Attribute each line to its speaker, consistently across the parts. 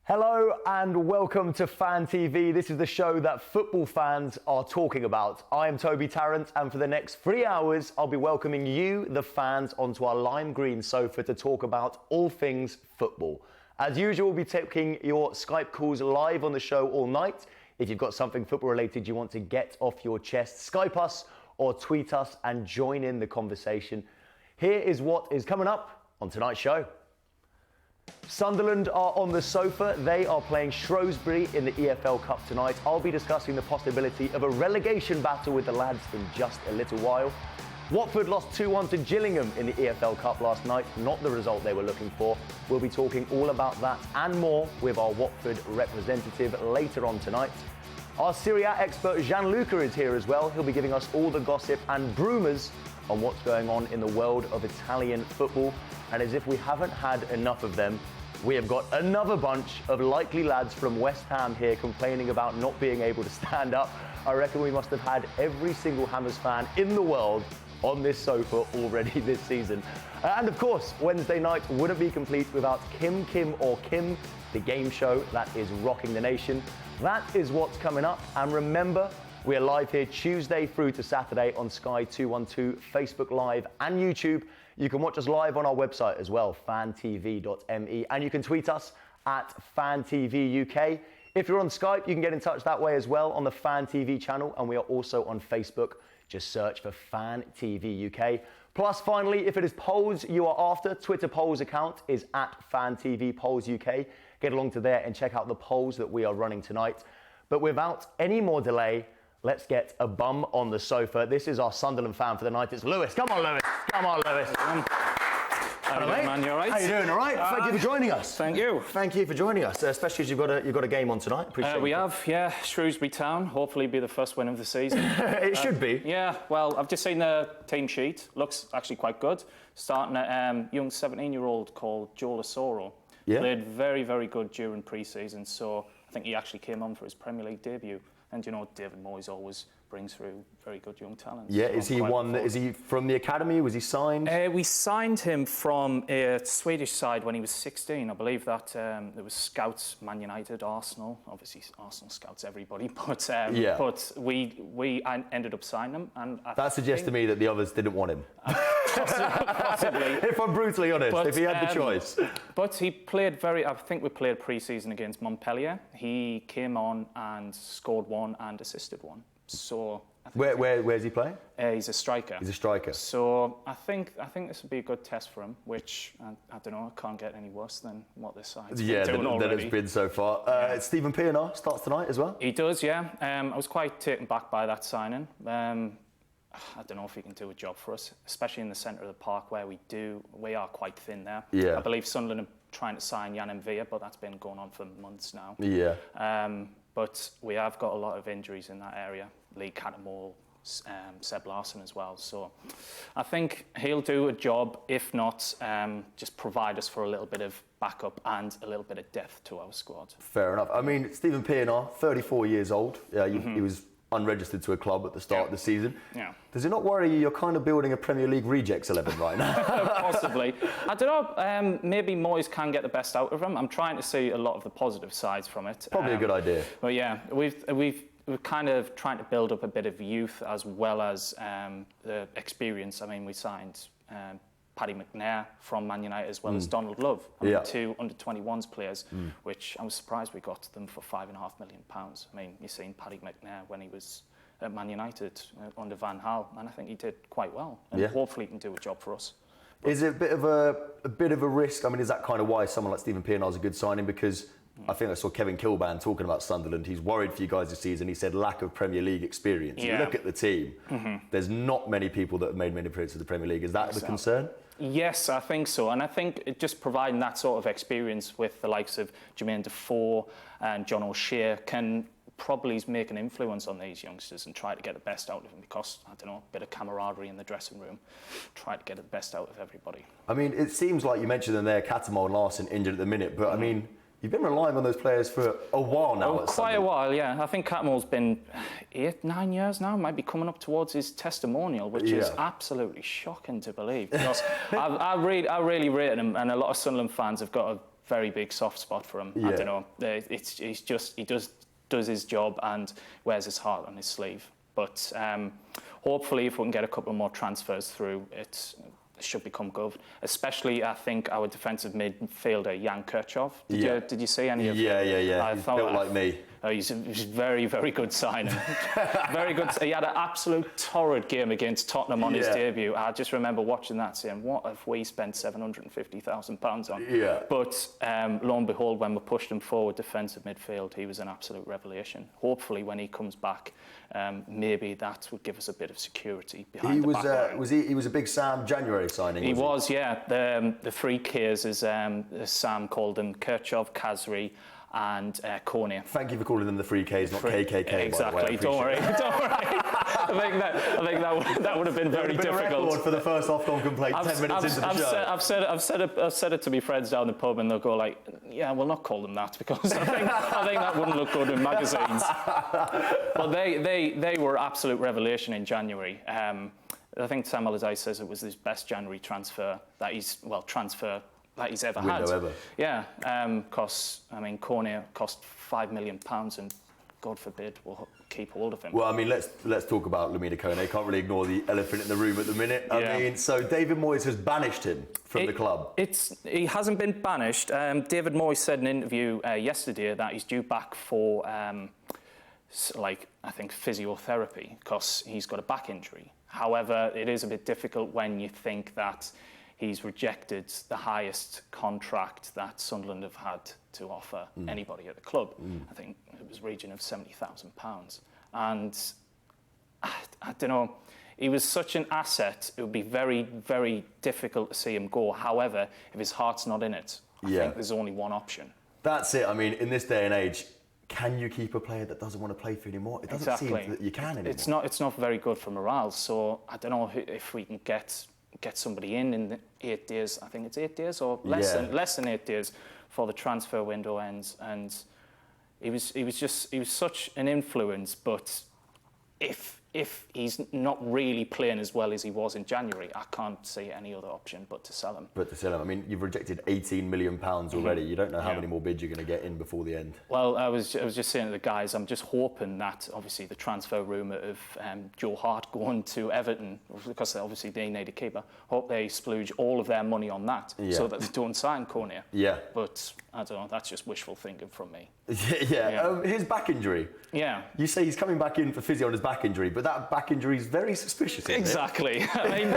Speaker 1: Hello and welcome to Fan TV. This is the show that football fans are talking about. I am Toby Tarrant, and for the next 3 hours, I'll be welcoming you, the fans, onto our lime green sofa to talk about all things football. As usual, we'll be taking your Skype calls live on the show all night. If you've got something football related you want to get off your chest, Skype us or tweet us and join in the conversation. Here is what is coming up on tonight's show. Sunderland are on the sofa. They are playing Shrewsbury in the EFL Cup tonight. I'll be discussing the possibility of a relegation battle with the lads in just a little while. Watford lost 2-1 to Gillingham in the EFL Cup last night. Not the result they were looking for. We'll be talking all about that and more with our Watford representative later on tonight. Our Serie A expert Gianluca is here as well. He'll be giving us all the gossip and rumours on what's going on in the world of Italian football. And as if we haven't had enough of them, we have got another bunch of likely lads from West Ham here complaining about not being able to stand up. I reckon we must have had every single Hammers fan in the world on this sofa already this season. And of course, Wednesday night wouldn't be complete without Kim or Kim, the game show that is rocking the nation. That is what's coming up. And remember, we are live here Tuesday through to Saturday on Sky 212, Facebook Live and YouTube. You can watch us live on our website as well, fantv.me, and you can tweet us at FanTVUK. If you're on Skype, you can get in touch that way as well on the Fan TV channel, and we are also on Facebook. Just search for Fan TV UK. Plus, finally, if it is polls you are after, Twitter polls account is at Fan TV Polls UK. Get along to there and check out the polls that we are running tonight. But without any more delay, let's get a bum on the sofa. This is our Sunderland fan for the night. It's Lewis. Come on, Lewis. Come on, Lewis.
Speaker 2: How you doing, man? You all right?
Speaker 1: How you doing? All right? Thank you for joining us.
Speaker 2: Thank you.
Speaker 1: Thank you for joining us, especially as you've got a game on tonight. Appreciate
Speaker 2: we have, yeah. Shrewsbury Town. Hopefully be the first win of the season.
Speaker 1: It should be.
Speaker 2: Yeah, well, I've just seen the team sheet. Looks actually quite good. Starting a young 17-year-old called Joe Lasoro.
Speaker 1: Yeah.
Speaker 2: Played very, very good during pre-season, so I think he actually came on for his Premier League debut. And you know, David Moyes always brings through very good young talent.
Speaker 1: Yeah, is he from the academy? Was he signed?
Speaker 2: We signed him from a Swedish side when he was 16. I believe that there was scouts, Man United, Arsenal. Obviously, Arsenal scouts everybody, but but we ended up signing him. And that suggests
Speaker 1: to me that the others didn't want him.
Speaker 2: Possibly.
Speaker 1: If I'm brutally honest,
Speaker 2: but,
Speaker 1: if he had the choice.
Speaker 2: But he played I think we played pre-season against Montpellier. He came on and scored one and assisted one. So
Speaker 1: where's he playing?
Speaker 2: He's a striker.
Speaker 1: He's a striker.
Speaker 2: So I think this would be a good test for him, which I don't know, can't get any worse than what this side's been doing already.
Speaker 1: Than it's been so far. Stephen Pienaar starts tonight as well.
Speaker 2: He does, yeah. I was quite taken back by that signing. I don't know if he can do a job for us, especially in the centre of the park where we are quite thin there. Yeah. I believe Sunderland are trying to sign Jan Mvia, but that's been going on for months now. Yeah. But we have got a lot of injuries in that area. Lee Catamol, Seb Larson as well. So I think he'll do a job, if not just provide us for a little bit of backup and a little bit of depth to our squad.
Speaker 1: Fair enough. I mean, Stephen Pienaar, 34 years old. He was unregistered to a club at the start of the season. Yeah. Does it not worry you? You're kind of building a Premier League rejects 11 right now.
Speaker 2: Possibly. I don't know. Maybe Moyes can get the best out of him. I'm trying to see a lot of the positive sides from it.
Speaker 1: Probably a good idea.
Speaker 2: But yeah, we're kind of trying to build up a bit of youth as well as the experience. I mean, we signed Paddy McNair from Man United as well as Donald Love. Two under-21s players, which I was surprised we got them for £5.5 million. I mean, you've seen Paddy McNair when he was at Man United under Van Gaal, and I think he did quite well. And hopefully he can do a job for us.
Speaker 1: Is it a bit of a risk? I mean, is that kind of why someone like Stephen Pienaar is a good signing? Because I think I saw Kevin Kilbane talking about Sunderland. He's worried for you guys this season. He said lack of Premier League experience. Yeah. You look at the team, there's not many people that have made many appearances in the Premier League. Is that the concern?
Speaker 2: Yes, I think so. And I think just providing that sort of experience with the likes of Jermaine Defoe and John O'Shea can probably make an influence on these youngsters and try to get the best out of them because, I don't know, a bit of camaraderie in the dressing room, try to get the best out of everybody. I
Speaker 1: mean, it seems like you mentioned them there, Catamol and Larson injured at the minute, but I mean, you've been relying on those players for a while now.
Speaker 2: Quite a while, yeah. I think Catamol's been 8-9 years now, might be coming up towards his testimonial, which is absolutely shocking to believe. Because I really rated him, and a lot of Sunderland fans have got a very big soft spot for him. I don't know. He does his job and wears his heart on his sleeve. But hopefully, if we can get a couple more transfers through, it should become good. Especially, I think, our defensive midfielder, Jan Kirchhoff. Did you see any of him?
Speaker 1: Yeah. He's built like me.
Speaker 2: He's a very, very good signing. Very good. He had an absolute torrid game against Tottenham on his debut. I just remember watching that saying, what have we spent £750,000 on?
Speaker 1: Yeah.
Speaker 2: But lo and behold, when we pushed him forward defensive midfield, he was an absolute revelation. Hopefully, when he comes back, maybe that would give us a bit of security behind the back line.
Speaker 1: He was a big Sam January signing,
Speaker 2: He was, yeah. The three Ks, as Sam called them, Kirchhoff, Kazri, and Cornea.
Speaker 1: Thank you for calling them the 3Ks, not KKK.
Speaker 2: Exactly.
Speaker 1: By the way.
Speaker 2: Don't worry. I think that would have been very difficult.
Speaker 1: A for the first Ofcom complaint 10 minutes into the show.
Speaker 2: I've said it to my friends down the pub, and they'll go like, "Yeah, we'll not call them that because I think that wouldn't look good in magazines." But they were absolute revelation in January. I think Sam Allardyce says it was his best January transfer that he's ever had.
Speaker 1: Ever.
Speaker 2: Yeah, because Cornea cost £5 million, and God forbid we'll keep hold of him.
Speaker 1: Well, I mean, let's talk about Lamine Kone. Can't really ignore the elephant in the room at the minute. I mean, so David Moyes has banished him from the club.
Speaker 2: He hasn't been banished. David Moyes said in an interview yesterday that he's due back for I think physiotherapy because he's got a back injury. However, it is a bit difficult when you think that he's rejected the highest contract that Sunderland have had to offer anybody at the club. I think it was region of £70,000. And I don't know, he was such an asset, it would be very, very difficult to see him go. However, if his heart's not in it, I think there's only one option.
Speaker 1: That's it. I mean, in this day and age, can you keep a player that doesn't want to play for you anymore? It doesn't seem that you can anymore.
Speaker 2: It's not very good for morale. So I don't know if we can get somebody in the 8 days. I think it's 8 days or less than 8 days for the transfer window ends. And he was such an influence. But if he's not really playing as well as he was in January, I can't see any other option but to sell him.
Speaker 1: I mean, you've rejected £18 million already. You don't know how many more bids you're going to get in before the end.
Speaker 2: Well, I was just saying to the guys, I'm just hoping that obviously the transfer rumour of Joe Hart going to Everton, because obviously they need a keeper, hope they splooge all of their money on that so that they don't sign Cornea.
Speaker 1: Yeah.
Speaker 2: But I don't know, that's just wishful thinking from me.
Speaker 1: His back injury.
Speaker 2: Yeah.
Speaker 1: You say he's coming back in for physio on his back injury, but that back injury is very suspicious, isn't
Speaker 2: exactly.
Speaker 1: it?
Speaker 2: I mean,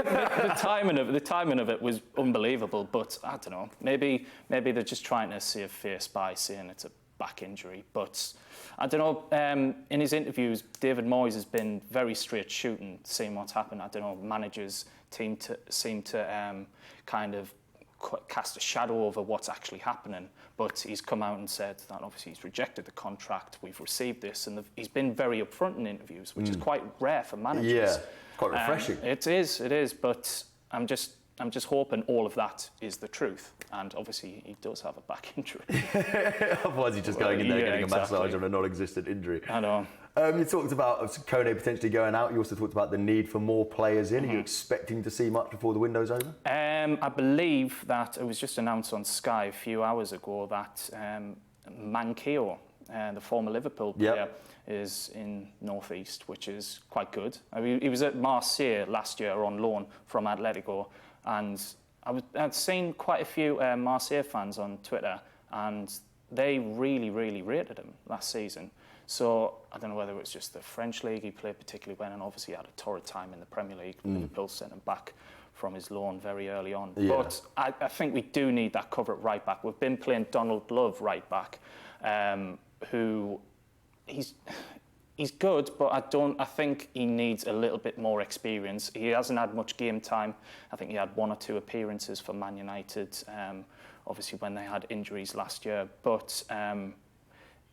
Speaker 2: the timing of it was unbelievable, but I don't know. Maybe they're just trying to save face by saying it's a back injury. But I don't know. In his interviews, David Moyes has been very straight shooting, seeing what's happened. I don't know. Managers seem to kind of cast a shadow over what's actually happening, but he's come out and said that obviously he's rejected the contract, we've received this, and he's been very upfront in interviews, which is quite rare for managers.
Speaker 1: Yeah, quite refreshing.
Speaker 2: It is, but I'm just hoping all of that is the truth, and obviously he does have a back injury.
Speaker 1: Otherwise he's just going in there getting a massage on a non-existent injury.
Speaker 2: I know.
Speaker 1: You talked about Kone potentially going out. You also talked about the need for more players in. Are you expecting to see much before the window's over?
Speaker 2: I believe that it was just announced on Sky a few hours ago that Manquillo, the former Liverpool player, is in North East, which is quite good. I mean, he was at Marseille last year on loan from Atletico, and I'd seen quite a few Marseille fans on Twitter, and they really, really rated him last season. So I don't know whether it's just the French league he played particularly well, and obviously had a torrid time in the Premier League. Liverpool sent him back from his loan very early on. Yeah. But I think we do need that cover at right back. We've been playing Donald Love right back, who he's good, but I think he needs a little bit more experience. He hasn't had much game time. I think he had 1 or 2 appearances for Man United, obviously when they had injuries last year. But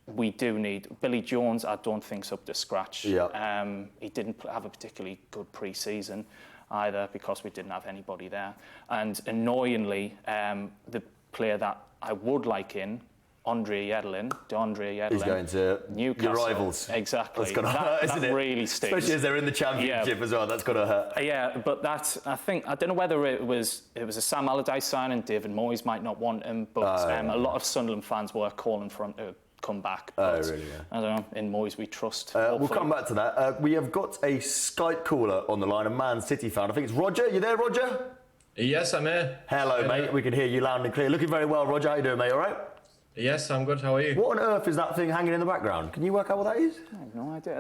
Speaker 2: we do need Billy Jones. I don't think's up to scratch. Yeah. He didn't have a particularly good pre-season either because we didn't have anybody there. And annoyingly, the player that I would like in DeAndre Yedlin.
Speaker 1: He's going to
Speaker 2: Newcastle.
Speaker 1: your rivals.
Speaker 2: Exactly.
Speaker 1: That's got to hurt, isn't it?
Speaker 2: That really stings.
Speaker 1: Especially as they're in the Championship as well. That's got to hurt.
Speaker 2: Yeah, but I don't know whether it was a Sam Allardyce signing. David Moyes might not want him, but a lot of Sunderland fans were calling for him to come back. But,
Speaker 1: really? Yeah.
Speaker 2: I don't know. In Moyes, we trust.
Speaker 1: We'll come back to that. We have got a Skype caller on the line, a Man City fan. I think it's Roger. You there, Roger?
Speaker 3: Yes, I'm here.
Speaker 1: Hello, mate. We can hear you loud and clear. Looking very well, Roger. How you doing, mate? All right?
Speaker 3: Yes, I'm good. How are you?
Speaker 1: What on earth is that thing hanging in the background? Can you work out what that is?
Speaker 2: I have no idea.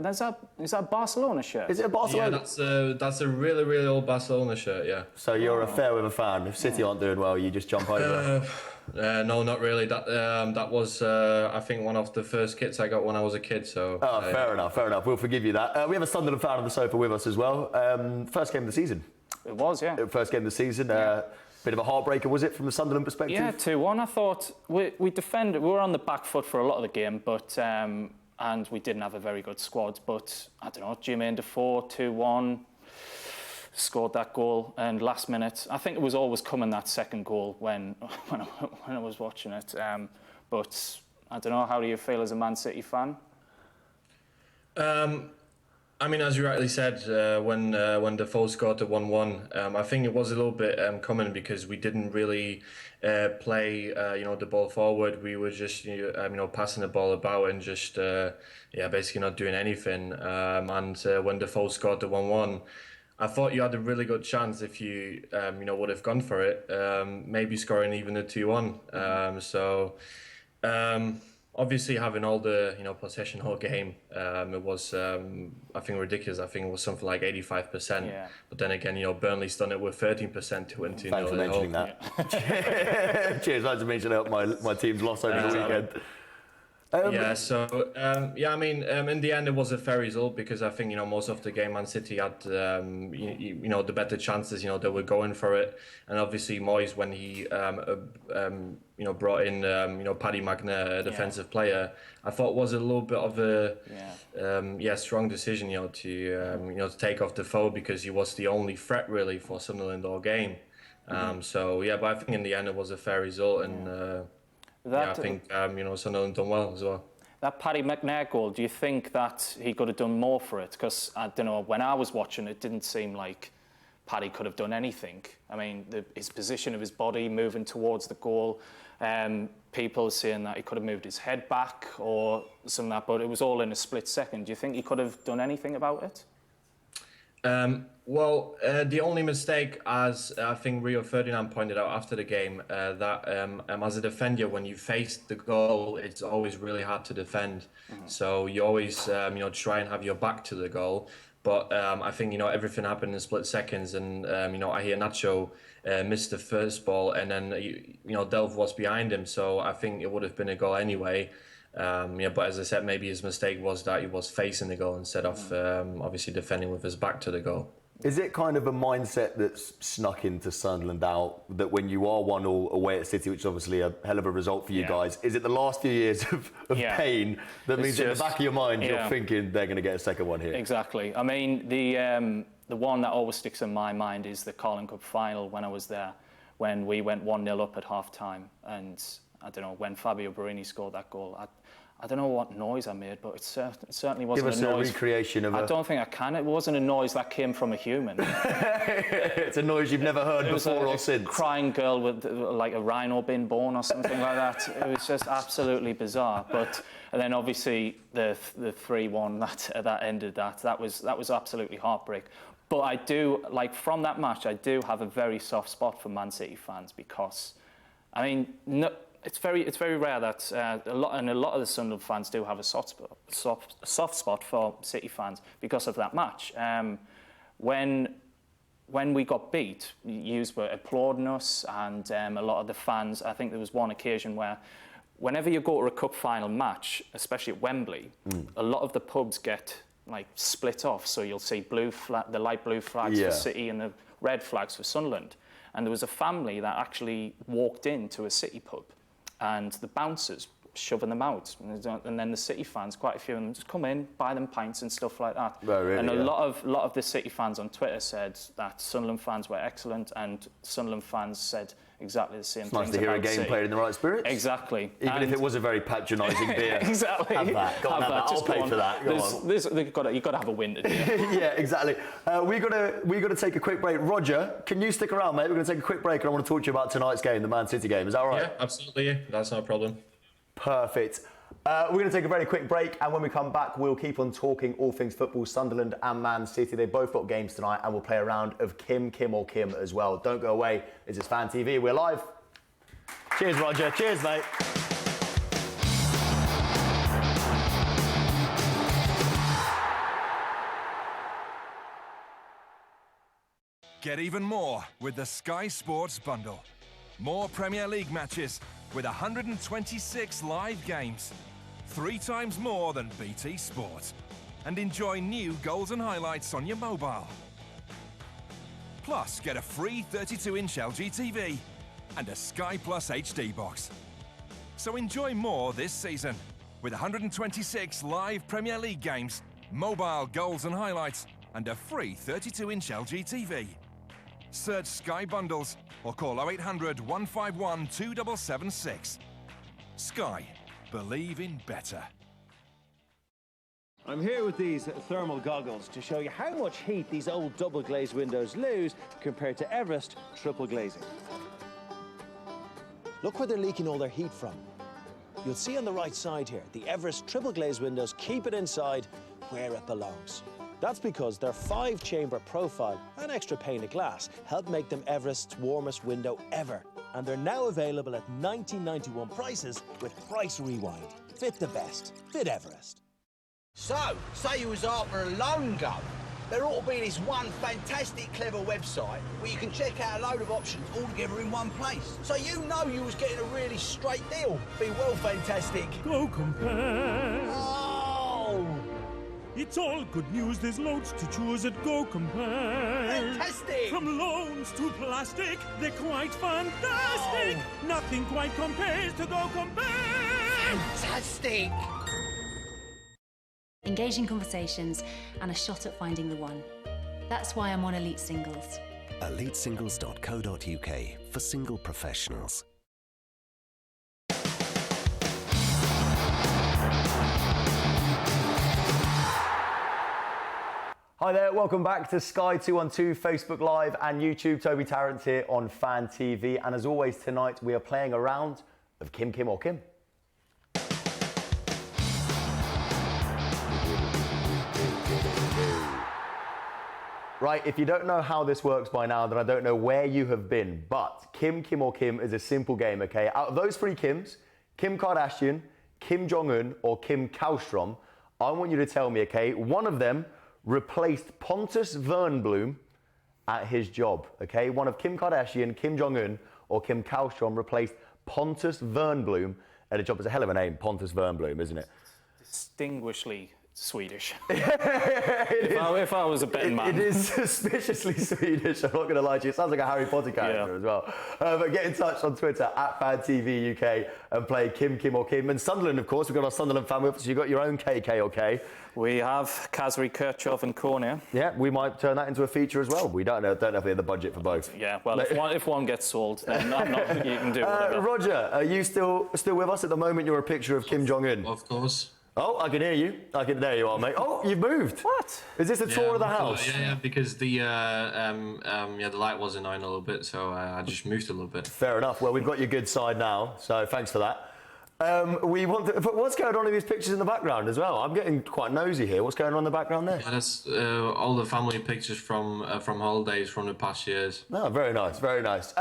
Speaker 2: Is that a Barcelona shirt?
Speaker 1: Is it a Barcelona?
Speaker 3: Yeah, that's a really, really old Barcelona shirt, yeah.
Speaker 1: So you're a fair weather fan. If City aren't doing well, you just jump over it?
Speaker 3: No, not really. That was, I think, one of the first kits I got when I was a kid, so...
Speaker 1: fair enough. We'll forgive you that. We have a Sunderland fan on the sofa with us as well. First game of the season.
Speaker 2: It was, yeah.
Speaker 1: First game of the season. Bit of a heartbreaker, was it, from the Sunderland perspective?
Speaker 2: Yeah, 2-1. I thought we defended. We were on the back foot for a lot of the game, but and we didn't have a very good squad. But I don't know, Jermaine Defoe, 2-1, scored that goal, and last minute, I think it was always coming, that second goal when I was watching it. But I don't know. How do you feel as a Man City fan?
Speaker 3: I mean, as you rightly said, when Defoe scored the 1-1, I think it was a little bit coming because we didn't really play, the ball forward. We were just, passing the ball about and just, basically not doing anything. And when Defoe scored the 1-1, I thought you had a really good chance if you, would have gone for it, maybe scoring even the 2-1. Obviously, having all the possession whole game, it was I think ridiculous. I think it was something like 85%. Yeah. But then again, Burnley's done it with 13% to win 2-0.
Speaker 1: Thanks for mentioning that. Cheers. I'd like to mention that my team's lost over the weekend.
Speaker 3: In the end, it was a fair result because I think most of the game Man City had the better chances. They were going for it, and obviously Moyes, when he brought in Paddy Magna, a defensive player, I thought was a little bit of a strong decision to take off Defoe because he was the only threat really for Sunderland all game. But I think in the end it was a fair result and. I think Sunderland done well as well.
Speaker 2: That Paddy McNair goal, do you think that he could have done more for it? Because, I don't know, when I was watching, it didn't seem like Paddy could have done anything. I mean, his position of his body moving towards the goal, people saying that he could have moved his head back or something like that, but it was all in a split second. Do you think he could have done anything about it?
Speaker 3: The only mistake, as I think Rio Ferdinand pointed out after the game, that as a defender, when you face the goal, it's always really hard to defend. Mm-hmm. So you always, try and have your back to the goal. But I think, everything happened in split seconds. And, I hear Nacho missed the first ball and then, Delve was behind him. So I think it would have been a goal anyway. But as I said, maybe his mistake was that he was facing the goal instead of obviously defending with his back to the goal.
Speaker 1: Is it kind of a mindset that's snuck into Sunderland out that when you are 1-1 away at City, which is obviously a hell of a result for you guys, is it the last few years of pain that means in the back of your mind you're thinking they're going to get a second one here?
Speaker 2: Exactly. I mean, the one that always sticks in my mind is the Carling Cup final when I was there, when we went 1-0 up at half-time. And I don't know, when Fabio Borini scored that goal, I don't know what noise I made, but it certainly wasn't a noise.
Speaker 1: Give us a recreation of
Speaker 2: I don't think I can. It wasn't a noise that came from a human.
Speaker 1: It's a noise you've never heard before or since.
Speaker 2: A crying girl with like a rhino being born or something like that. It was just absolutely bizarre. And then obviously the 3-1 that ended that. That was absolutely heartbreak. But I do, from that match, I do have a very soft spot for Man City fans because, I mean, it's very rare that a lot of the Sunderland fans do have a soft spot for City fans because of that match. When we got beat, you were applauding us, and a lot of the fans. I think there was one occasion where, whenever you go to a cup final match, especially at Wembley, a lot of the pubs get split off. So you'll see the light blue flags for City and the red flags for Sunderland. And there was a family that actually walked into a City pub, and the bouncers shoving them out, and then the City fans, quite a few of them, just come in, buy them pints and stuff like that.
Speaker 1: Oh, really?
Speaker 2: And a lot of the City fans on Twitter said that Sunderland fans were excellent, and Sunderland fans said exactly the same
Speaker 1: It's
Speaker 2: things.
Speaker 1: nice to hear a game
Speaker 2: City.
Speaker 1: played in the right spirits.
Speaker 2: Exactly.
Speaker 1: Even if it was a very patronising beer.
Speaker 2: Exactly.
Speaker 1: Have that. Go on, have that. I'll pay for that. Go on.
Speaker 2: You've got to have a win today.
Speaker 1: Yeah, exactly. We got to take a quick break. Roger, can you stick around, mate? We're going to take a quick break, and I want to talk to you about tonight's game, the Man City game. Is that all right?
Speaker 3: Yeah, absolutely. That's no problem.
Speaker 1: Perfect. We're going to take a very quick break, and when we come back, we'll keep on talking all things football. Sunderland and Man City, they both got games tonight, and we'll play a round of Kim or Kim as well. Don't go away. This is Fan TV. We're live. Cheers, Roger. Cheers, mate.
Speaker 4: Get even more with the Sky Sports Bundle. More Premier League matches with 126 live games. 3 times more than BT Sport. And enjoy new goals and highlights on your mobile. Plus, get a free 32-inch LG TV and a Sky Plus HD box. So enjoy more this season with 126 live Premier League games, mobile goals and highlights, and a free 32-inch LG TV. Search Sky Bundles or call 0800 151 2776. Sky. Believe in better.
Speaker 5: I'm here with these thermal goggles to show you how much heat these old double glazed windows lose compared to Everest triple glazing. Look where they're leaking all their heat from. You'll see on the right side here, the Everest triple glazed windows keep it inside where it belongs. That's because their 5-chamber profile and extra pane of glass help make them Everest's warmest window ever. And they're now available at 1991 prices with Price Rewind. Fit the best. Fit Everest.
Speaker 6: So, say you was after a loan go. There ought to be this one fantastic, clever website where you can check out a load of options all together in one place. So you know you was getting a really straight deal. Be well fantastic.
Speaker 7: Go compare.
Speaker 6: Oh!
Speaker 7: It's all good news, there's loads to choose at Go Compare.
Speaker 6: Fantastic!
Speaker 7: From loans to plastic, they're quite fantastic.
Speaker 6: Oh.
Speaker 7: Nothing quite compares to Go Compare.
Speaker 6: Fantastic!
Speaker 8: Engaging conversations and a shot at finding the one. That's why I'm on Elite Singles.
Speaker 9: EliteSingles.co.uk for single professionals.
Speaker 1: Hi there, welcome back to Sky 212, Facebook Live and YouTube. Toby Tarrant here on Fan TV. And as always tonight, we are playing a round of Kim or Kim. Right, if you don't know how this works by now, then I don't know where you have been. But Kim or Kim is a simple game, okay? Out of those 3 Kims, Kim Kardashian, Kim Jong-un or Kim Kallstrom, I want you to tell me, okay, one of them replaced Pontus Wernbloom at his job, okay? One of Kim Kardashian, Kim Jong-un or Kim Kallstrom replaced Pontus Wernbloom at a job. It's a hell of a name, Pontus Wernbloom, isn't it?
Speaker 2: Distinguishedly Swedish. if I was a betting man.
Speaker 1: It is suspiciously Swedish, I'm not going to lie to you. It sounds like a Harry Potter character as well. But get in touch on Twitter at FanTVUK and play Kim or Kim. And Sunderland, of course, we've got our Sunderland fan with us. You've got your own KK or K.
Speaker 2: We have Kazri, Kirchhoff and Konya.
Speaker 1: Yeah, we might turn that into a feature as well. We don't know if we have the budget for both.
Speaker 2: Yeah, well, if one gets sold, then you can do whatever.
Speaker 1: Roger, are you still with us at the moment? You're a picture of Kim Jong-un.
Speaker 3: Of course.
Speaker 1: Oh, I can hear you. There you are, mate. Oh, you've moved.
Speaker 2: What?
Speaker 1: Is this a tour of the house?
Speaker 3: Yeah, because the light wasn't on a little bit, so I just moved a little bit.
Speaker 1: Fair enough. Well, we've got your good side now, so thanks for that. But what's going on in these pictures in the background as well? I'm getting quite nosy here. What's going on in the background there?
Speaker 3: Yeah, that's all the family pictures from holidays from the past years.
Speaker 1: Oh, very nice, very nice.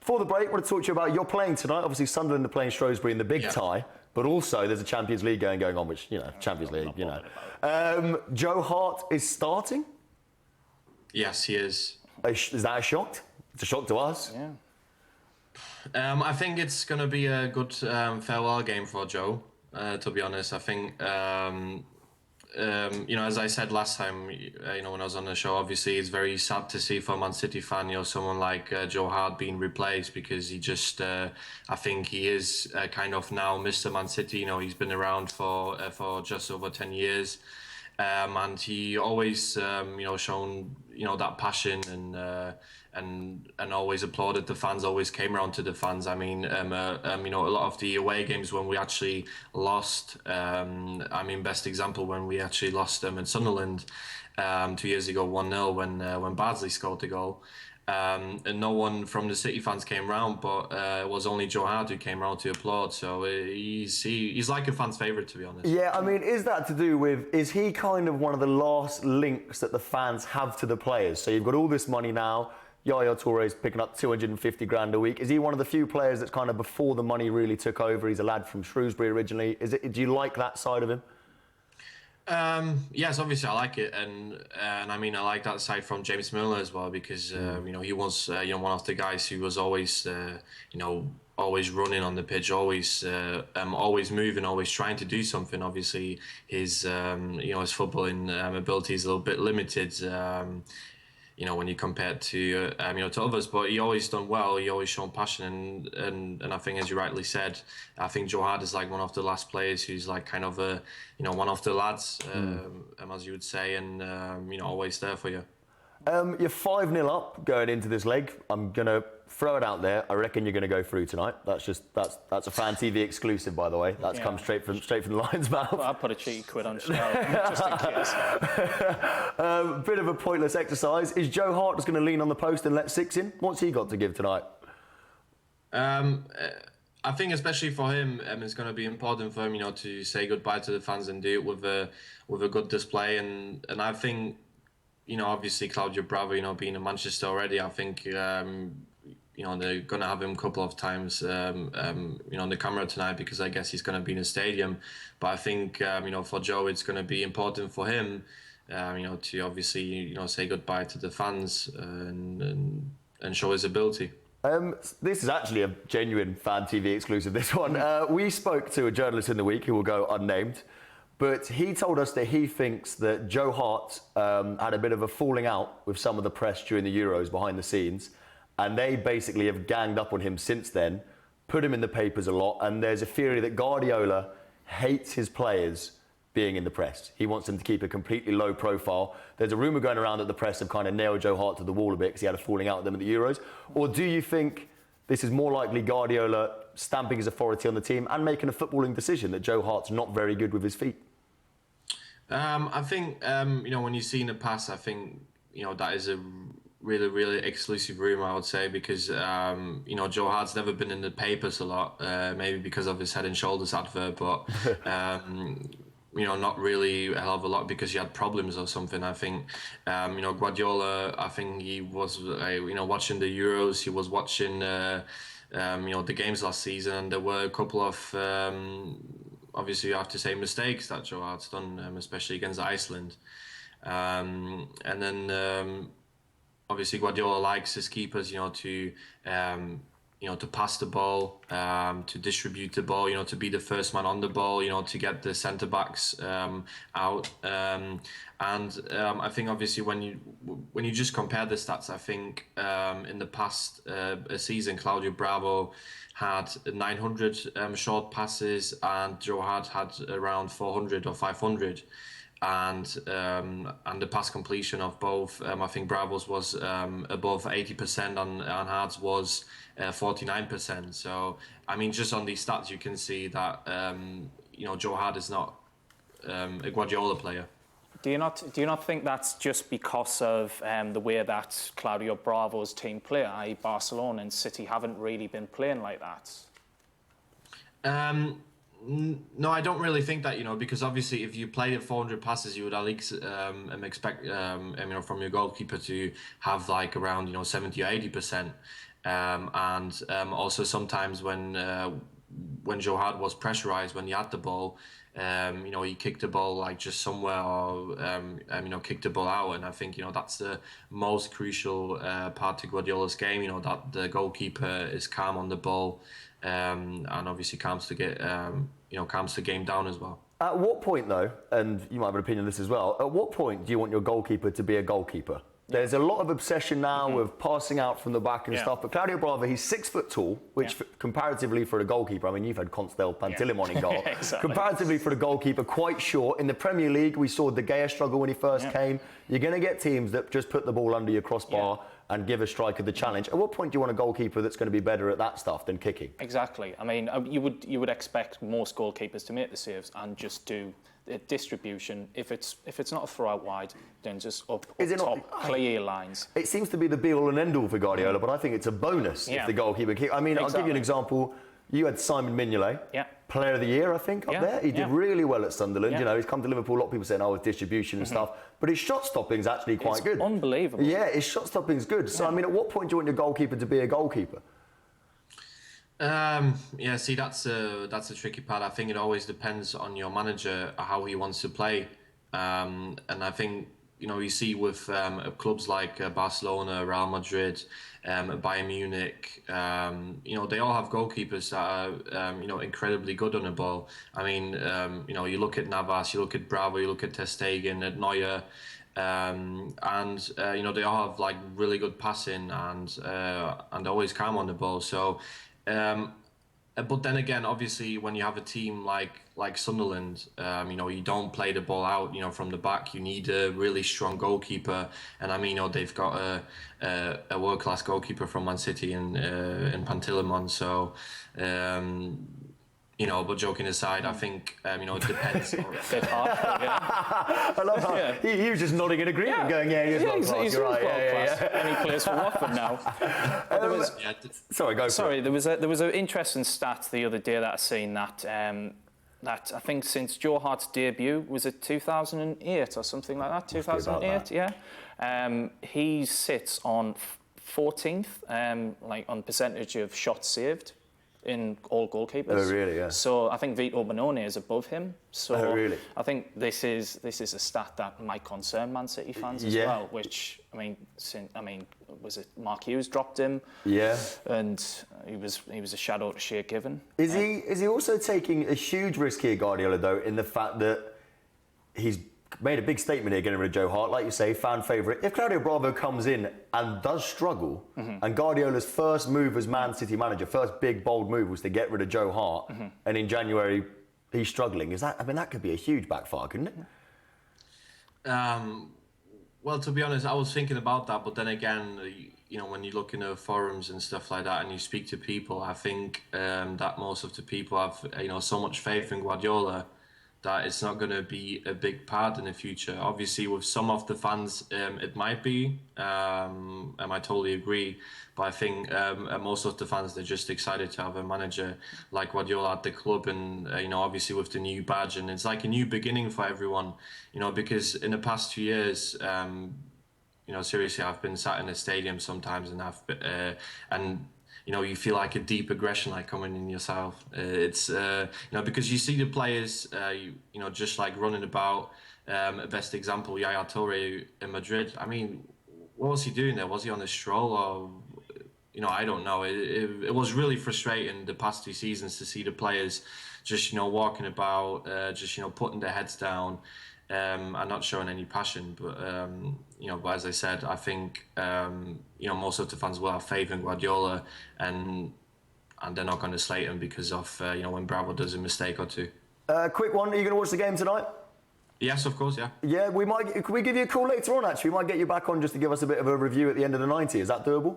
Speaker 1: For the break, I want to talk to you about you're playing tonight. Obviously, Sunderland are playing Shrewsbury in the big tie. But also, there's a Champions League going on, which, Champions League, Joe Hart is starting?
Speaker 3: Yes, he is.
Speaker 1: Is that a shock? It's a shock to us.
Speaker 3: Yeah. I think it's going to be a good farewell game for Joe, to be honest. I think, as I said last time, when I was on the show, obviously it's very sad to see for a Man City fan, someone like Joe Hart being replaced because he just, I think he is kind of now Mr. Man City. He's been around for just over 10 years. And he always, shown, that passion and always applauded the fans, always came around to the fans. I mean, a lot of the away games when we actually lost, best example when we actually lost them in Sunderland 2 years ago, 1-0 when Bardsley scored the goal. And no one from the City fans came round, but it was only Joe Hart who came round to applaud. So he's like a fan's favourite, to be honest.
Speaker 1: Yeah, I mean, is that to do with, is he kind of one of the last links that the fans have to the players? So you've got all this money now, Yaya Touré's picking up 250 grand a week. Is he one of the few players that's kind of before the money really took over? He's a lad from Shrewsbury originally. Do you like that side of him?
Speaker 3: Yes, obviously I like it, and I mean I like that side from James Milner as well, because he was one of the guys who was always always running on the pitch, always moving, always trying to do something. Obviously his his footballing ability is a little bit limited. When you compare it to to others, but he always done well. He always shown passion, and I think, as you rightly said, I think Joe Hart is like one of the last players who's like kind of one of the lads, as you would say, and always there for you.
Speaker 1: You're 5-0 up going into this leg. I'm gonna throw it out there. I reckon you're gonna go through tonight. That's a Fan TV exclusive, by the way. That's come straight from the lion's mouth.
Speaker 2: Well, I'll put a cheeky quid on just in case.
Speaker 1: Bit of a pointless exercise. Is Joe Hart just going to lean on the post and let 6 in? What's he got to give tonight?
Speaker 3: I think especially for him, it's going to be important for him, to say goodbye to the fans and do it with a good display. And I think, obviously Claudio Bravo, being in Manchester already, I think they're going to have him a couple of times, on the camera tonight, because I guess he's going to be in the stadium. But I think, for Joe, it's going to be important for him, to obviously, say goodbye to the fans and show his ability.
Speaker 1: This is actually a genuine Fan TV exclusive, this one. We spoke to a journalist in the week who will go unnamed, but he told us that he thinks that Joe Hart had a bit of a falling out with some of the press during the Euros behind the scenes, and they basically have ganged up on him since then, put him in the papers a lot, and there's a theory that Guardiola hates his players being in the press. He wants them to keep a completely low profile. There's a rumour going around that the press have kind of nailed Joe Hart to the wall a bit because he had a falling out with them at the Euros. Or do you think this is more likely Guardiola stamping his authority on the team and making a footballing decision that Joe Hart's not very good with his feet?
Speaker 3: I think, when you see in the past, I think, that is a really, really exclusive rumour, I would say, because, Joe Hart's never been in the papers a lot, maybe because of his Head and Shoulders advert, but... not really a hell of a lot because he had problems or something. I think, Guardiola, I think he was, watching the Euros, he was watching, the games last season, and there were a couple of, obviously you have to say, mistakes that Joe Hart's done, especially against Iceland. And then, obviously Guardiola likes his keepers, to pass the ball, to distribute the ball, to be the first man on the ball, to get the centre-backs out. And I think obviously when you just compare the stats, I think in the past season, Claudio Bravo had 900 short passes and Joe Hart had around 400 or 500. And the pass completion of both, I think Bravo's was above 80% and Hart's was 49%. So, I mean, just on these stats, you can see that, Joe Hart is not a Guardiola player.
Speaker 2: Do you not think that's just because of the way that Claudio Bravo's team play, i.e. Barcelona and City haven't really been playing like that?
Speaker 3: No, I don't really think that, because obviously if you played at 400 passes, you would at least expect, from your goalkeeper to have like around, 70 or 80%. And also sometimes when Joe Hart was pressurized, when he had the ball, he kicked the ball like just somewhere or, kicked the ball out. And I think, that's the most crucial part to Guardiola's game, that the goalkeeper is calm on the ball. And obviously calms the game down as well.
Speaker 1: At what point, though, and you might have an opinion on this as well, at what point do you want your goalkeeper to be a goalkeeper? There's a lot of obsession now with passing out from the back and stuff. But Claudio Bravo, he's 6 foot tall, which comparatively for a goalkeeper, I mean, you've had Constel Pantilimon in goal.
Speaker 2: Exactly.
Speaker 1: Comparatively for a goalkeeper, quite short. In the Premier League, we saw De Gea struggle when he first came. You're going to get teams that just put the ball under your crossbar and give a striker the challenge. At what point do you want a goalkeeper that's going to be better at that stuff than kicking?
Speaker 2: Exactly. I mean, you would expect most goalkeepers to make the saves and just do distribution. If it's not a throw out wide, then just up top, clear your lines.
Speaker 1: It seems to be the be all and end all for Guardiola, but I think it's a bonus if the goalkeeper kick. I mean, I'll give you an example. You had Simon Mignolet, Player of the Year, I think, up there. He did really well at Sunderland. You know, he's come to Liverpool. A lot of people saying, "Oh, it's distribution and stuff," but his shot stopping's actually quite good.
Speaker 2: Unbelievable.
Speaker 1: Yeah, his shot stopping's good. So, I mean, at what point do you want your goalkeeper to be a goalkeeper?
Speaker 3: See, that's a tricky part. I think it always depends on your manager how he wants to play, and I think you see with clubs like Barcelona, Real Madrid, Bayern Munich, they all have goalkeepers that are incredibly good on the ball. I mean, you look at Navas, you look at Bravo, you look at Ter Stegen, at Neuer. They all have like really good passing and always calm on the ball. So. But then again, obviously, when you have a team like Sunderland, you don't play the ball out, from the back. You need a really strong goalkeeper, and I mean, they've got a world-class goalkeeper from Man City in Pantilimon. So. But joking aside, I think, it depends.
Speaker 2: Bit harsh,
Speaker 1: I love that. He was just nodding in agreement, going, he's
Speaker 2: he's
Speaker 1: right.
Speaker 2: And he plays for Watford now.
Speaker 1: Sorry, go for it.
Speaker 2: There was an interesting stat the other day that I seen that I think since Joe Hart's debut, was it 2008 or something like that? 2008, he sits on 14th, on percentage of shots saved in all goalkeepers.
Speaker 1: Oh, really? Yeah.
Speaker 2: So I think Vito Benone is above him. So
Speaker 1: really?
Speaker 2: I think this is a stat that might concern Man City fans as well. Which was it Mark Hughes dropped him? Yeah. And he was a shadow to Shea Given.
Speaker 1: Is he also taking a huge risk here, Guardiola, though, in the fact that he's made a big statement here getting rid of Joe Hart, like you say, fan favourite. If Claudio Bravo comes in and does struggle, and Guardiola's first move as Man City manager, first big bold move was to get rid of Joe Hart, and in January he's struggling, that could be a huge backfire, couldn't it?
Speaker 3: Well, to be honest, I was thinking about that, but then again, when you look in the forums and stuff like that, and you speak to people, I think that most of the people have so much faith in Guardiola that it's not going to be a big part in the future. Obviously, with some of the fans, it might be, and I totally agree. But I think most of the fans, they're just excited to have a manager like Guardiola at the club, and obviously with the new badge, and it's like a new beginning for everyone. Because in the past 2 years, seriously, I've been sat in a stadium sometimes, and you feel like a deep aggression like coming in yourself. It's because you see the players, just like running about. Best example, Yaya Toure in Madrid. I mean, what was he doing there? Was he on a stroll or? I don't know. It was really frustrating the past 2 seasons to see the players just walking about, just putting their heads down. And not showing any passion, but but as I said, I think most of the fans will have faith in Guardiola, and they're not going to slate him because of when Bravo does a mistake or two.
Speaker 1: Quick one: are you going to watch the game tonight?
Speaker 3: Yes, of course, yeah.
Speaker 1: Yeah, can we give you a call later on? Actually, we might get you back on just to give us a bit of a review at the end of the 90. Is that doable?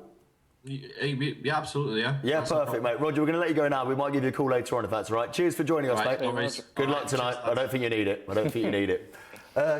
Speaker 3: Yeah, absolutely, yeah.
Speaker 1: Yeah, that's perfect, mate. Roger, we're going to let you go now. We might give you a call later on if that's all right. Cheers for joining us, mate.
Speaker 3: No worries.
Speaker 1: Good luck tonight. I don't think you need it.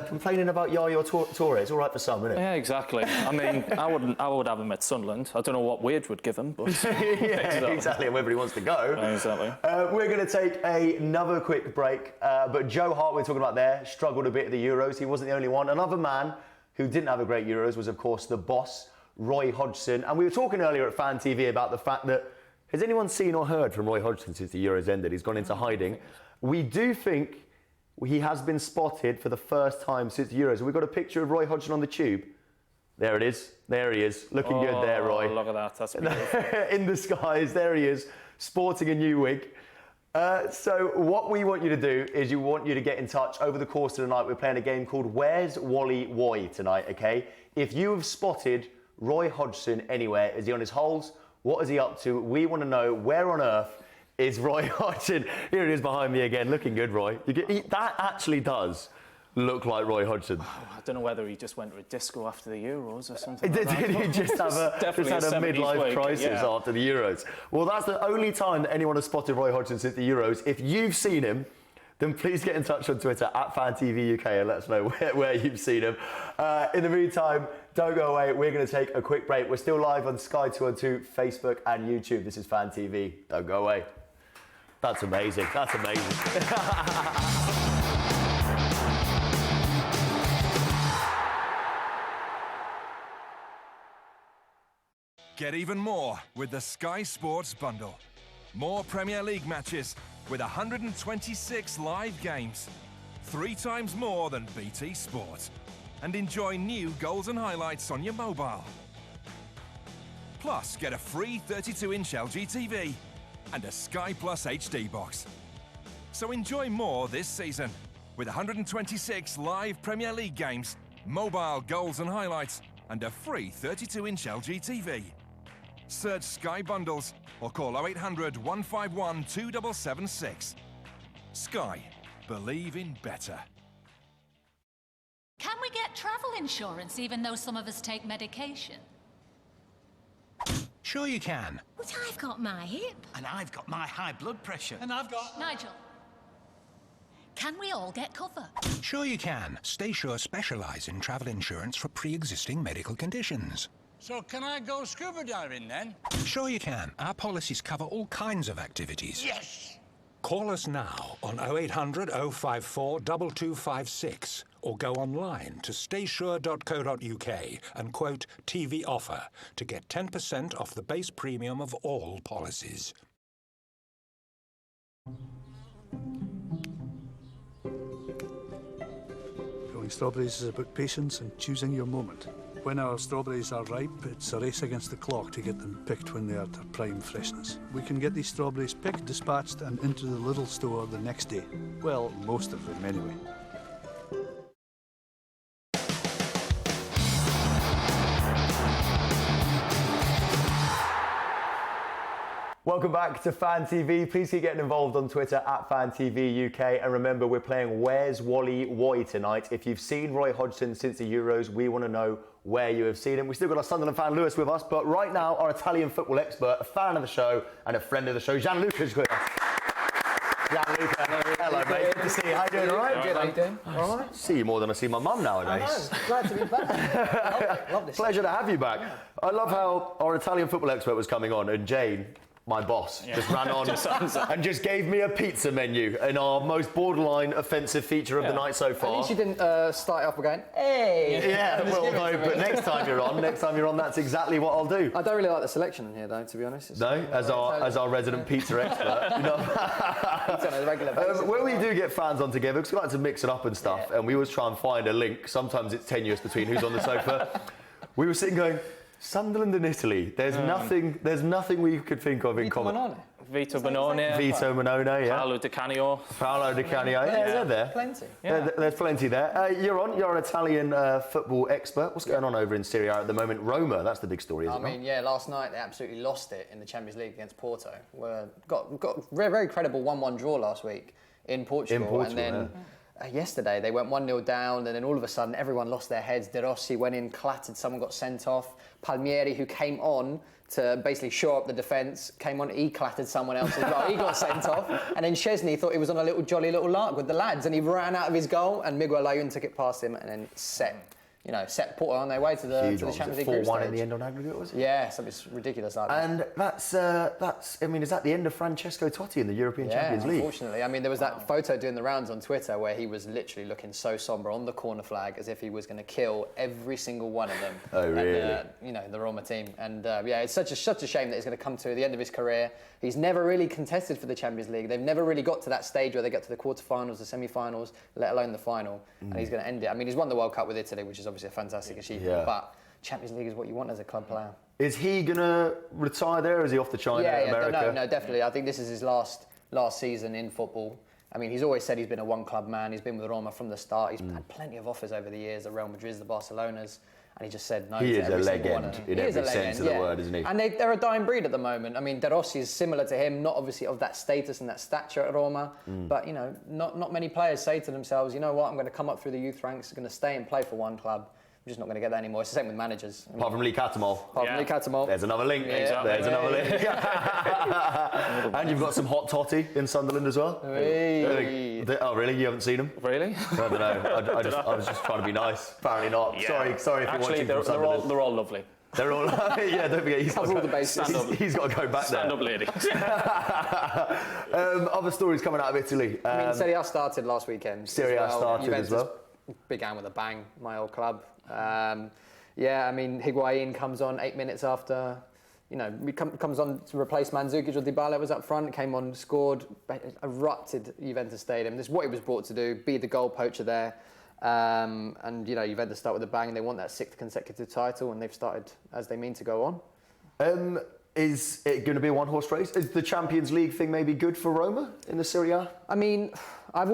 Speaker 1: Complaining about Yaya Toure, it's all right for some, isn't it?
Speaker 2: Yeah, exactly. I mean, I would have him at Sunderland. I don't know what wage would give him, but
Speaker 1: exactly, and whether he wants to go.
Speaker 2: Exactly.
Speaker 1: We're going to take another quick break, but Joe Hart, we're talking about there, struggled a bit at the Euros. He wasn't the only one. Another man who didn't have a great Euros was, of course, the boss, Roy Hodgson. And we were talking earlier at Fan TV about the fact that, has anyone seen or heard from Roy Hodgson since the Euros ended? He's gone into hiding. We do think he has been spotted for the first time since the Euros. We've got a picture of Roy Hodgson on the tube. There it is. There he is. Looking good there, Roy.
Speaker 2: Look at that. That's beautiful.
Speaker 1: In the skies. There he is, sporting a new wig. So what we want you to do is you want you to get in touch over the course of the night. We're playing a game called Where's Wally Woy tonight, okay? If you have spotted Roy Hodgson anywhere, is he on his holes? What is he up to? We want to know where on earth is Roy Hodgson. Here it is behind me again, looking good, Roy. That actually does look like Roy Hodgson.
Speaker 2: Oh, I don't know whether he just went to a disco after the Euros or something.
Speaker 1: Did he just have a midlife crisis after the Euros? Well, that's the only time that anyone has spotted Roy Hodgson since the Euros. If you've seen him, then please get in touch on Twitter @FanTVUK and let us know where you've seen him. In the meantime, don't go away. We're going to take a quick break. We're still live on Sky 212, Facebook and YouTube. This is Fan TV. Don't go away. That's amazing. That's amazing.
Speaker 4: Get even more with the Sky Sports Bundle. More Premier League matches with 126 live games. 3 times more than BT Sport. And enjoy new goals and highlights on your mobile. Plus, get a free 32-inch LG TV and a Sky Plus HD box. So enjoy more this season with 126 live Premier League games, mobile goals and highlights, and a free 32-inch LG TV. Search Sky Bundles or call 0800 151 2776. Sky. Believe in better.
Speaker 10: Can we get travel insurance even though some of us take medication?
Speaker 11: Sure you can.
Speaker 10: But I've got my hip.
Speaker 11: And I've got my high blood pressure.
Speaker 12: And I've got...
Speaker 10: Nigel. Can we all get cover?
Speaker 11: Sure you can. Stay Sure specialise in travel insurance for pre-existing medical conditions.
Speaker 12: So can I go scuba diving then?
Speaker 11: Sure you can. Our policies cover all kinds of activities.
Speaker 12: Yes!
Speaker 11: Call us now on 0800 054 2256 or go online to staysure.co.uk and quote TV offer to get 10% off the base premium of all policies.
Speaker 13: Growing strawberries is about patience and choosing your moment. When our strawberries are ripe, it's a race against the clock to get them picked when they are at their prime freshness. We can get these strawberries picked, dispatched and into the little store the next day. Well, most of them anyway.
Speaker 1: Welcome back to Fan TV. Please keep getting involved on Twitter @FanTVUK. And remember, we're playing Where's Wally Woy tonight. If you've seen Roy Hodgson since the Euros, we want to know where you have seen him. We've still got our Sunderland fan Lewis with us, but right now, our Italian football expert, a fan of the show and a friend of the show, Gianluca's with us. Gianluca, hello mate. Good to see you. How you doing, all right?
Speaker 14: Good, how you doing? All right.
Speaker 1: See you more than I see my mum nowadays.
Speaker 14: I know, glad to be back. Love this.
Speaker 1: Pleasure to have you back. I love how our Italian football expert was coming on and Jane, my boss, just ran on and just gave me a pizza menu in our most borderline offensive feature of the night so far.
Speaker 14: At least you didn't start off by going, hey!
Speaker 1: Yeah, well, no, but next time you're on, that's exactly what I'll do.
Speaker 14: I don't really like the selection in here, though, to be honest.
Speaker 1: No, as our resident pizza expert. You know. When we do get fans on together, because we like to mix it up and stuff, and we always try and find a link. Sometimes it's tenuous between who's on the sofa. We were sitting going, Sunderland and Italy. There's nothing we could think of in common.
Speaker 2: Vito Bonone.
Speaker 1: Vito Bonone, yeah.
Speaker 2: Paolo Di Canio.
Speaker 1: Yeah, they're there.
Speaker 14: Plenty.
Speaker 1: Yeah. There's plenty there. You're an Italian football expert. What's going on over in Serie A at the moment? Roma, that's the big story, isn't it?
Speaker 14: Last night they absolutely lost it in the Champions League against Porto. Got a very, very credible 1-1 draw last week in Portugal. And then yesterday they went 1-0 down, and then all of a sudden everyone lost their heads. De Rossi went in, clattered, someone got sent off. Palmieri, who came on to basically shore up the defence, came on, he clattered someone else as well. He got sent off. And then Chesney thought he was on a jolly little lark with the lads, and he ran out of his goal, and Miguel Layun took it past him, and then set Porto on their way to the Champions League group stage.
Speaker 1: 4-1 in the end on aggregate, was it?
Speaker 14: Yeah, something ridiculous like that.
Speaker 1: And that's is that the end of Francesco Totti in the European Champions League?
Speaker 14: Unfortunately. I mean, there was that photo doing the rounds on Twitter where he was literally looking so sombre on the corner flag as if he was going to kill every single one of them.
Speaker 1: Oh, really?
Speaker 14: And, the Roma team. And it's such a shame that he's going to come to the end of his career. He's never really contested for the Champions League. They've never really got to that stage where they get to the quarterfinals, the semi-finals, let alone the final. And he's going to end it. I mean, he's won the World Cup with Italy, which is obviously a fantastic achievement. Yeah. But Champions League is what you want as a club player.
Speaker 1: Is he going to retire there, or is he off to China, America?
Speaker 14: No, definitely. I think this is his last last season in football. I mean, he's always said he's been a one-club man. He's been with Roma from the start. He's had plenty of offers over the years, the Real Madrids, the Barcelonas, and he just said no to every single one.
Speaker 1: He is a legend in every sense of the word, isn't he?
Speaker 14: And they're a dying breed at the moment. I mean, De Rossi is similar to him, not obviously of that status and that stature at Roma, but, you know, not many players say to themselves, you know what, I'm going to come up through the youth ranks, I'm going to stay and play for one club. I'm just not going to get that anymore. It's the same with managers. I mean,
Speaker 1: apart from Lee Catamol.
Speaker 14: Lee Catamol.
Speaker 1: There's another link.
Speaker 14: Exactly.
Speaker 1: There's another link. And you've got some hot totty in Sunderland as well.
Speaker 14: Hey.
Speaker 1: Oh, really? You haven't seen them?
Speaker 2: Really?
Speaker 1: I don't know. I was just trying to be nice. Apparently not.
Speaker 2: Yeah.
Speaker 1: Sorry if you're watching from Sunderland.
Speaker 2: They're all lovely.
Speaker 1: They're all, yeah, don't forget, he's got to go back
Speaker 2: Stand
Speaker 1: there.
Speaker 2: up, lady.
Speaker 1: Other stories coming out of Italy.
Speaker 14: I mean, Serie A started last weekend.
Speaker 1: Serie A started
Speaker 14: Juventus
Speaker 1: as well.
Speaker 14: began with a bang, my old club. Yeah, I mean, Higuain comes on 8 minutes after, you know, comes on to replace Mandzukic or Dybala was up front, came on, scored, erupted Juventus Stadium. This is what he was brought to do, be the goal poacher there. And, you know, Juventus start with a bang. They want that 6th consecutive title, and they've started as they mean to go on.
Speaker 1: Is it going to be a one-horse race? Is the Champions League thing maybe good for Roma in the Serie A?
Speaker 14: I mean, I've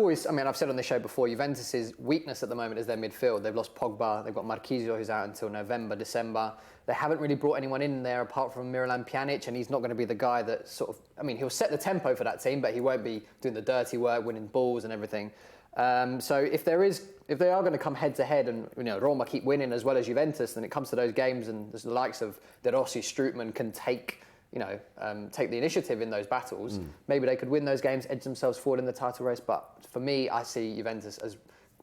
Speaker 14: said on the show before, Juventus's weakness at the moment is their midfield. They've lost Pogba, they've got Marchisio who's out until November, December. They haven't really brought anyone in there apart from Miralem Pjanic, and he's not going to be the guy that sort of, I mean, he'll set the tempo for that team, but he won't be doing the dirty work, winning balls and everything. So if they are going to come head to head, and you know Roma keep winning as well as Juventus, then it comes to those games, and the likes of De Rossi, Strootman can take the initiative in those battles. Maybe they could win those games, edge themselves forward in the title race. But for me, I see Juventus as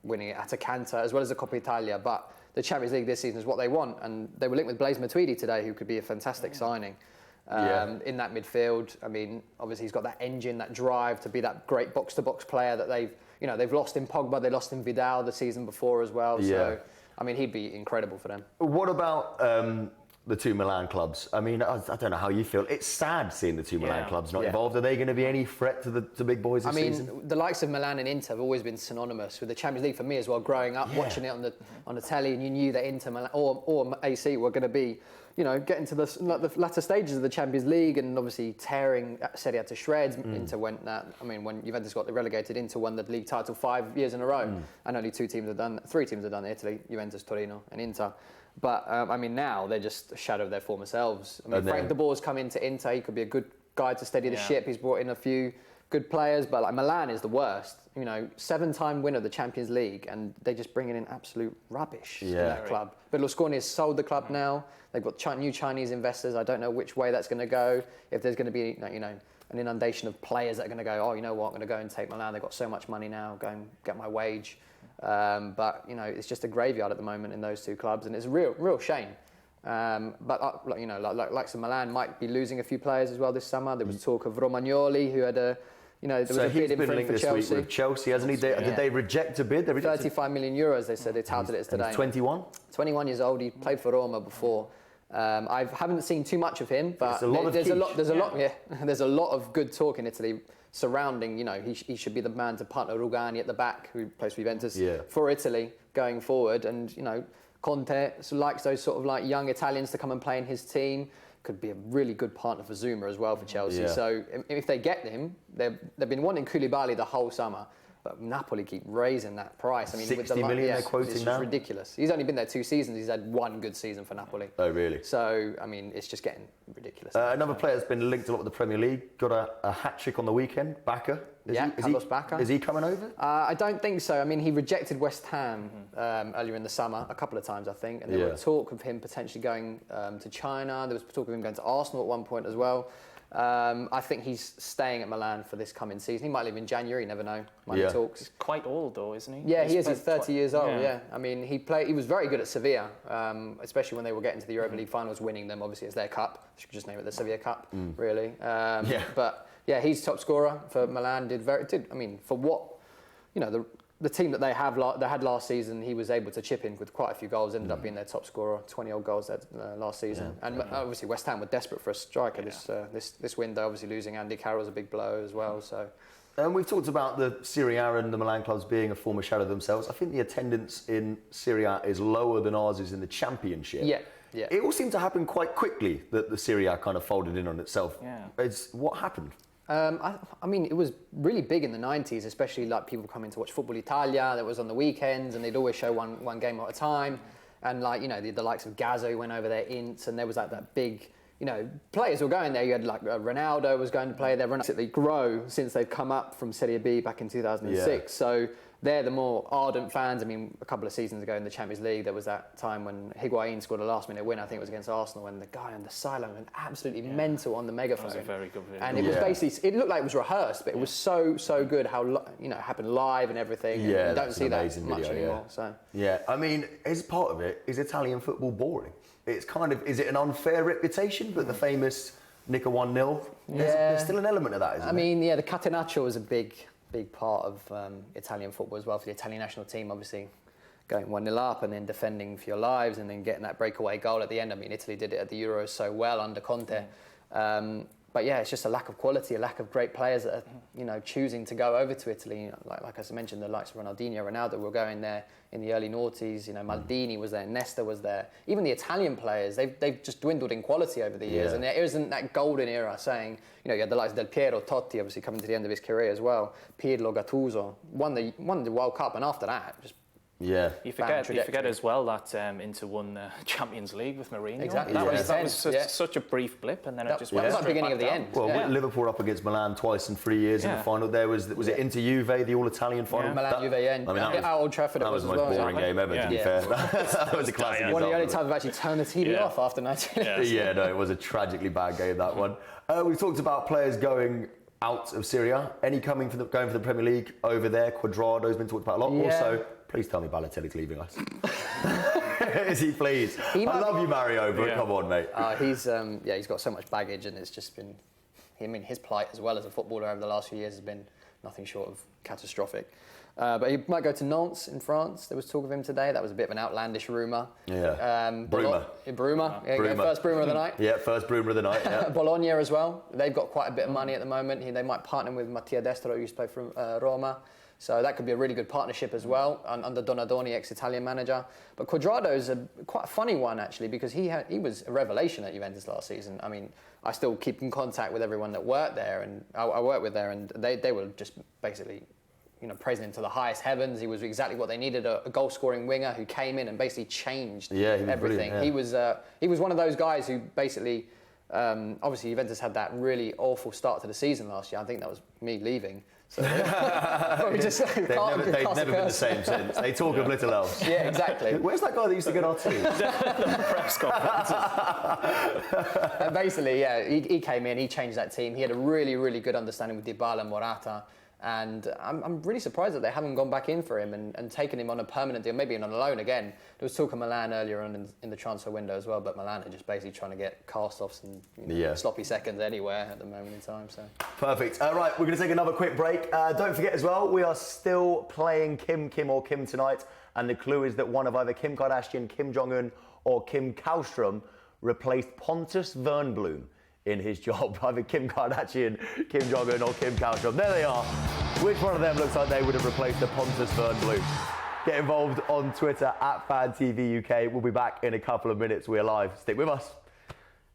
Speaker 14: winning it at a canter as well as the Coppa Italia. But the Champions League this season is what they want, and they were linked with Blaise Matuidi today, who could be a fantastic signing. In that midfield, I mean, obviously he's got that engine, that drive to be that great box-to-box player that they've lost in Pogba, they lost in Vidal the season before as well.
Speaker 1: Yeah.
Speaker 14: So, I mean, he'd be incredible for them.
Speaker 1: What about the two Milan clubs? I mean, I don't know how you feel. It's sad seeing the two Milan clubs not involved. Are they going to be any threat to the big boys this season?
Speaker 14: I mean, the likes of Milan and Inter have always been synonymous with the Champions League for me as well. Growing up, watching it on the telly, and you knew that Inter Milan or AC were going to be, you know, getting to the latter stages of the Champions League, and obviously tearing Serie A to shreds. Inter went that. I mean, when Juventus got relegated, Inter won the league title 5 years in a row, and only 3 teams have done Italy, Juventus, Torino, and Inter. But I mean, now they're just a shadow of their former selves. I mean, Frank de Boer's come into Inter. He could be a good guy to steady the ship. He's brought in a few good players, but like Milan is the worst. You know, 7-time winner of the Champions League, and they're just bringing in absolute rubbish in that club. Berlusconi has sold the club now. They've got new Chinese investors. I don't know which way that's going to go. If there's going to be, you know, an inundation of players that are going to go, oh, you know what, I'm going to go and take Milan. They've got so much money now. Go and get my wage. But you know, it's just a graveyard at the moment in those two clubs, and it's a real shame. But you know, like some Milan might be losing a few players as well this summer. There was talk of Romagnoli, who had there was a bid in for him for Chelsea.
Speaker 1: This week with Chelsea, hasn't he? Did they reject a bid?
Speaker 14: 35 million euros. They said they touted it as today.
Speaker 1: He's 21.
Speaker 14: 21 years old. He played for Roma before. I haven't seen too much of him, but there's a lot of good talk in Italy surrounding, you know, he should be the man to partner Rugani at the back, who plays for Juventus, for Italy going forward. And, you know, Conte likes those sort of like young Italians to come and play in his team. Could be a really good partner for Zuma as well for Chelsea. So if they get him, they've been wanting Koulibaly the whole summer. But Napoli keep raising that price. I mean,
Speaker 1: 60 million they're quoting now?
Speaker 14: It's ridiculous. He's only been there 2 seasons. He's had 1 good season for Napoli.
Speaker 1: Oh, really?
Speaker 14: So, I mean, it's just getting ridiculous.
Speaker 1: Another player that's been linked a lot with the Premier League, got a hat-trick on the weekend, Bacca.
Speaker 14: Carlos Bacca.
Speaker 1: Is he coming over?
Speaker 14: I don't think so. I mean, he rejected West Ham earlier in the summer, a couple of times, I think. And there was talk of him potentially going to China. There was talk of him going to Arsenal at one point as well. I think he's staying at Milan for this coming season. He might leave in January, you never know. Money talks.
Speaker 2: He's quite old though, isn't he?
Speaker 14: Yeah, he is. He's 30 years old, I mean, he was very good at Sevilla, especially when they were getting to the Europa League finals, winning them, obviously, as their cup. You could just name it the Sevilla Cup, really. But, yeah, he's top scorer for Milan. I mean, for what, you know, the team that they had last season, he was able to chip in with quite a few goals, ended up being their top scorer, 20-odd goals last season. And obviously West Ham were desperate for a striker this window, obviously losing Andy Carroll's a big blow as well. So.
Speaker 1: And we've talked about the Serie A and the Milan clubs being a former shadow themselves. I think the attendance in Serie A is lower than ours is in the Championship.
Speaker 14: Yeah.
Speaker 1: It all seemed to happen quite quickly that the Serie A kind of folded in on itself.
Speaker 2: Yeah.
Speaker 1: What happened?
Speaker 14: I mean, it was really big in the 90s, especially like people coming to watch Football Italia. That was on the weekends, and they'd always show one game at a time. And like, you know, the likes of Gazzo went over there, Ince, and there was like that big, you know, players were going there. You had like Ronaldo was going to play there. They grow since they've come up from Serie B back in 2006. Yeah. So they're the more ardent fans. I mean, a couple of seasons ago in the Champions League, there was that time when Higuain scored a last-minute win. I think it was against Arsenal, and the guy on the sideline went absolutely mental on the megaphone.
Speaker 2: That was a very good video.
Speaker 14: And it was basically, it looked like it was rehearsed, but it was so good how, you know, it happened live and everything.
Speaker 1: Yeah,
Speaker 14: and you don't see that much
Speaker 1: video,
Speaker 14: anymore. So
Speaker 1: yeah, I mean, as part of it, is Italian football boring? It's kind of, is it an unfair reputation? But the famous Nicca 1-0, there's still an element of that, isn't there?
Speaker 14: I mean, yeah, the catenaccio was a big part of Italian football as well for the Italian national team, obviously going 1-0 up and then defending for your lives and then getting that breakaway goal at the end. I mean, Italy did it at the Euros so well under Conte. But yeah, it's just a lack of quality, a lack of great players that are, you know, choosing to go over to Italy. You know, like I mentioned, the likes of Ronaldinho, Ronaldo were going there in the early noughties. You know, Maldini was there, Nesta was there. Even the Italian players, they've just dwindled in quality over the years. And there isn't that golden era saying, you know, you had the likes of Del Piero, Totti, obviously coming to the end of his career as well. Pirlo, Gattuso won the World Cup, and after that, just
Speaker 2: you forget as well that Inter won the Champions League with Mourinho.
Speaker 14: Exactly.
Speaker 2: That was such a brief blip, and then it just went
Speaker 14: that was the beginning of the end.
Speaker 1: Well, Liverpool up against Milan twice in 3 years in the final. There was it Inter Juve, the all-Italian final?
Speaker 14: Milan Juve, I mean, at Old Trafford.
Speaker 1: That was the most boring game ever, to be fair. That was a classic.
Speaker 14: One of the only times I've actually turned the TV off after 90 minutes.
Speaker 1: Yeah, no, it was a tragically bad game, that one. We've talked about players going out of Serie A. Any going for the Premier League over there? Quadrado's been talked about a lot. Also, please tell me Balotelli's leaving us. Is he, please? I love you, Mario, but come on, mate.
Speaker 14: He's got so much baggage, and it's just been, I mean, his plight as well as a footballer over the last few years has been nothing short of catastrophic. But he might go to Nantes in France. There was talk of him today. That was a bit of an outlandish rumour.
Speaker 1: Yeah.
Speaker 14: Bruma. First Bruma of the night.
Speaker 1: Yeah, first Bruma of the night. Yeah.
Speaker 14: Bologna as well. They've got quite a bit of money at the moment. They might partner with Mattia Destro, who used to play for Roma. So that could be a really good partnership as well, under Donadoni, ex-Italian manager. But Quadrado's quite a funny one, actually, because he was a revelation at Juventus last season. I mean, I still keep in contact with everyone that worked there, and I worked with there, and they were just basically, you know, praising him to the highest heavens. He was exactly what they needed, a goal-scoring winger who came in and basically changed everything. He was one of those guys who basically, obviously Juventus had that really awful start to the season last year. I think that was me leaving. So they've never
Speaker 1: been the same since. They talk of little else.
Speaker 14: Yeah, exactly.
Speaker 1: Where's that guy that used to get our team?
Speaker 2: The press conferences.
Speaker 14: And basically, he came in, he changed that team. He had a really, really good understanding with Dybala and Morata. And I'm really surprised that they haven't gone back in for him and taken him on a permanent deal, maybe on a loan again. There was talk of Milan earlier on in the transfer window as well, but Milan are just basically trying to get cast-offs and sloppy seconds anywhere at the moment in time. So
Speaker 1: perfect. Right, we're going to take another quick break. Don't forget as well, we are still playing Kim or Kim tonight, and the clue is that one of either Kim Kardashian, Kim Jong-un, or Kim Kallstrom replaced Pontus Wernbloom in his job. Either Kim Kardashian, Kim Jong-un, or Kim Kallstrom. There they are. Which one of them looks like they would have replaced the Pontus Wernbloom? Get involved on Twitter at FanTVUK. We'll be back in a couple of minutes. We're live. Stick with us.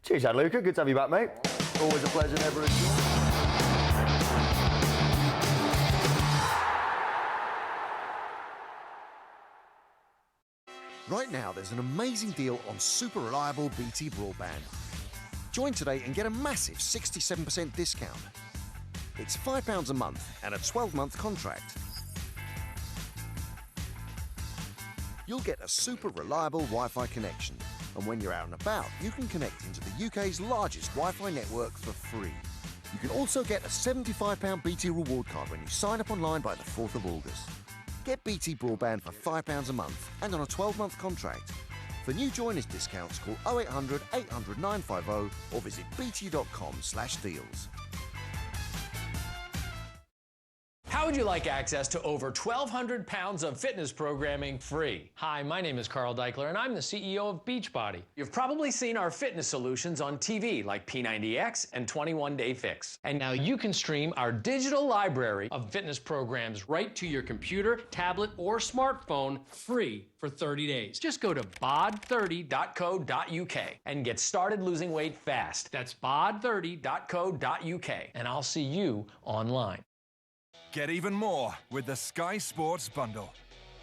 Speaker 1: Cheers, Gianluca. Good to have you back, mate. Always a pleasure, never a chore.
Speaker 15: Right now, there's an amazing deal on super reliable BT broadband. Join today and get a massive 67% discount. It's £5 a month and a 12-month contract. You'll get a super reliable Wi-Fi connection, and when you're out and about, you can connect into the UK's largest Wi-Fi network for free. You can also get a £75 BT reward card when you sign up online by the 4th of August. Get BT broadband for £5 a month and on a 12-month contract. For new joiners discounts, call 0800 800 950 or visit bt.com/deals.
Speaker 16: How How would you like access to over 1,200 pounds of fitness programming free? Hi, my name is Carl Deichler, and I'm the CEO of Beachbody. You've probably seen our fitness solutions on TV like P90X and 21 Day Fix. And now you can stream our digital library of fitness programs right to your computer, tablet, or smartphone free for 30 days. Just go to bod30.co.uk and get started losing weight fast. That's bod30.co.uk, and I'll see you online.
Speaker 4: Get even more with the Sky Sports Bundle.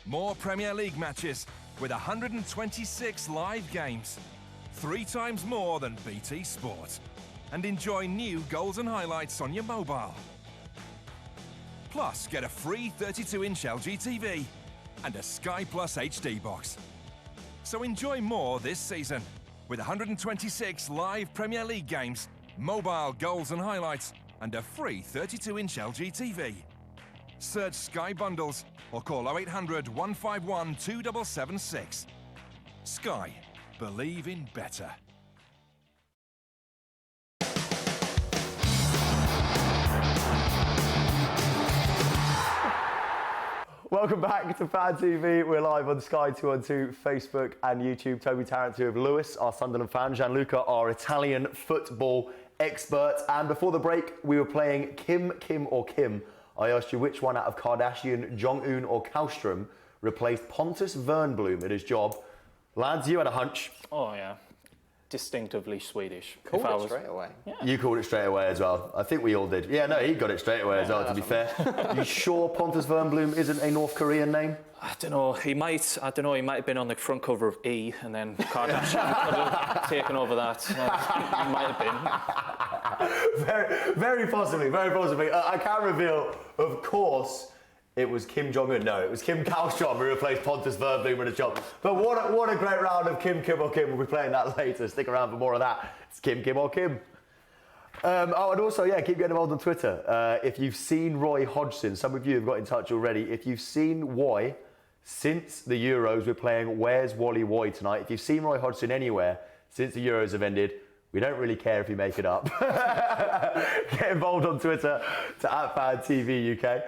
Speaker 4: More Premier League matches with 126 live games. 3 times more than BT Sport. And enjoy new goals and highlights on your mobile. Plus, get a free 32-inch LG TV and a Sky Plus HD box. So enjoy more this season with 126 live Premier League games, mobile goals and highlights, and a free 32-inch LG TV. Search Sky Bundles or call 0800 151 2776. Sky. Believe in better.
Speaker 1: Welcome back to Fan TV. We're live on Sky 212, Facebook and YouTube. Toby Tarrant here with Lewis, our Sunderland fan, Gianluca, our Italian football expert. And before the break, we were playing Kim, or Kim. I asked you which one out of Kardashian, Jong-un or Kallstrom replaced Pontus Wernbloom at his job. Lads, you had a hunch.
Speaker 2: Oh, yeah. Distinctively Swedish.
Speaker 14: Called it straight away.
Speaker 1: Yeah. You called it straight away as well. I think we all did. Yeah, no, he got it straight away as well, to be fair. You sure Pontus Wernbloom isn't a North Korean name?
Speaker 2: I don't know. He might have been on the front cover of E, and then Kardashian could have taken over that. He might have been.
Speaker 1: Very possibly, very possibly. I can reveal, of course, it was Kim Jong-un. No, it was Kim Kallstrom who replaced Pontus Wernbloom in a job. But what a great round of Kim, or Kim. We'll be playing that later. Stick around for more of that. It's Kim, or Kim. And also, yeah, keep getting involved on Twitter. If you've seen Roy Hodgson, some of you have got in touch already. If you've seen Why, since the Euros, we're playing Where's Wally Woy tonight. If you've seen Roy Hodgson anywhere since the Euros have ended, we don't really care if you make it up. Get involved on Twitter to @FanTVUK.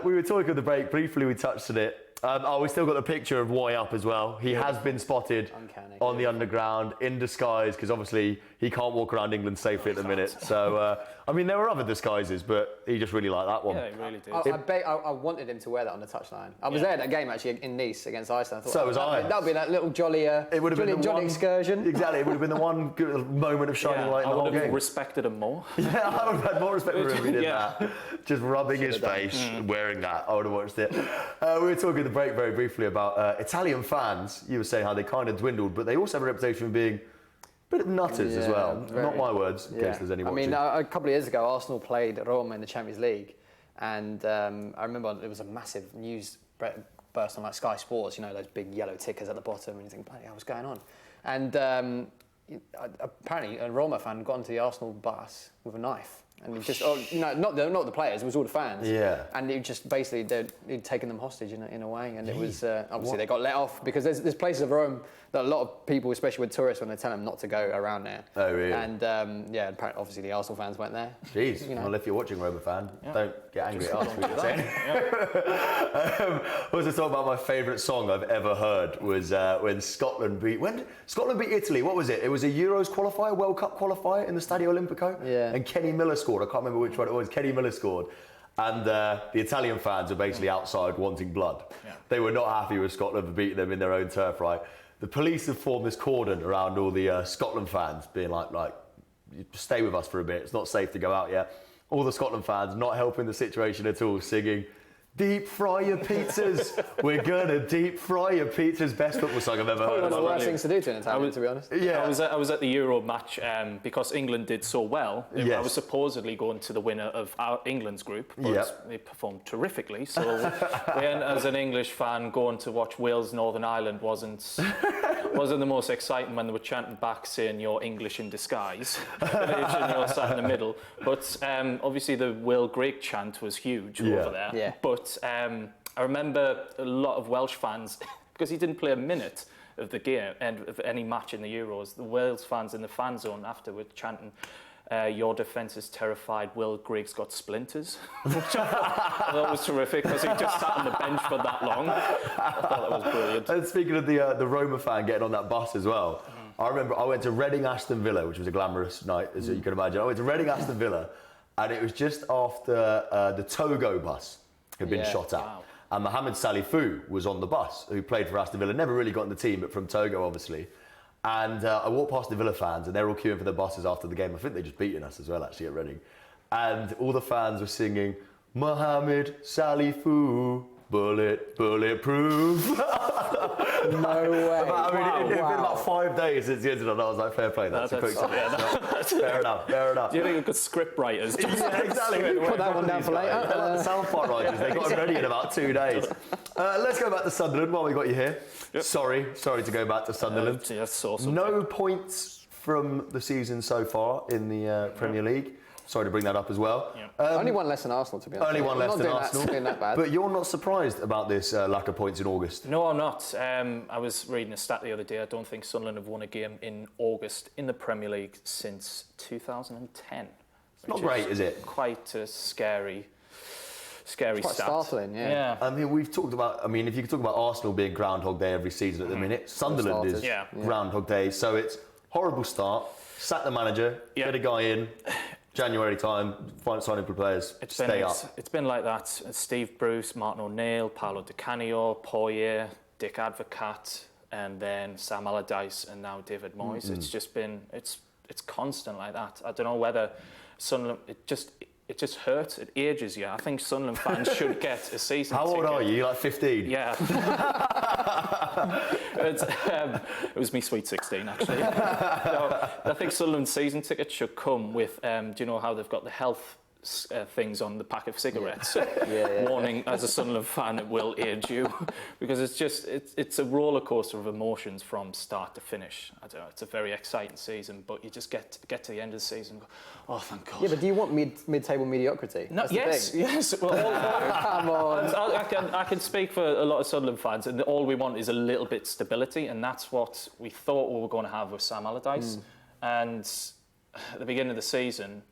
Speaker 1: We were talking at the break, briefly we touched on it. We still got the picture of Woy up as well. He has been spotted on the underground in disguise, because obviously he can't walk around England safely at the minute. So, I mean, there were other disguises, but he just really liked that one.
Speaker 2: Yeah, he really did.
Speaker 14: I wanted him to wear that on the touchline. I was there at that game actually in Nice against Iceland. I thought,
Speaker 1: so was I.
Speaker 14: That would be that little jolly excursion.
Speaker 1: Exactly, it would have been the one good moment of shining light in the whole game.
Speaker 2: I would have respected him more.
Speaker 1: Yeah, I would have had more respect for him if he did that. Just rubbing his face, wearing that. I would have watched it. We were talking at the break very briefly about Italian fans. You were saying how they kind of dwindled, but they also have a reputation of being a bit of nutters as well. Not my words, in case there's any watching.
Speaker 14: I mean, a couple of years ago, Arsenal played Roma in the Champions League, and I remember there was a massive news burst on like Sky Sports, you know, those big yellow tickers at the bottom, and you think, bloody hell, what's going on? And apparently a Roma fan got into the Arsenal bus with a knife. And he just, not the players, it was all the fans.
Speaker 1: Yeah.
Speaker 14: And it just basically, he'd taken them hostage in a way. And it was, obviously they got let off because there's places of Rome that a lot of people, especially with tourists, when they tell them not to go around there.
Speaker 1: Oh, really?
Speaker 14: And obviously the Arsenal fans went there.
Speaker 1: Jeez, well, if you're watching Roma fan, don't get angry at us. Also talking about my favourite song I've ever heard was when Scotland beat Italy. What was it? It was a Euros qualifier, World Cup qualifier in the Stadio Olimpico.
Speaker 14: Yeah.
Speaker 1: And Kenny Miller scored. I can't remember which one it was. Kenny Miller scored. And the Italian fans are basically outside wanting blood. Yeah. They were not happy with Scotland for beating them in their own turf, right? The police have formed this cordon around all the Scotland fans, being like, stay with us for a bit. It's not safe to go out yet. All the Scotland fans not helping the situation at all, singing, "Deep fry your pizzas. We're gonna deep fry your pizzas." Best football song I've ever heard.
Speaker 14: One of the worst things to do to an Italian, to be honest.
Speaker 1: Yeah,
Speaker 2: I was at the Euro match because England did so well.
Speaker 1: Yes.
Speaker 2: I was supposedly going to the winner of England's group, but they performed terrifically. So then, as an English fan, going to watch Wales Northern Ireland wasn't the most exciting when they were chanting back saying "You're English in disguise." You're sat in the middle. But obviously the Will Grigg chant was huge over there.
Speaker 14: Yeah.
Speaker 2: But I remember a lot of Welsh fans, because he didn't play a minute of the game and of any match in the Euros, the Wales fans in the fan zone after were chanting, Your defence is terrified. Will Griggs got splinters, which I thought was terrific because he just sat on the bench for that long. I thought that was brilliant.
Speaker 1: And speaking of the Roma fan getting on that bus as well, I remember I went to Reading Aston Villa, which was a glamorous night, as you can imagine. I went to Reading Aston Villa, and it was just after the Togo bus had been shot at. Wow. And Mohamed Salifou was on the bus, who played for Aston Villa, never really got in the team, but from Togo, obviously. And I walked past the Villa fans, and they're all queuing for their buses after the game. I think they just beaten us as well, actually, at Reading. And all the fans were singing, Mohamed Salifou, bulletproof.
Speaker 14: No way.
Speaker 1: It'd been about 5 days since the incident, and I was like, fair play, that's a quick fair enough.
Speaker 2: Do you think we've got script writers?
Speaker 1: Yeah, exactly.
Speaker 14: Put that one down for later.
Speaker 1: The South Park writers, they got them ready in about 2 days. Let's go back to Sunderland while we got you here. Yep. Sorry to go back to Sunderland. No points from the season so far in the Premier League. Sorry to bring that up as well.
Speaker 14: Yep. Only one less than Arsenal, to be honest.
Speaker 1: Only one less than Arsenal.
Speaker 14: Not doing that bad.
Speaker 1: But you're not surprised about this lack of points in August?
Speaker 2: No, I'm not. I was reading a stat the other day. I don't think Sunderland have won a game in August in the Premier League since 2010.
Speaker 1: It's not great, is it?
Speaker 2: Quite a scary
Speaker 14: quite
Speaker 2: stat.
Speaker 14: Startling, yeah.
Speaker 1: I mean, we've talked about. I mean, if you could talk about Arsenal being Groundhog Day every season at the minute, Sunderland is Groundhog Day. So it's horrible start. Sack the manager. Get a guy in. January time, signing for players, stay up.
Speaker 2: It's been like that. Steve Bruce, Martin O'Neill, Paolo Di Canio, Poirier, Dick Advocat, and then Sam Allardyce, and now David Moyes. It's just been, it's constant like that. I don't know whether Sunderland, it just hurts. It ages you. I think Sunderland fans should get a season
Speaker 1: ticket. How old are you? You're like 15?
Speaker 2: Yeah. It was me sweet 16, actually. No, I think Sunderland season tickets should come with, do you know how they've got the health things on the pack of cigarettes? Warning, as a Sunderland fan, it will age you. Because it's a roller coaster of emotions from start to finish. I don't know, it's a very exciting season, but you just get to the end of the season and go, oh, thank God.
Speaker 14: Yeah, but do you want mid-table mediocrity?
Speaker 2: No, yes. Well,
Speaker 14: come on.
Speaker 2: I can speak for a lot of Sunderland fans, and all we want is a little bit stability, and that's what we thought we were going to have with Sam Allardyce. And at the beginning of the season,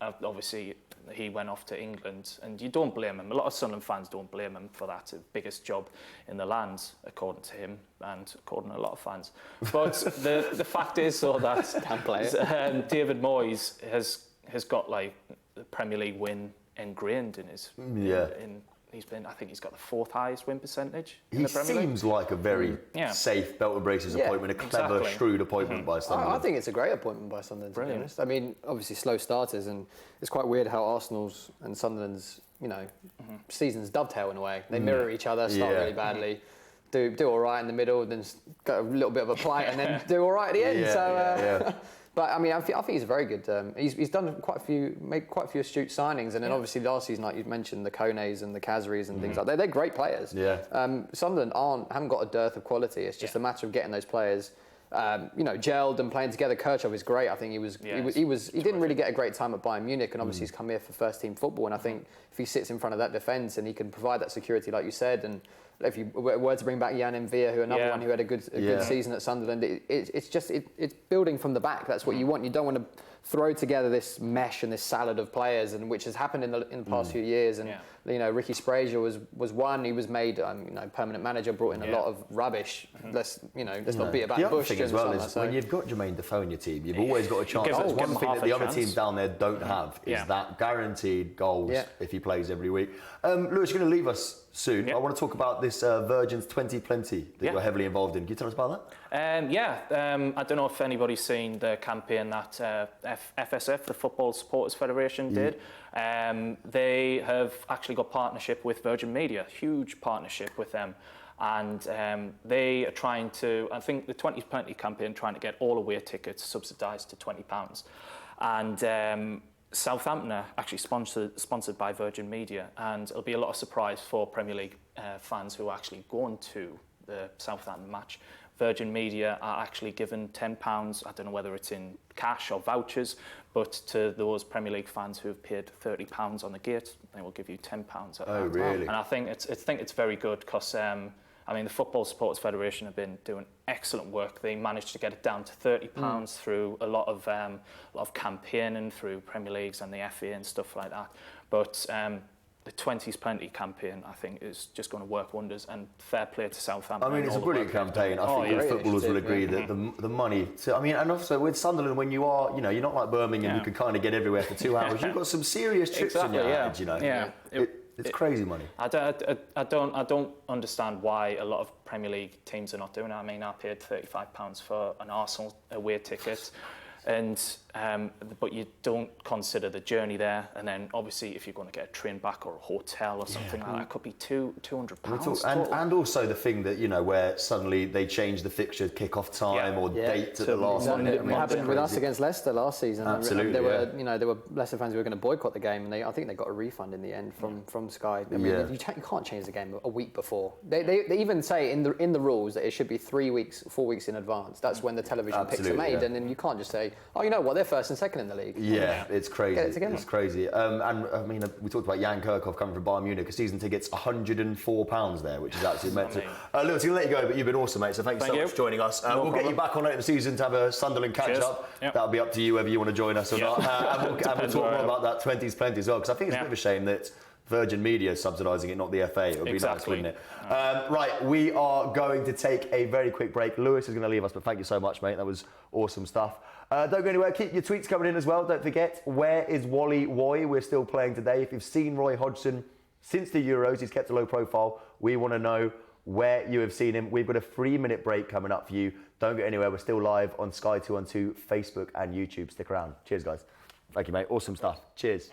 Speaker 2: obviously, he went off to England, and you don't blame him. A lot of Sunderland fans don't blame him for that. The biggest job in the land, according to him, and according to a lot of fans. But the fact is, though, that David Moyes has got like the Premier League win ingrained in his. I think he's got the 4th highest win percentage in the Premier League.
Speaker 1: He seems like a very safe belt and braces appointment, a clever, shrewd appointment by Sunderland.
Speaker 14: I think it's a great appointment by Sunderland, to be honest. I mean, obviously slow starters, and it's quite weird how Arsenal's and Sunderland's, seasons dovetail in a way. They mirror each other, start really badly, do all right in the middle, then got a little bit of a plight, and then do all right at the end. But I mean, I think he's very good. He's done made quite a few astute signings, and then obviously last season, like you mentioned, the Kones and the Kazris and things like that. They're great players. Sunderland haven't got a dearth of quality. It's just a matter of getting those players, gelled and playing together. Kirchhoff is great. I think he didn't really get a great time at Bayern Munich, and obviously he's come here for first team football. And I think if he sits in front of that defence and he can provide that security, like you said, and if you were to bring back Jan Envia, who another one who had a good season at Sunderland, it's building from the back. That's what you want. You don't want to throw together this mesh and this salad of players, and which has happened in the past few years. And Ricky Sprazier was one. He was made permanent manager, brought in a lot of rubbish. Let's not beat about the bush.
Speaker 1: The other thing as well is when you've got Jermaine Defoe in your team, you've always got a chance. That's one thing that the other teams down there don't have is that guaranteed goals if he plays every week. Lewis, you're going to leave us soon. I want to talk about this Virgin's 2020 that you're heavily involved in. Can you tell us about that?
Speaker 2: I don't know if anybody's seen the campaign that FSF, the Football Supporters Federation, did. They have actually got partnership with Virgin Media, huge partnership with them. And they are trying to, I think the 2020 campaign, trying to get all away tickets subsidised to £20. And Southampton are actually sponsored by Virgin Media, and it'll be a lot of surprise for Premier League fans who are actually going to the Southampton match. Virgin Media are actually given £10, I don't know whether it's in cash or vouchers, but to those Premier League fans who have paid £30 on the gate, they will give you £10.
Speaker 1: Oh, really?
Speaker 2: And I think it's very good because I mean, the Football Supporters Federation have been doing excellent work. They managed to get it down to £30 through a lot of campaigning through Premier Leagues and the FA and stuff like that. But the 20's Plenty campaign, I think, is just going to work wonders, and fair play to Southampton.
Speaker 1: I mean, it's a brilliant campaign. I think the footballers will agree that the money... and also with Sunderland, when you are, you're not like Birmingham, you can kind of get everywhere for 2 hours. You've got some serious trips in your hands,
Speaker 2: Yeah.
Speaker 1: It's crazy money.
Speaker 2: I don't understand why a lot of Premier League teams are not doing it. I mean, I paid £35 for an Arsenal away ticket. But you don't consider the journey there, and then obviously if you're going to get a train back or a hotel or something like that, it could be £200.
Speaker 1: And also the thing that where suddenly they change the fixture kick-off time or date at the last minute.
Speaker 14: It happened with us against Leicester last season.
Speaker 1: Absolutely,
Speaker 14: there were Leicester fans who were going to boycott the game, and I think they got a refund in the end from Sky. I mean, you can't change the game a week before. They even say in the rules that it should be 4 weeks in advance. That's when the television picks are made, and then you can't just say, oh, you know what, they're first and second in the league.
Speaker 1: Yeah, it's crazy.
Speaker 14: Get it together.
Speaker 1: It's crazy. And I mean, we talked about Jan Kirchhoff coming from Bayern Munich. A season ticket's £104 there, which is absolutely mental. Lewis, I'm going to let you go, but you've been awesome, mate. So thank you so much for joining us. We'll get you back on later in the season to have a Sunderland catch-up. That'll be up to you whether you want to join us or not. And we'll talk more about that 20's Plenty as well, because I think it's a bit of a shame that Virgin Media is subsidising it, not the FA. It would be nice, wouldn't it? Right, we are going to take a very quick break. Lewis is going to leave us, but thank you so much, mate. That was awesome stuff. Don't go anywhere. Keep your tweets coming in as well. Don't forget, where is Wally Woy? We're still playing today. If you've seen Roy Hodgson since the Euros, he's kept a low profile. We want to know where you have seen him. We've got a 3-minute break coming up for you. Don't go anywhere. We're still live on Sky 212, Facebook and YouTube. Stick around. Cheers, guys. Thank you, mate. Awesome stuff. Cheers.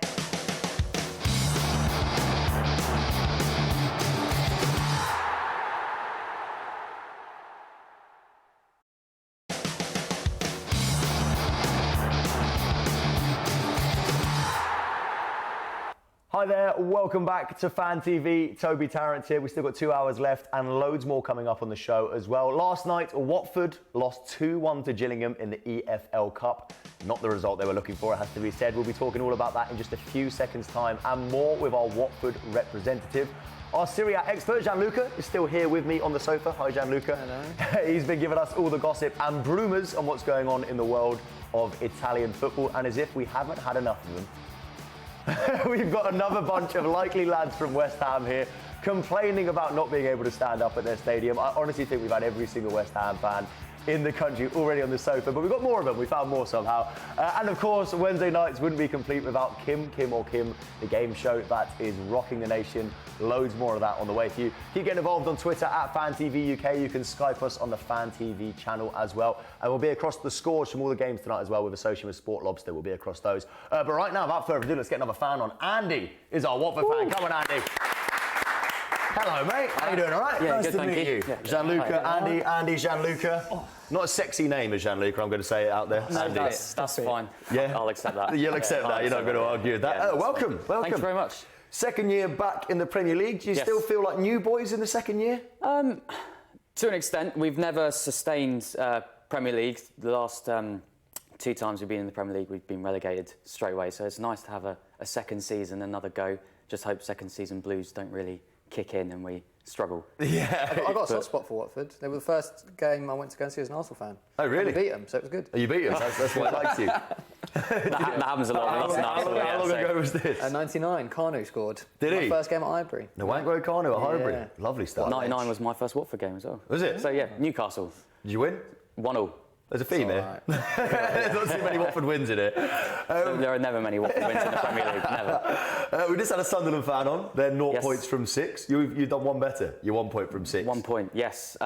Speaker 1: Hi there, welcome back to Fan TV. Toby Tarrant here. We've still got 2 hours left and loads more coming up on the show as well. Last night, Watford lost 2-1 to Gillingham in the EFL Cup. Not the result they were looking for, it has to be said. We'll be talking all about that in just a few seconds' time and more with our Watford representative. Our Serie A expert, Gianluca, is still here with me on the sofa. Hi, Gianluca. Hello. He's been giving us all the gossip and rumours on what's going on in the world of Italian football, and as if we haven't had enough of them, we've got another bunch of likely lads from West Ham here complaining about not being able to stand up at their stadium. I honestly think we've had every single West Ham fan in the country already on the sofa, but we've got more of them. We found more somehow. And of course, Wednesday nights wouldn't be complete without Kim, the game show that is rocking the nation. Loads more of that on the way for you. Keep getting involved on Twitter at FanTVUK. You can Skype us on the Fan TV channel as well. And we'll be across the scores from all the games tonight as well with association with Sport Lobster. We'll be across those. But right now, without further ado, let's get another fan on. Andy is our Watford fan. Come on, Andy. Hello, mate. How you doing? All right?
Speaker 17: Yeah,
Speaker 1: nice
Speaker 17: good,
Speaker 1: to
Speaker 17: thank
Speaker 1: meet you.
Speaker 17: Yeah.
Speaker 1: Gianluca, Andy, Gianluca. Oh. Not a sexy name as Gianluca, I'm going to say it out there.
Speaker 17: No,
Speaker 1: Andy.
Speaker 17: that's fine.
Speaker 1: Yeah?
Speaker 17: I'll accept that.
Speaker 1: You'll accept that. You're not going to argue with that.
Speaker 17: Yeah,
Speaker 1: welcome.
Speaker 17: Thanks very much.
Speaker 1: Second year back in the Premier League. Do you still feel like new boys in the second year?
Speaker 17: To an extent. We've never sustained Premier League. The last 2 times we've been in the Premier League, we've been relegated straight away. So it's nice to have a second season, another go. Just hope second season blues don't really kick in and we struggle.
Speaker 14: Yeah. I got a soft spot for Watford. They were the first game I went to go and see as an Arsenal fan.
Speaker 1: Oh, really?
Speaker 14: And we beat them, so it was good.
Speaker 1: Oh, you beat them? That's why I liked you.
Speaker 17: that happens a lot.
Speaker 1: How long ago was this?
Speaker 14: 99, Carnu scored.
Speaker 1: Did he?
Speaker 14: My first game at Highbury.
Speaker 1: Nwankwo Carnu at Highbury. Lovely stuff.
Speaker 17: 99 was my first Watford game as well.
Speaker 1: Was it?
Speaker 17: So yeah, Newcastle.
Speaker 1: Did you win?
Speaker 17: 1-1.
Speaker 1: There's a theme here. There's not too many Watford wins in it.
Speaker 17: There are never many Watford wins in the Premier League, never.
Speaker 1: We just had a Sunderland fan on. They're 0 points from 6. You've done one better. You're 1 point from 6.
Speaker 17: 1 point, yes.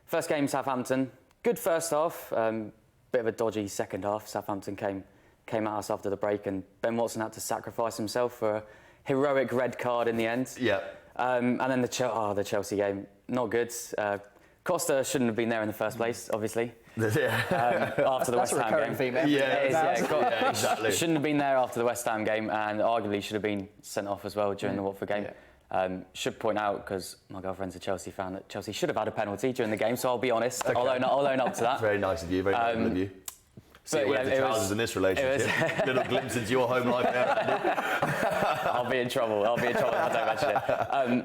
Speaker 17: First game, Southampton. Good first half. Bit of a dodgy second half. Southampton came at us after the break, and Ben Watson had to sacrifice himself for a heroic red card in the end.
Speaker 1: Yeah.
Speaker 17: And then the Chelsea game, not good. Costa shouldn't have been there in the first place, obviously. After the West Ham game.
Speaker 1: Exactly.
Speaker 17: Shouldn't have been there after the West Ham game, and arguably should have been sent off as well during the Watford game. Should point out, because my girlfriend's a Chelsea fan, that Chelsea should have had a penalty during the game, so I'll be honest. Okay. I'll own up to that.
Speaker 1: Very nice of you, very nice of you. See where the trousers in this relationship. Little glimpse into your home life there.
Speaker 17: I'll be in trouble if I don't mention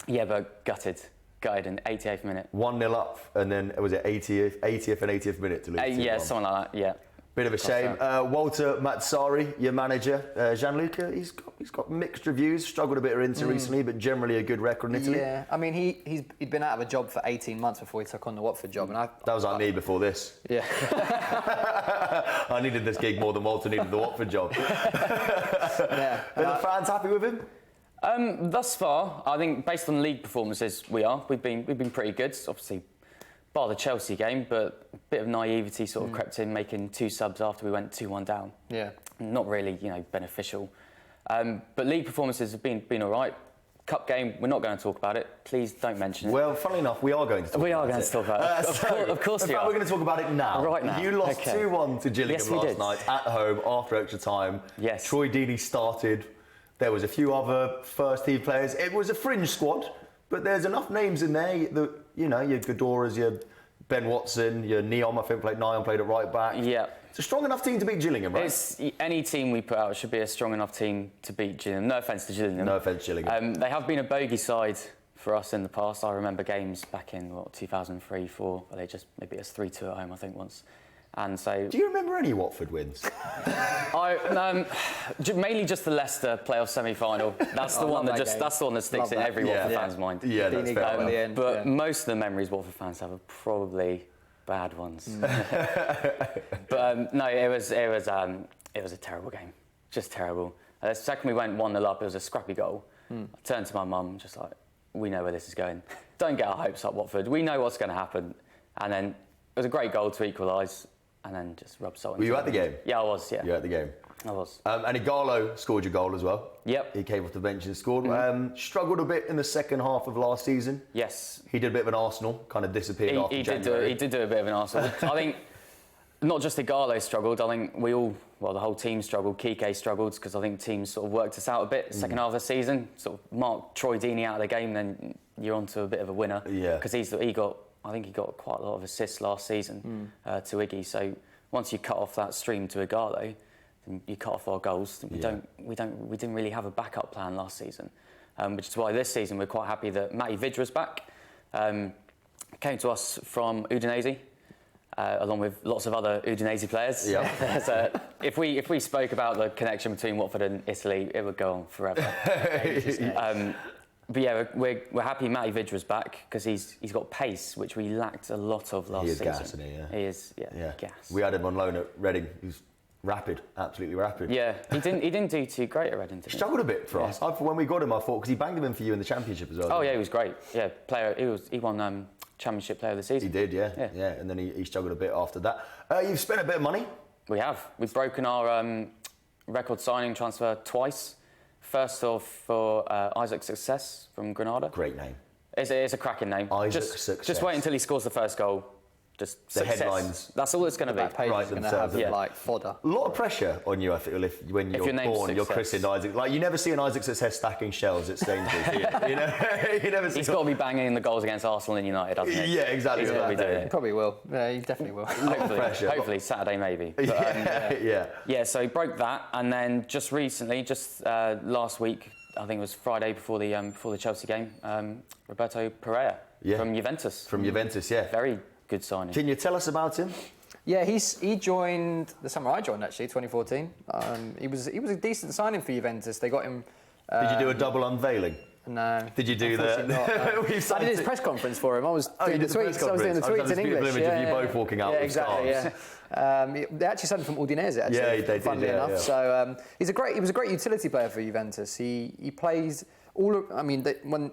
Speaker 17: it. But gutted. gutted in the 88th minute.
Speaker 1: 1-0 up, and then was it 80th and 80th minute to lose?
Speaker 17: Yeah, something like that. Yeah.
Speaker 1: Bit of a shame. Walter Matsari, your manager, Gianluca, he's got mixed reviews. Struggled a bit at Inter recently, but generally a good record in Italy.
Speaker 14: Yeah, I mean he'd been out of a job for 18 months before he took on the Watford job, and
Speaker 1: that was like me before this.
Speaker 14: Yeah.
Speaker 1: I needed this gig more than Walter needed the Watford job.
Speaker 14: Yeah.
Speaker 1: Are the fans happy with him?
Speaker 17: Thus far, I think based on league performances, we are. We've been pretty good. Obviously, bar the Chelsea game, but a bit of naivety sort of crept in, making 2 subs after we went 2-1 down.
Speaker 14: Yeah.
Speaker 17: Not really, beneficial. But league performances have been all right. Cup game, we're not going to talk about it. Please don't mention it.
Speaker 1: Well, funnily enough, we are going to talk about it.
Speaker 17: We are going to talk about it. Of course
Speaker 1: in
Speaker 17: we
Speaker 1: fact,
Speaker 17: are.
Speaker 1: we're going to talk about it now.
Speaker 17: Right now.
Speaker 1: You lost 2-1 to Gillingham last night at home after extra time.
Speaker 17: Yes.
Speaker 1: Troy Deeney started. There was a few other first-team players. It was a fringe squad, but there's enough names in there. Your Godoras, your Ben Watson, your Neom, I think played at right back.
Speaker 17: Yeah.
Speaker 1: It's a strong enough team to beat Gillingham, right?
Speaker 17: Any team we put out should be a strong enough team to beat Gillingham. No offence to Gillingham.
Speaker 1: No offence, Gillingham.
Speaker 17: They have been a bogey side for us in the past. I remember games back in 2003-04 where they just maybe beat us 3-2 at home, I think, once. And so,
Speaker 1: do you remember any Watford wins?
Speaker 17: Mainly just the Leicester playoff semi-final. That's the one that's the one that sticks in every Watford fan's mind.
Speaker 1: Yeah, that's fair enough.
Speaker 17: But most of the memories Watford fans have are probably bad ones. But no, it was a terrible game, just terrible. The second we went 1-0 up, it was a scrappy goal. I turned to my mum, just like, we know where this is going. Don't get our hopes up, Watford. We know what's going to happen. And then it was a great goal to equalise. And then just rub salt.
Speaker 1: Were you at the game?
Speaker 17: Yeah, I was. Yeah.
Speaker 1: You were at the game.
Speaker 17: I was.
Speaker 1: And Igalo scored your goal as well.
Speaker 17: Yep.
Speaker 1: He came off the bench and scored. Struggled a bit in the second half of last season.
Speaker 17: Yes.
Speaker 1: He did a bit of an Arsenal, kind of disappeared after January.
Speaker 17: He did do a bit of an Arsenal. I think not just Igalo struggled. I think the whole team struggled. Kike struggled because I think teams sort of worked us out a bit. Second half of the season, sort of marked Troy Deeney out of the game. Then you're on to a bit of a winner.
Speaker 1: Yeah.
Speaker 17: Because he got quite a lot of assists last season to Iggy. So once you cut off that stream to Igalo, then you cut off our goals. We didn't really have a backup plan last season, which is why this season we're quite happy that Matty Vidra's back. Came to us from Udinese, along with lots of other Udinese players.
Speaker 1: Yeah.
Speaker 17: If we spoke about the connection between Watford and Italy, it would go on forever. But yeah, we're happy Matty Vidra's back because he's got pace, which we lacked a lot of last season.
Speaker 1: He is gas, isn't he? Yeah.
Speaker 17: He is, gas.
Speaker 1: We had him on loan at Reading. He's rapid, absolutely rapid.
Speaker 17: Yeah, he didn't do too great at Reading, did he?
Speaker 1: Struggled a bit for us. When we got him, I thought, because he banged him in for you in the Championship as well.
Speaker 17: Oh yeah, he was great. Yeah, he won Championship Player of the Season.
Speaker 1: He did, yeah. And then he struggled a bit after that. You've spent a bit of money.
Speaker 17: We have. We've broken our record signing transfer twice. First off, for Isaac Success from Granada.
Speaker 1: Great name.
Speaker 17: It's a cracking name.
Speaker 1: Isaac Success.
Speaker 17: Just wait until he scores the first goal. Just
Speaker 1: the
Speaker 17: success.
Speaker 1: Headlines.
Speaker 14: That's all it's going to be.
Speaker 1: Right themselves.
Speaker 14: Like fodder.
Speaker 1: A lot of pressure on you, I feel, when you're born, you're christened Isaac. Like, you never see an Isaac Success stacking shells at Sainsbury's. you never see.
Speaker 17: He's got to be banging in the goals against Arsenal and United, hasn't he?
Speaker 1: Yeah, exactly.
Speaker 17: He's got to be doing it.
Speaker 14: He probably will. Yeah, he definitely will.
Speaker 17: Hopefully Saturday maybe. But, yeah, so he broke that, and then just recently, last week, I think it was Friday before the Chelsea game, Roberto Pereira from Juventus.
Speaker 1: From Juventus, yeah.
Speaker 17: Very good signing.
Speaker 1: Can you tell us about him?
Speaker 14: Yeah, he joined the summer I joined, actually, 2014. He was a decent signing for Juventus. They got him.
Speaker 1: Did you do a double unveiling?
Speaker 14: No.
Speaker 1: Did you do that?
Speaker 14: I did his press conference for him. I was doing the tweets. I was doing the tweets in English.
Speaker 1: Image of you both walking out with
Speaker 14: exactly. Yeah. They actually signed him from Udinese. Actually,
Speaker 1: they did.
Speaker 14: Funnily enough.
Speaker 1: Yeah.
Speaker 14: So he was a great utility player for Juventus. He plays all. When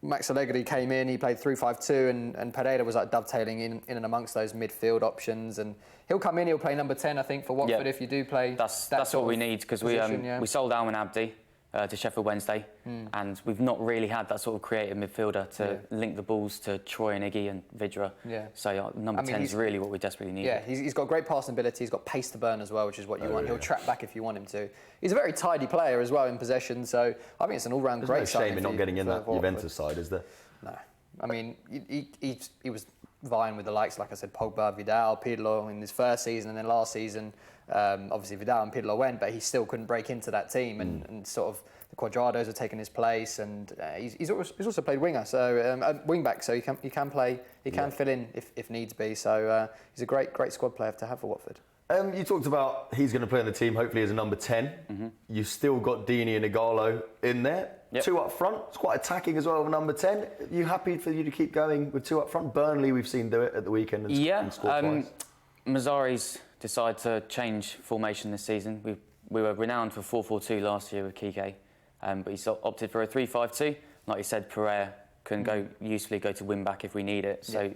Speaker 14: Max Allegri came in, he played 3-5-2, and Pereira was like dovetailing in and amongst those midfield options. And he'll come in. He'll play number 10, I think, for Watford if you do play.
Speaker 17: That's what we need because we sold Alman Abdi to Sheffield Wednesday, and we've not really had that sort of creative midfielder to link the balls to Troy and Iggy and Vidra.
Speaker 14: Yeah.
Speaker 17: So number 10 is really what we desperately need.
Speaker 14: Yeah, he's got great passing ability. He's got pace to burn as well, which is what you want. He'll track back if you want him to. He's a very tidy player as well in possession. So I think it's an all-round great signing.
Speaker 1: There's no shame in not getting in that Juventus side, is there?
Speaker 14: No. I mean, he was vying with the likes, like I said, Pogba, Vidal, Pirlo in his first season, and then last season, obviously Vidal and Pirlo went, but he still couldn't break into that team, and sort of the Cuadrados are taking his place, and he's also played winger, so wing back, so he can play, he can fill in if needs be. So he's a great squad player to have for Watford.
Speaker 1: You talked about he's going to play in the team, hopefully as a number 10. Mm-hmm. You've still got Deeney and Ighalo in there. Yep. 2 up front. It's quite attacking as well with number 10. Are you happy for you to keep going with 2 up front? Burnley, we've seen do it at the weekend and score twice.
Speaker 17: Mazzari's decided to change formation this season. We were renowned for 4-4-2 last year with Kike, but he's opted for a 3-5-2. Like you said, Pereira can usefully go to wing back if we need it. So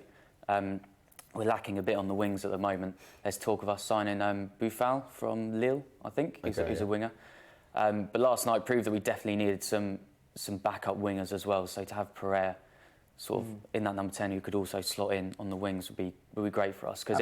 Speaker 17: we're lacking a bit on the wings at the moment. There's talk of us signing Boufal from Lille, I think, who's a winger. But last night proved that we definitely needed some backup wingers as well. So to have Pereira sort of in that number 10 who could also slot in on the wings would be great for us. Because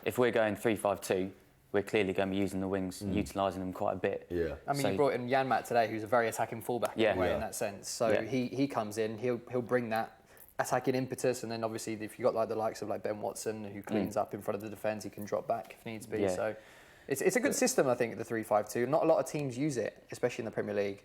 Speaker 17: if we're going 3-5-2, we're clearly going to be using the wings, utilising them quite a bit.
Speaker 1: Yeah.
Speaker 14: I mean, you brought in Janmaat today, who's a very attacking fullback in that sense. So he comes in, he'll bring that attacking impetus, and then obviously if you've got like the likes of like Ben Watson who cleans up in front of the defence, he can drop back if needs be. So it's a good system, I think, the 3-5-2. Not a lot of teams use it, especially in the Premier League.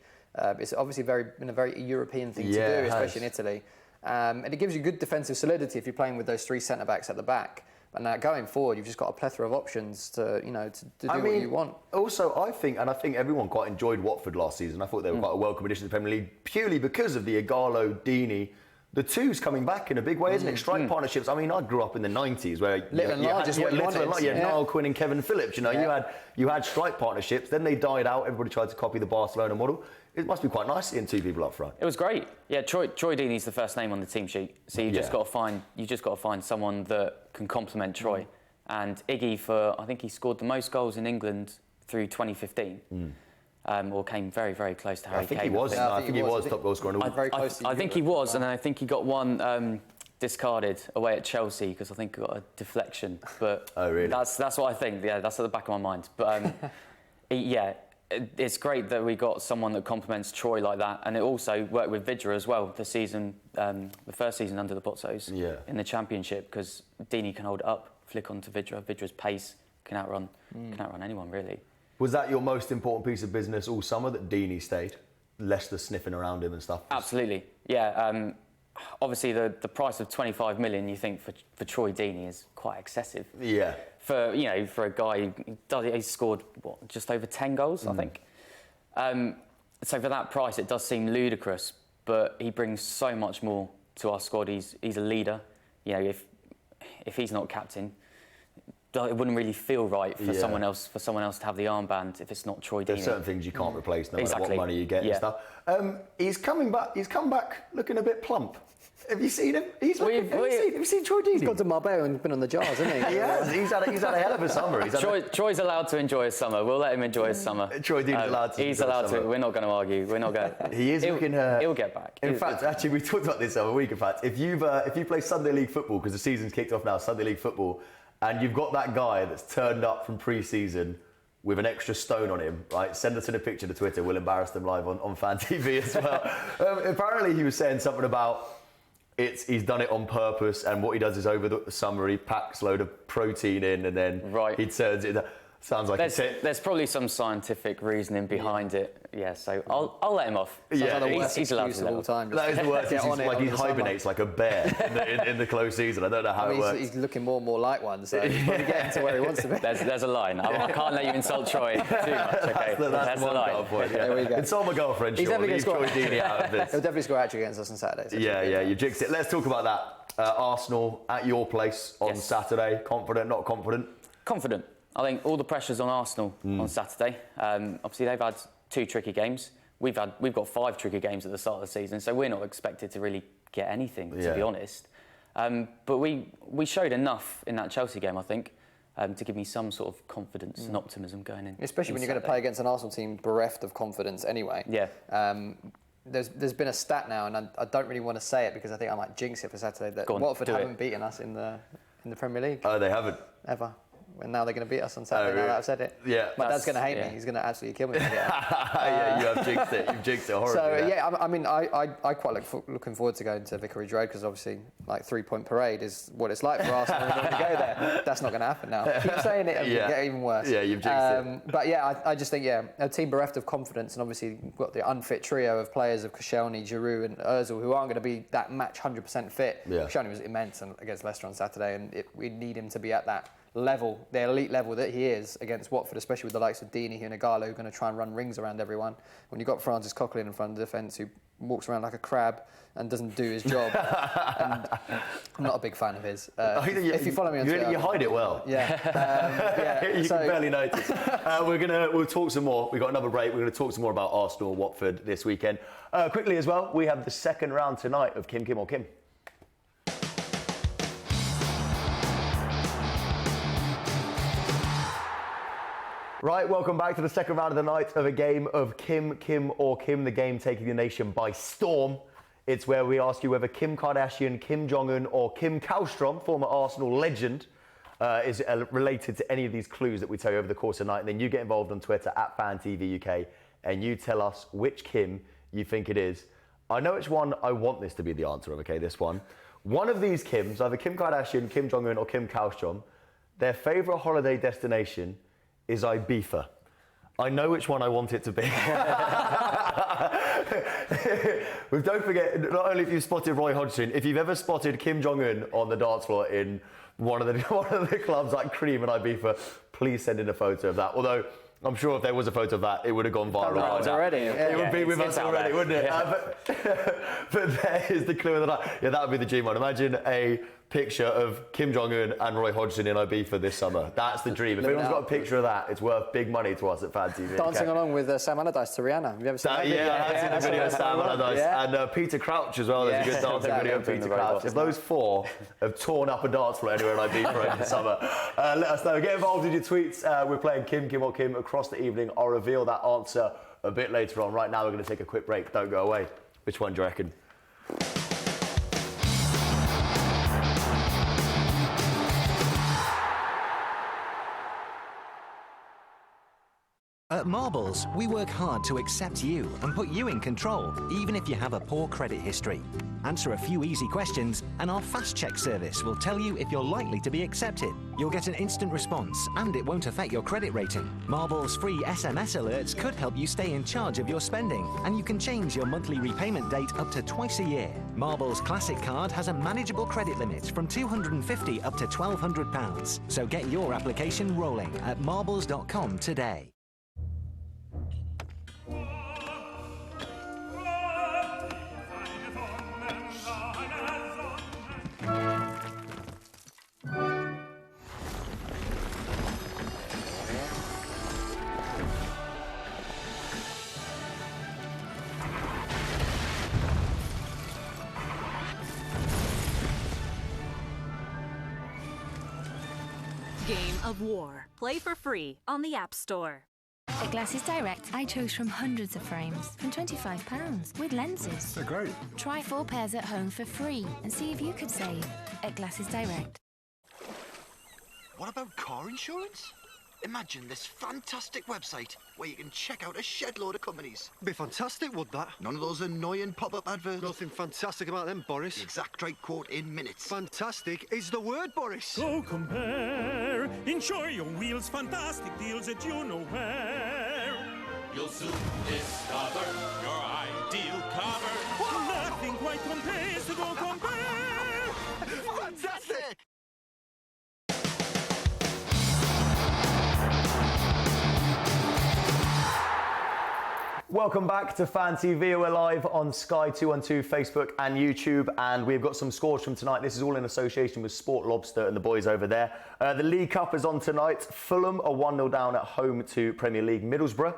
Speaker 14: It's obviously been a very European thing to do, especially in Italy. And it gives you good defensive solidity if you're playing with those 3 centre-backs at the back. And now going forward, you've just got a plethora of options to do what you want.
Speaker 1: Also, I think everyone quite enjoyed Watford last season. I thought they were quite a welcome addition to the Premier League, purely because of the Ighalo, Deeney. The two's coming back in a big way, isn't it? Strike partnerships. I mean, I grew up in the 90s where
Speaker 14: Little and Large is what you wanted.
Speaker 1: You had Niall Quinn and Kevin Phillips. You know, you had strike partnerships. Then they died out. Everybody tried to copy the Barcelona model. It must be quite nice seeing 2 people up front.
Speaker 17: It was great. Yeah, Troy Deeney's the first name on the team sheet. So you just got to find someone that can complement Troy. And Iggy, I think he scored the most goals in England through 2015. Or came very, very close to Harry Kane.
Speaker 1: I think he was top goal scorer.
Speaker 17: I think he was, and then I think he got one discarded away at Chelsea because I think he got a deflection. But
Speaker 1: really?
Speaker 17: That's what I think. Yeah, that's at the back of my mind. But it's great that we got someone that complements Troy like that, and it also worked with Vidra as well. The first season under the Pozzos in the Championship, because Deeney can hold it up, flick onto Vidra. Vidra's pace can outrun anyone really.
Speaker 1: Was that your most important piece of business all summer, that Deeney stayed? Leicester sniffing around him and stuff?
Speaker 17: Absolutely, yeah. Obviously, the price of 25 million, you think, for Troy Deeney is quite excessive.
Speaker 1: Yeah.
Speaker 17: For a guy he scored, just over 10 goals, I think. So for that price, it does seem ludicrous, but he brings so much more to our squad. He's a leader. You know, if he's not captain, it wouldn't really feel right for someone else to have the armband if it's not Troy Deeney.
Speaker 1: There's certain things you can't replace, no matter what money you get and stuff. He's come back looking a bit plump. Have you seen him? Have you seen Troy Deeney?
Speaker 14: He's gone to Marbella and been on the jars, hasn't he?
Speaker 1: He's had a hell of a summer.
Speaker 17: Troy's allowed to enjoy his summer. We'll let him enjoy his summer.
Speaker 1: Troy Deeney's allowed to.
Speaker 17: He's allowed to. We're not going to argue. We're not going.
Speaker 1: He is looking.
Speaker 17: He'll get back.
Speaker 1: In fact, actually, we talked about this the other week. In fact, if you play Sunday League football, because the season's kicked off now, Sunday League football, and you've got that guy that's turned up from pre-season with an extra stone on him, right? Send us in a picture to Twitter. We'll embarrass them live on Fan TV as well. Apparently, he was saying something about he's done it on purpose, and what he does is over the summer he packs a load of protein in, and then he turns it. Sounds like
Speaker 17: there's probably some scientific reasoning behind it. Yeah, so I'll let him off. He's allowed to
Speaker 14: all time.
Speaker 1: That is the worst. He hibernates like a bear in the close season. I don't know how it works.
Speaker 14: He's looking more and more like one, so he's probably getting to where he wants to be.
Speaker 17: There's a line. I can't let you insult Troy too much. Okay,
Speaker 1: that's the line. Point,
Speaker 14: There we go.
Speaker 1: Insult my girlfriend.
Speaker 14: He's definitely
Speaker 1: going to score. Troy Deeney out of this.
Speaker 14: He'll definitely score a hat-trick against us on Saturday. So
Speaker 1: you jinxed it. Let's talk about that. Arsenal at your place on Saturday. Confident, not confident?
Speaker 17: Confident. I think all the pressure's on Arsenal on Saturday. Obviously, they've had 2 tricky games. We've got 5 tricky games at the start of the season, so we're not expected to really get anything, to be honest. But we showed enough in that Chelsea game, I think, to give me some sort of confidence and optimism going in.
Speaker 14: Especially when you're going to play against an Arsenal team bereft of confidence anyway.
Speaker 17: Yeah.
Speaker 14: There's been a stat now, and I don't really want to say it because I think I might jinx it for Saturday, that Watford haven't beaten us in the Premier League.
Speaker 1: Oh, they haven't?
Speaker 14: Ever. and now they're going to beat us on Saturday. Now that I've said it.
Speaker 1: Yeah.
Speaker 14: My dad's going to hate me. He's going to absolutely kill me.
Speaker 1: Yeah, you have jinxed it. You've jinxed it horribly.
Speaker 14: So yeah, I mean, I quite looking forward to going to Vicarage Road because obviously, like 3-point parade is what it's like for Arsenal when we go there. That's not going to happen now. Keep saying it, and it'll get even worse.
Speaker 1: Yeah, you've jinxed it.
Speaker 14: But yeah, I just think a team bereft of confidence, and obviously we've got the unfit trio of players of Koscielny, Giroud, and Ozil who aren't going to be that match 100% fit.
Speaker 1: Yeah.
Speaker 14: Koscielny was immense against Leicester on Saturday, and we need him to be at that level, the elite level that he is against Watford, especially with the likes of Deeney and Ighalo, who are going to try and run rings around everyone. When you've got Francis Coquelin in front of the defence who walks around like a crab and doesn't do his job. And I'm not a big fan of his. If you follow me on Twitter,
Speaker 1: you hide it well.
Speaker 14: Yeah.
Speaker 1: You can barely notice. We'll talk some more. We've got another break. We're going to talk some more about Arsenal, Watford this weekend. Quickly as well, we have the second round tonight of Kim, Kim or Kim. Right, welcome back to the second round of the night of a game of Kim, Kim or Kim, the game taking the nation by storm. It's where we ask you whether Kim Kardashian, Kim Jong-un or Kim Kallstrom, former Arsenal legend, is related to any of these clues that we tell you over the course of the night. And then you get involved on Twitter at FanTVUK and you tell us which Kim you think it is. I know which one I want this to be the answer of, okay, this one. One of these Kims, either Kim Kardashian, Kim Jong-un or Kim Kallstrom, their favourite holiday destination is Ibiza. I know which one I want it to be. But don't forget, not only if you've spotted Roy Hodgson, if you've ever spotted Kim Jong-un on the dance floor in one of the clubs like Cream and Ibiza, please send in a photo of that. Although I'm sure if there was a photo of that, it would have gone viral. It would be with us already, wouldn't it? But there is the clue of the night. Yeah, that would be the dream one. Imagine a picture of Kim Jong-un and Roy Hodgson in Ibiza this summer. That's the dream. If anyone's got a picture of that, it's worth big money to us at Fan TV.
Speaker 14: Dancing along with Sam Allardyce to Rihanna. Have you ever seen that video?
Speaker 1: Yeah, I've seen the video of Sam Allardyce. And Peter Crouch as well. There's a good dancing video of Peter Crouch. If those four have torn up a dance floor anywhere in Ibiza in the summer, let us know. Get involved in your tweets. We're playing Kim, Kim or Kim across the evening. I'll reveal that answer a bit later on. Right now, we're going to take a quick break. Don't go away. Which one do you reckon?
Speaker 18: At Marbles, we work hard to accept you and put you in control, even if you have a poor credit history. Answer a few easy questions, and our Fast Check service will tell you if you're likely to be accepted. You'll get an instant response, and it won't affect your credit rating. Marbles' free SMS alerts could help you stay in charge of your spending, and you can change your monthly repayment date up to twice a year. Marbles' Classic Card has a manageable credit limit from £250 up to £1,200. So get your application rolling at marbles.com today.
Speaker 19: Game of War. Play for free on the App Store.
Speaker 20: At Glasses Direct, I chose from hundreds of frames from £25 with lenses.
Speaker 21: They're great.
Speaker 20: Try 4 pairs at home for free and see if you could save at Glasses Direct.
Speaker 22: What about car insurance? Imagine this fantastic website where you can check out a shed load of companies.
Speaker 21: Be fantastic, would that?
Speaker 22: None of those annoying pop-up adverts.
Speaker 21: Nothing fantastic about them, Boris.
Speaker 22: The exact right quote in minutes.
Speaker 21: Fantastic is the word, Boris.
Speaker 7: Go compare. Insure your wheels. Fantastic deals that you know where.
Speaker 23: You'll soon discover your ideal cover.
Speaker 7: Nothing quite compares to Go Compare.
Speaker 22: Fantastic!
Speaker 1: Welcome back to Fan TV. We're live on Sky 212, Facebook and YouTube, and we've got some scores from tonight. This is all in association with Sport Lobster and the boys over there. The League Cup is on tonight. Fulham are 1-0 down at home to Premier League Middlesbrough.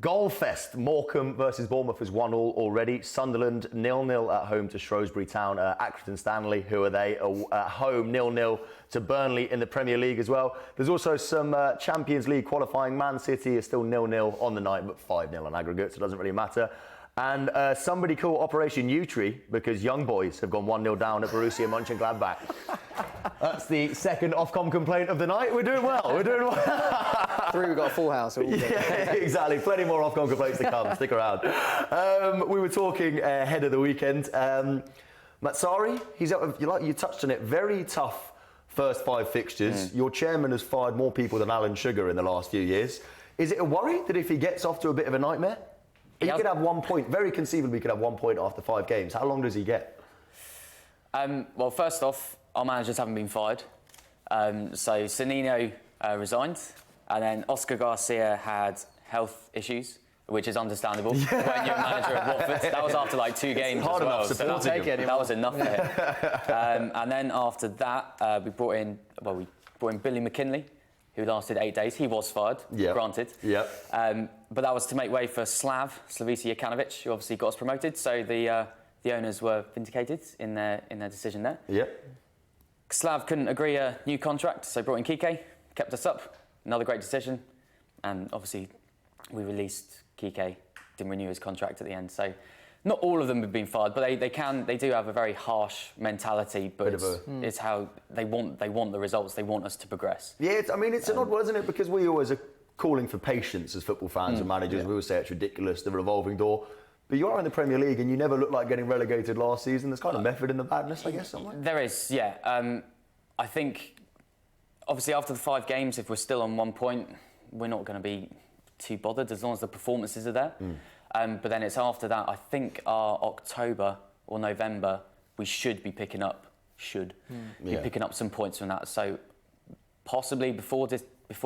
Speaker 1: Goalfest, Morecambe versus Bournemouth is 1-1 already. Sunderland 0-0 at home to Shrewsbury Town. Accrington Stanley, who are they, at home 0-0 to Burnley in the Premier League as well. There's also some Champions League qualifying. Man City is still 0-0 on the night, but 5-0 on aggregate, so it doesn't really matter. And somebody call Operation Nutri because Young Boys have gone 1-0 down at Borussia Mönchengladbach. That's the second Ofcom complaint of the night. We're doing well. We're doing well.
Speaker 14: 3, we've got a full house.
Speaker 1: Yeah, exactly. Plenty more Ofcom complaints to come. Stick around. We were talking ahead of the weekend. Matsari, he's out. You touched on it. Very tough first 5 fixtures. Your chairman has fired more people than Alan Sugar in the last few years. Is it a worry that if he gets off to a bit of a nightmare, he could have 1 point? Very conceivably, he could have 1 point after 5 games. How long does he get?
Speaker 17: Well, first off, our managers haven't been fired. So Sanino resigned, and then Oscar Garcia had health issues, which is understandable when you're manager of Watford. That was after like 2 games as well. So that was enough for him. And then after that, we brought in Billy McKinley, who lasted 8 days. He was fired, granted. But that was to make way for Slavisa Jokanovic, who obviously got us promoted. So the owners were vindicated in their decision there. Slav couldn't agree a new contract, so brought in Kike, kept us up. Another great decision. And obviously, we released Kike, didn't renew his contract at the end. So not all of them have been fired, but they do have a very harsh mentality, but it's how they want the results, they want us to progress.
Speaker 1: Yeah, it's an odd one, isn't it? Because we always are calling for patience as football fans and managers. We always say it's ridiculous, the revolving door. But you are in the Premier League and you never looked like getting relegated last season. There's kind of method in the madness, I guess, somewhere.
Speaker 17: There is, yeah. I think, obviously, after the 5 games, if we're still on 1 point, we're not going to be too bothered as long as the performances are there. But then it's after that, I think our October or November, we should be picking up, picking up some points from that. So possibly before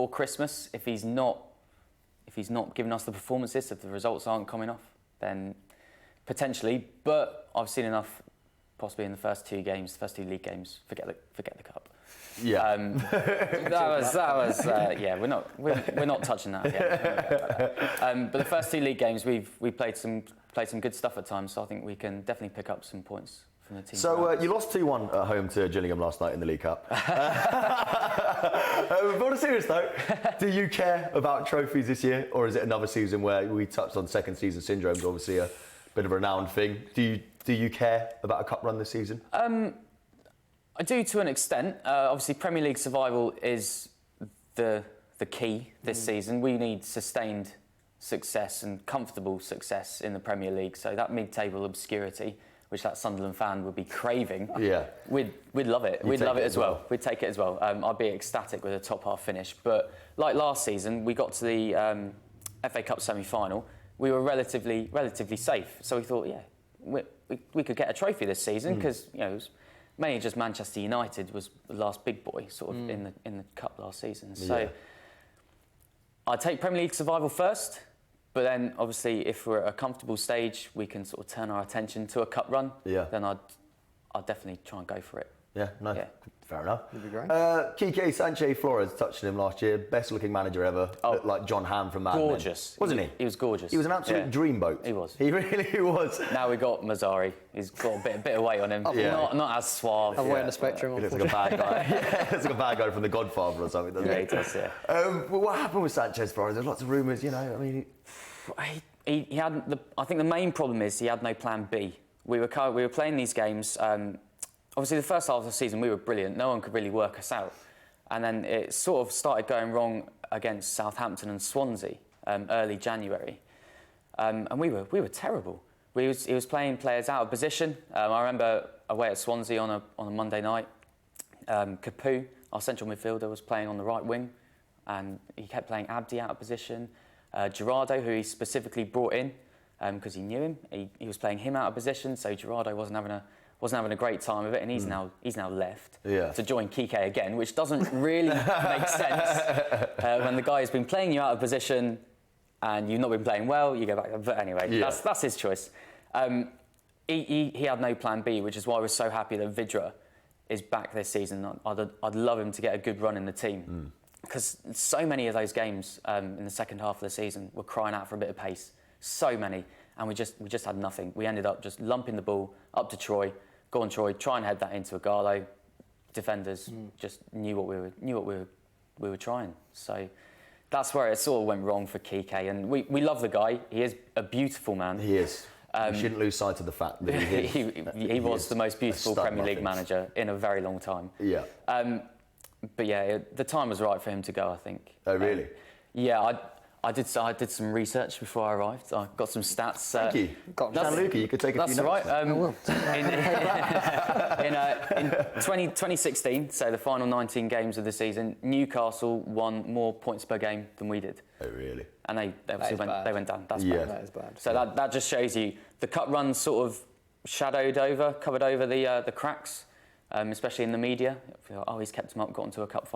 Speaker 17: Christmas, if he's not giving us the performances, if the results aren't coming off, then potentially. But I've seen enough, possibly in the first 2 games, the first 2 league games, forget the cup.
Speaker 1: Yeah.
Speaker 17: We're not touching that yet. But the first 2 league games, we played some good stuff at times, so I think we can definitely pick up some points from the team.
Speaker 1: So you lost 2-1 at home to Gillingham last night in the League Cup. But on a serious note, do you care about trophies this year, or is it another season where we touched on second season syndrome, obviously a bit of a renowned thing? Do you care about a cup run this season?
Speaker 17: I do to an extent. Obviously, Premier League survival is the key this season. We need sustained success and comfortable success in the Premier League. So that mid-table obscurity, which that Sunderland fan would be craving, we'd love it. We'd love it as well. We'd take it as well. I'd be ecstatic with a top half finish. But like last season, we got to the FA Cup semi-final. We were relatively safe. So we thought, we could get a trophy this season because it was mainly just Manchester United was the last big boy sort of in the cup last season. So I'd take Premier League survival first, but then obviously if we're at a comfortable stage, we can sort of turn our attention to a cup run. Then I'd definitely try and go for it.
Speaker 1: Fair enough.
Speaker 14: Would be great.
Speaker 1: Quique Sanchez-Flores touched on him last year. Best looking manager ever. Looked like John Hamm from Mad Men.
Speaker 17: Gorgeous.
Speaker 1: Wasn't he?
Speaker 17: He was gorgeous.
Speaker 1: He was an absolute dreamboat.
Speaker 17: He was.
Speaker 1: He really was.
Speaker 17: Now we got Mazzari. He's got a bit of weight on him. Not as suave.
Speaker 14: Other way on the spectrum.
Speaker 1: He looks like a bad guy. Looks like a bad guy from The Godfather or something, doesn't he?
Speaker 17: He does,
Speaker 1: Well, what happened with Sanchez-Flores? There's lots of rumours, he
Speaker 17: had I think the main problem is he had no plan B. We were playing these games. Obviously, the first half of the season, we were brilliant. No one could really work us out. And then it sort of started going wrong against Southampton and Swansea early January. And we were terrible. He was playing players out of position. I remember away at Swansea on a Monday night, Capu, our central midfielder, was playing on the right wing, and he kept playing Abdi out of position. Gerardo, who he specifically brought in because he knew him, he was playing him out of position, so Gerardo wasn't having a great time of it, and he's now left to join Quique again, which doesn't really make sense when the guy has been playing you out of position and you've not been playing well. You go back, but anyway, that's his choice. He had no plan B, which is why we're so happy that Vidra is back this season. I'd love him to get a good run in the team because so many of those games in the second half of the season were crying out for a bit of pace. So many, and we just had nothing. We ended up just lumping the ball up to Troy. Go on, Troy, try and head that into Agallo. Defenders just knew what we were trying. So that's where it sort of went wrong for Quique. And we love the guy. He is a beautiful man.
Speaker 1: He is. You shouldn't lose sight of the fact that
Speaker 17: he was the most beautiful Premier League manager in a very long time.
Speaker 1: Yeah.
Speaker 17: But yeah, the time was right for him to go, I think.
Speaker 1: Oh, really?
Speaker 17: Yeah, I did some research before I arrived. I got some stats.
Speaker 1: Thank you. Gianluca, you could take a few notes.
Speaker 17: That's right. In 2016, so the final 19 games of the season, Newcastle won more points per game than we did.
Speaker 1: Oh, really?
Speaker 17: And they obviously went down. That's bad.
Speaker 14: That is bad.
Speaker 17: So that just shows you the cup run sort of covered over the cracks, especially in the media. Oh, he's kept them up, got into a cup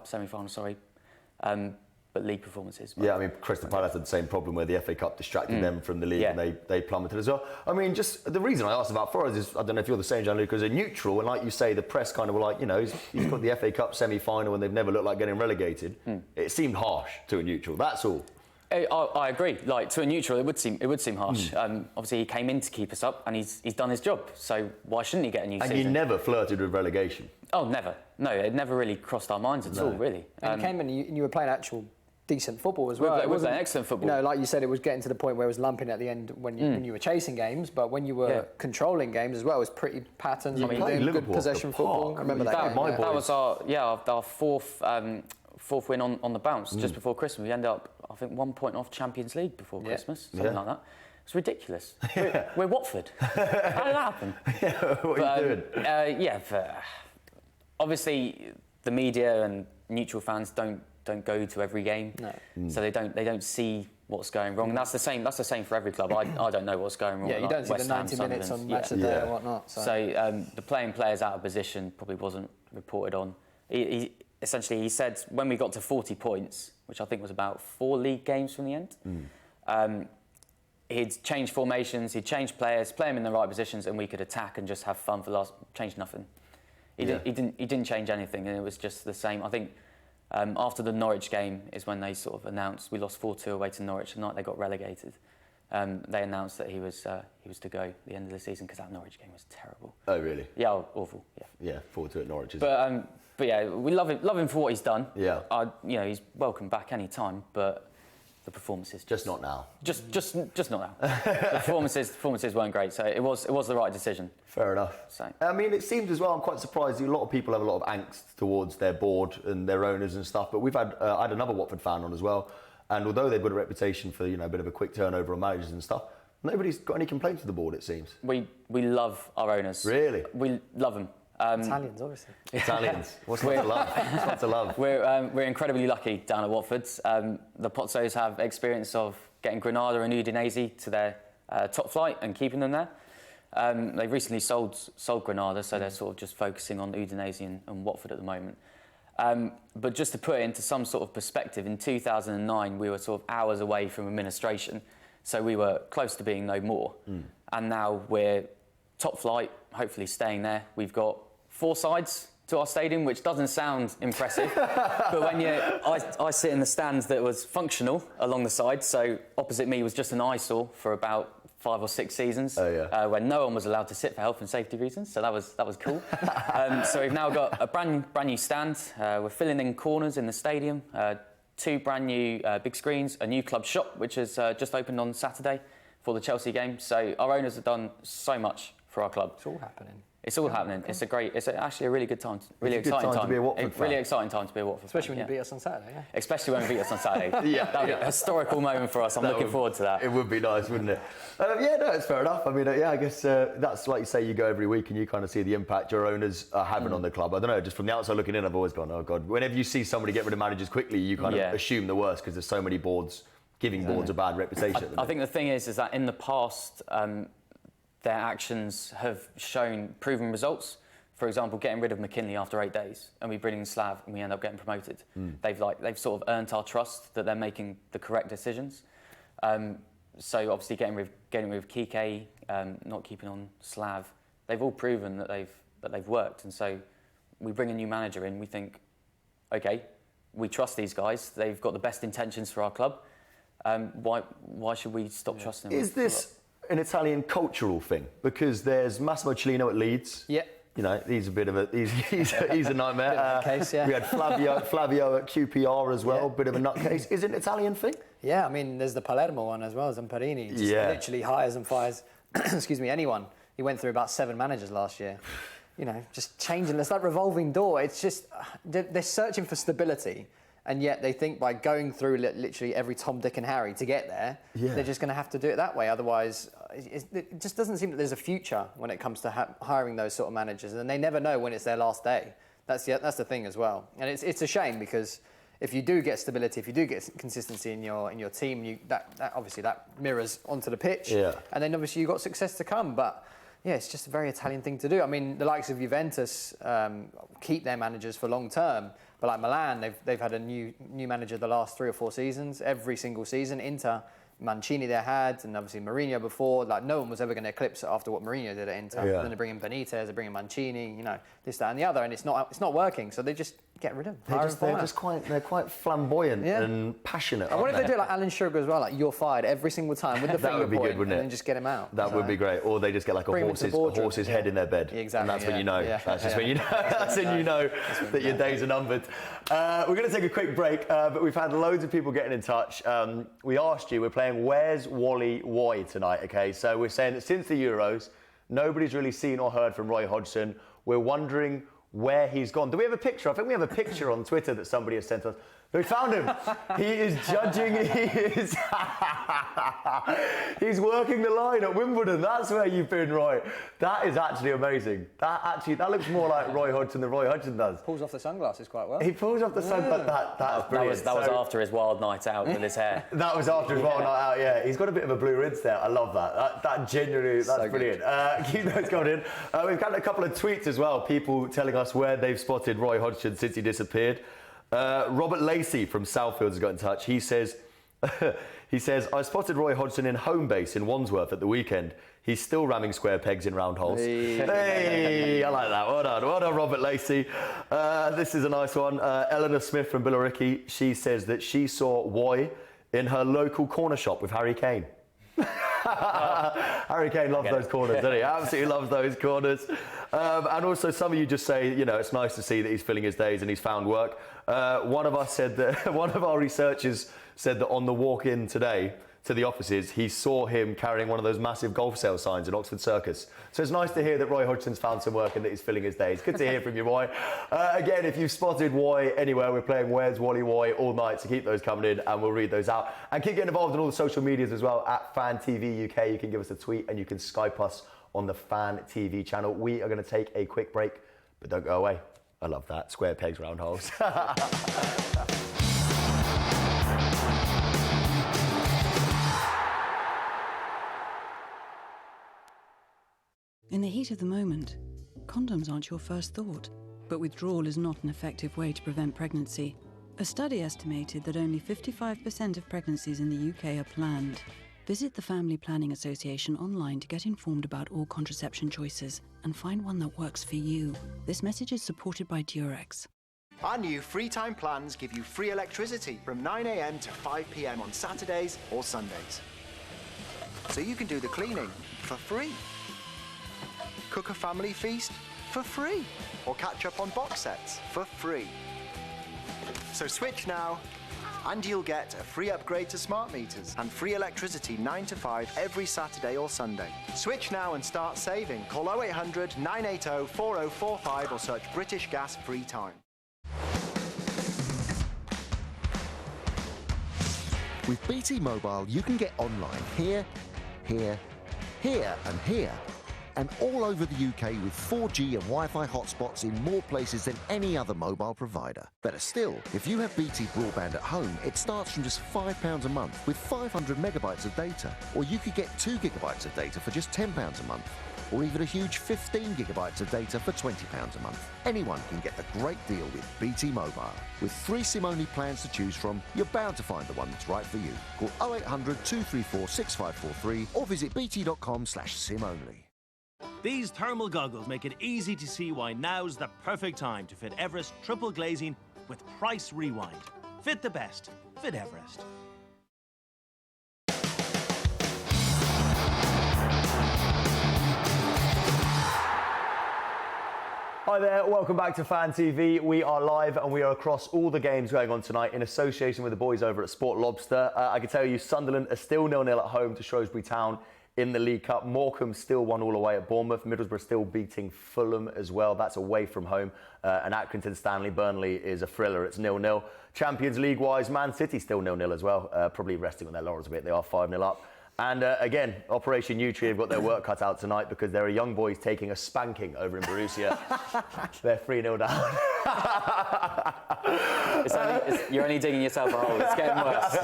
Speaker 17: semi-final, sorry. But league performances.
Speaker 1: Yeah, I mean, Crystal Palace had the same problem where the FA Cup distracted them from the league and they plummeted as well. I mean, just the reason I asked about Forest is, I don't know if you're the same, Gianluca, as a neutral, and like you say, the press kind of were like, you know, he's got the FA Cup semi-final and they've never looked like getting relegated. It seemed harsh to a neutral, that's all.
Speaker 17: I agree. Like, to a neutral, it would seem harsh. Obviously, he came in to keep us up, and he's done his job. So why shouldn't he get a new season?
Speaker 1: And you never flirted with relegation.
Speaker 17: Oh, never. No, it never really crossed our minds at all, really.
Speaker 14: And you came in and you were playing actual decent football as well.
Speaker 17: It was excellent football.
Speaker 14: You know, like you said, it was getting to the point where it was lumping at the end when you were chasing games, but when you were controlling games as well, it was pretty patterns.
Speaker 1: You played
Speaker 14: good possession football. I remember that.
Speaker 17: That was our fourth win on the bounce just before Christmas. We ended up, I think, 1 point off Champions League before Christmas, something like that. It's ridiculous. We're Watford. How did that happen?
Speaker 1: What are you doing?
Speaker 17: Obviously, the media and neutral fans don't go to every game, so they don't see what's going wrong. And that's the same for every club. I don't know what's going wrong.
Speaker 14: Yeah, you don't see
Speaker 17: West
Speaker 14: the 90 minutes on match of the day or whatnot.
Speaker 17: So the playing players out of position probably wasn't reported on. He said when we got to 40 points, which I think was about 4 league games from the end, he'd changed formations, he'd changed players, play them in the right positions, and we could attack and just have fun for change nothing. He didn't change anything, and it was just the same. I think after the Norwich game is when they sort of announced we lost 4-2 away to Norwich the night they got relegated. They announced that he was to go at the end of the season because that Norwich game was terrible.
Speaker 1: Oh, really?
Speaker 17: Yeah, awful. Yeah.
Speaker 1: 4-2 at Norwich.
Speaker 17: But yeah, we love him for what he's done.
Speaker 1: Yeah.
Speaker 17: He's welcome back any time, but the performances
Speaker 1: just not now.
Speaker 17: Just not now. The performances weren't great, so it was the right decision.
Speaker 1: Fair enough.
Speaker 17: So
Speaker 1: I mean, it seems as well. I'm quite surprised. A lot of people have a lot of angst towards their board and their owners and stuff. But we've had I had another Watford fan on as well, and although they've got a reputation for a bit of a quick turnover on managers and stuff, nobody's got any complaints with the board. It seems
Speaker 17: we love our owners.
Speaker 1: Really,
Speaker 17: we love them.
Speaker 14: Italians, obviously.
Speaker 1: Italians. What's not to love? What's not to love?
Speaker 17: We're incredibly lucky down at Watford. The Pozzos have experience of getting Granada and Udinese to their top flight and keeping them there. They've recently sold Granada, so they're sort of just focusing on Udinese and Watford at the moment. But just to put it into some sort of perspective, in 2009 we were sort of hours away from administration, so we were close to being no more. And now we're top flight, hopefully staying there. We've got 4 sides to our stadium, which doesn't sound impressive, but when I sit in the stands that was functional along the side, so opposite me was just an eyesore for about 5 or 6 seasons, when no one was allowed to sit for health and safety reasons, so that was cool. So we've now got a brand new stand. We're filling in corners in the stadium, 2 brand new big screens, a new club shop which has just opened on Saturday for the Chelsea game. So our owners have done so much for our club.
Speaker 14: It's all happening.
Speaker 17: It's all happening. It's actually a really good time. Really
Speaker 1: it's a
Speaker 17: exciting
Speaker 1: good time to be a Watford fan.
Speaker 17: Really exciting time to be a Watford
Speaker 14: Especially
Speaker 17: fan.
Speaker 14: when you beat us on Saturday, yeah.
Speaker 17: Especially when we beat us on Saturday. That'll be a historical moment for us. I'm looking forward to that.
Speaker 1: It would be nice, wouldn't it? It's fair enough. I mean, I guess that's like you say, you go every week and you kind of see the impact your owners are having on the club. I don't know, just from the outside looking in, I've always gone, oh God. Whenever you see somebody get rid of managers quickly, you kind of assume the worst because there's so many boards giving boards a bad reputation.
Speaker 17: I think the thing is that in the past, their actions have shown proven results. For example, getting rid of McKinley after 8 days, and we bring in Slav, and we end up getting promoted. They've sort of earned our trust that they're making the correct decisions. So obviously getting rid of Kike, not keeping on Slav, they've all proven that they've worked. And so we bring a new manager in. We think, okay, we trust these guys. They've got the best intentions for our club. Why should we stop trusting them?
Speaker 1: Is this an Italian cultural thing? Because there's Massimo Cellino at Leeds.
Speaker 14: Yeah.
Speaker 1: you know, he's a bit of a he's a nightmare.
Speaker 14: Case, yeah.
Speaker 1: We had Flavio at QPR as well, bit of a nutcase. Is it an Italian thing?
Speaker 14: Yeah, I mean, there's the Palermo one as well, Zamparini. Just literally hires and fires, excuse me, anyone. He went through about 7 managers last year. You know, just changing. It's like revolving door. It's just, they're searching for stability. And yet they think by going through literally every Tom, Dick and Harry to get there, they're just going to have to do it that way. Otherwise, it just doesn't seem that there's a future when it comes to hiring those sort of managers. And they never know when it's their last day. That's the thing as well. And it's a shame because if you do get stability, if you do get consistency in your team, that obviously that mirrors onto the pitch. Yeah. And then obviously you've got success to come. But yeah, it's just a very Italian thing to do. I mean, the likes of Juventus keep their managers for long term. But like Milan, they've had a new manager the last 3 or 4 seasons, every single season. Inter, Mancini they had, and obviously Mourinho before. Like no one was ever going to eclipse it after what Mourinho did at Inter. Yeah. Then they bring in Benitez, they bring in Mancini, you know, this, that, and the other, and it's not working. So they just get rid of them.
Speaker 1: They're quite flamboyant and passionate.
Speaker 14: I wonder if they do like Alan Sugar as well, like you're fired every single time with the finger
Speaker 1: would be
Speaker 14: point,
Speaker 1: good, wouldn't it?
Speaker 14: and then just get him out.
Speaker 1: That would be great. Or they just get like a horse's head in their bed.
Speaker 14: Exactly.
Speaker 1: And that's when you know. Yeah. That's just when you know. That's when you know that your days are numbered. We're going to take a quick break, but we've had loads of people getting in touch. We asked you, we're playing Where's Wally Why tonight, okay? So we're saying that since the Euros, nobody's really seen or heard from Roy Hodgson. We're wondering where he's gone. Do we have a picture? I think we have a picture on Twitter that somebody has sent us. We found him. He is judging. He's working the line at Wimbledon. That's where you've been, Roy. That is actually amazing. That looks more like Roy Hodgson than Roy Hodgson does.
Speaker 14: Pulls off the sunglasses quite well.
Speaker 1: He pulls off the sunglasses. That's brilliant.
Speaker 17: That was after his wild night out with his hair.
Speaker 1: That was after his wild night out. Yeah, he's got a bit of a blue rinse there. I love that. That genuinely, that's so brilliant. Keep those coming in. We've got a couple of tweets as well. People telling us where they've spotted Roy Hodgson since he disappeared. Robert Lacey from Southfields has got in touch. He says, I spotted Roy Hodgson in home base in Wandsworth at the weekend. He's still ramming square pegs in round holes. Hey, I like that. Well done, Robert Lacey. This is a nice one. Eleanor Smith from Billericay. She says that she saw Roy in her local corner shop with Harry Kane. Harry Kane loves those corners, doesn't he? Absolutely loves those corners. And also, some of you just say, you know, it's nice to see that he's filling his days and he's found work. One of our researchers said that on the walk in today to the offices, he saw him carrying one of those massive golf sale signs in Oxford Circus. So it's nice to hear that Roy Hodgson's found some work and that he's filling his days. Good to hear from you, Roy. Again, if you've spotted Roy anywhere, we're playing Where's Wally Why all night, so keep those coming in and we'll read those out. And keep getting involved in all the social medias as well, at Fan TV UK. You can give us a tweet and you can Skype us on the Fan TV channel. We are going to take a quick break, but don't go away. I love that. Square pegs, round holes.
Speaker 5: In the heat of the moment, condoms aren't your first thought, but withdrawal is not an effective way to prevent pregnancy. A study estimated that only 55% of pregnancies in the UK are planned. Visit the Family Planning Association online to get informed about all contraception choices and find one that works for you. This message is supported by Durex.
Speaker 6: Our new free time plans give you free electricity from 9 a.m. to 5 p.m. on Saturdays or Sundays. So you can do the cleaning for free. Cook a family feast for free, or catch up on box sets for free. So switch now, and you'll get a free upgrade to smart meters and free electricity 9 to 5 every Saturday or Sunday. Switch now and start saving. Call 0800 980 4045 or search British Gas Free Time.
Speaker 15: With BT Mobile, you can get online here, here, here and here, and all over the UK with 4G and Wi-Fi hotspots in more places than any other mobile provider. Better still, if you have BT broadband at home, it starts from just £5 a month with 500 megabytes of data. Or you could get 2 gigabytes of data for just £10 a month. Or even a huge 15 gigabytes of data for £20 a month. Anyone can get the great deal with BT Mobile. With 3 SIM-only plans to choose from, you're bound to find the one that's right for you. Call 0800 234 6543 or visit bt.com/SIM-only.
Speaker 8: These thermal goggles make it easy to see why now's the perfect time to fit Everest triple glazing with Price Rewind. Fit the best. Fit Everest.
Speaker 1: Hi there, welcome back to Fan TV. We are live and we are across all the games going on tonight in association with the boys over at Sport Lobster. I can tell you Sunderland are still 0-0 at home to Shrewsbury Town in the League Cup. Morecambe still 1-1 away at Bournemouth. Middlesbrough still beating Fulham as well. That's away from home. And Accrington Stanley Burnley is a thriller. It's 0-0. Champions League-wise, Man City still 0-0 as well. Probably resting on their laurels a bit. They are 5-0 up. And again, Operation Nutri have got their work cut out tonight because there are young boys taking a spanking over in Borussia. They're 3-0 down.
Speaker 17: You're only digging yourself a hole. It's getting worse.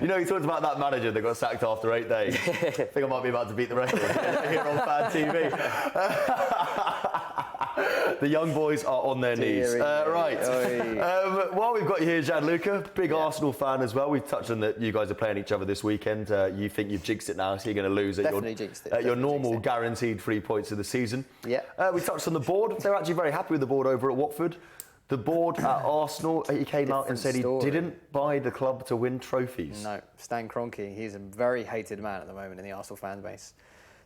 Speaker 1: You know, he talked about that manager that got sacked after 8 days. I think I might be about to beat the record here on Fan TV. The young boys are on their knees. Right. While we've got you here, Gianluca, big Arsenal fan as well. We've touched on that you guys are playing each other this weekend. You think you've jinxed it now, so you're going to lose at your normal guaranteed 3 points of the season.
Speaker 14: Yeah.
Speaker 1: We touched on the board. They're actually very happy with the board over at Watford. The board at Arsenal, he came out and said he didn't buy the club to win trophies.
Speaker 14: No, Stan Kroenke, he's a very hated man at the moment in the Arsenal fan base.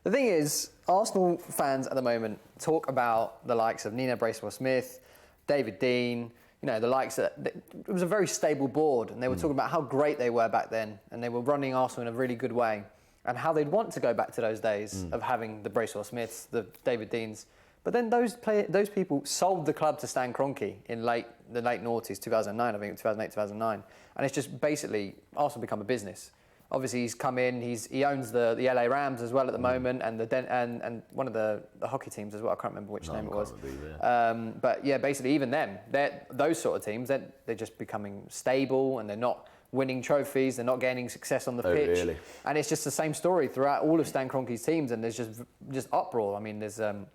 Speaker 14: The thing is, Arsenal fans at the moment talk about the likes of Nina Bracewell-Smith, David Dein, you know, the likes of... It was a very stable board, and they were talking about how great they were back then, and they were running Arsenal in a really good way, and how they'd want to go back to those days of having the Bracewell-Smiths, the David Deins. But then those people sold the club to Stan Kroenke in the late noughties, 2009, I think, 2008, 2009. And it's just basically, Arsenal become a business. Obviously, he's come in, he owns the LA Rams as well at the moment, and and one of the hockey teams as well. I can't remember which name it was. But yeah, basically, even them, those sort of teams, they're just becoming stable, and they're not winning trophies, they're not gaining success on the pitch.
Speaker 1: Really?
Speaker 14: And it's just the same story throughout all of Stan Kroenke's teams, and there's just uproar. I mean, there's the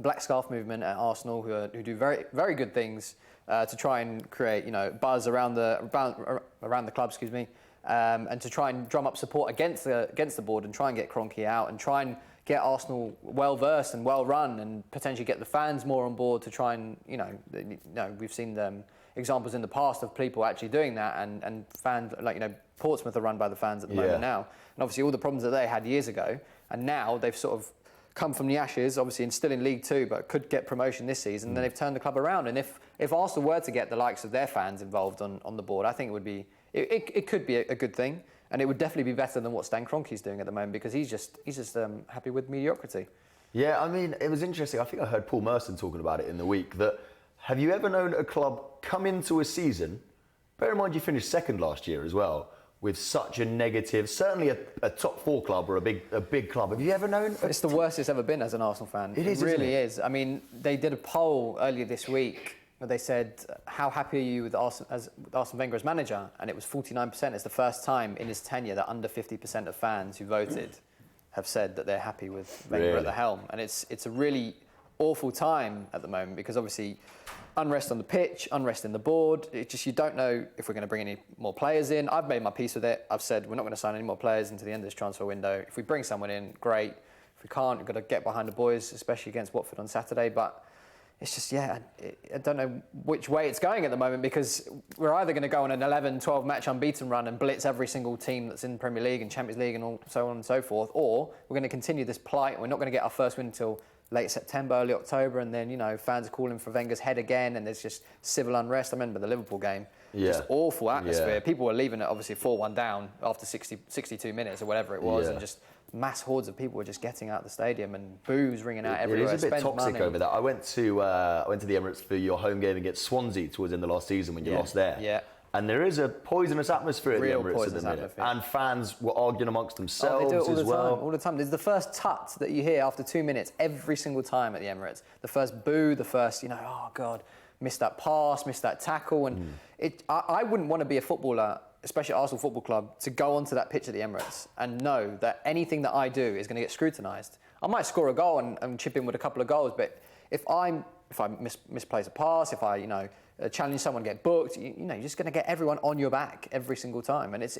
Speaker 14: Black Scarf movement at Arsenal who do very, very good things to try and create, you know, buzz around the club, excuse me. And to try and drum up support against the board and try and get Kroenke out and try and get Arsenal well versed and well run and potentially get the fans more on board to try and, you know we've seen examples in the past of people actually doing that, and fans like, you know, Portsmouth are run by the fans at the moment now, and obviously all the problems that they had years ago, and now they've sort of come from the ashes, obviously, and still in League Two, but could get promotion this season. And then they've turned the club around, and if Arsenal were to get the likes of their fans involved on the board, I think it would be. It could be a good thing, and it would definitely be better than what Stan Kroenke's doing at the moment, because he's just happy with mediocrity.
Speaker 1: Yeah, I mean, it was interesting. I think I heard Paul Merson talking about it in the week. That have you ever known a club come into a season? Bear in mind, you finished second last year as well, with such a negative. Certainly a top four club or a big club. Have you ever known?
Speaker 14: It's the worst it's ever been as an Arsenal fan.
Speaker 1: It is,
Speaker 14: really is. I mean, they did a poll earlier this week. They said, how happy are you with Arsene Wenger as manager? And it was 49%. It's the first time in his tenure that under 50% of fans who voted have said that they're happy with Wenger at the helm. And it's a really awful time at the moment, because obviously unrest on the pitch, unrest in the board. You don't know if we're going to bring any more players in. I've made my peace with it. I've said we're not going to sign any more players until the end of this transfer window. If we bring someone in, great. If we can't, we've got to get behind the boys, especially against Watford on Saturday. But it's just, I don't know which way it's going at the moment, because we're either going to go on an 11, 12 match unbeaten run and blitz every single team that's in Premier League and Champions League and so on and so forth, or we're going to continue this plight. We're not going to get our first win until late September, early October, and then, you know, fans are calling for Wenger's head again, and there's just civil unrest. I remember the Liverpool game. Just awful atmosphere. People were leaving it obviously 4-1 down after 62 minutes or whatever it was, and just mass hordes of people were just getting out of the stadium and boos ringing out everywhere.
Speaker 1: It is a bit toxic over there. I went to the Emirates for your home game against Swansea towards in the last season when you lost there.
Speaker 14: Yeah.
Speaker 1: And there is a poisonous atmosphere at the
Speaker 14: Real
Speaker 1: Emirates at the minute. And fans were arguing amongst themselves as well.
Speaker 14: All the time. There's the first tut that you hear after 2 minutes every single time at the Emirates. The first boo, the first, oh God, missed that pass, missed that tackle. And I wouldn't want to be a footballer, especially Arsenal Football Club, to go onto that pitch at the Emirates and know that anything that I do is going to get scrutinised. I might score a goal and chip in with a couple of goals, but if I misplace a pass, if I, challenge someone, get booked, you're just going to get everyone on your back every single time. And it's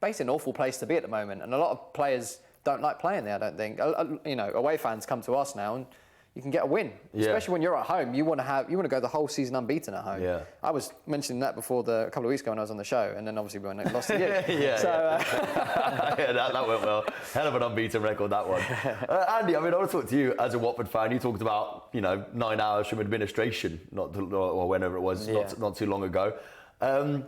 Speaker 14: basically an awful place to be at the moment. And a lot of players don't like playing there, I don't think. Away fans come to us now and, you can get a win, especially when you're at home. You want to go the whole season unbeaten at home.
Speaker 1: Yeah.
Speaker 14: I was mentioning that before a couple of weeks ago when I was on the show, and then obviously we lost to you.
Speaker 1: That went well. Hell of an unbeaten record, that one. Andy, I mean, I want to talk to you as a Watford fan. You talked about 9 hours from administration, or whenever it was, not too long ago. Are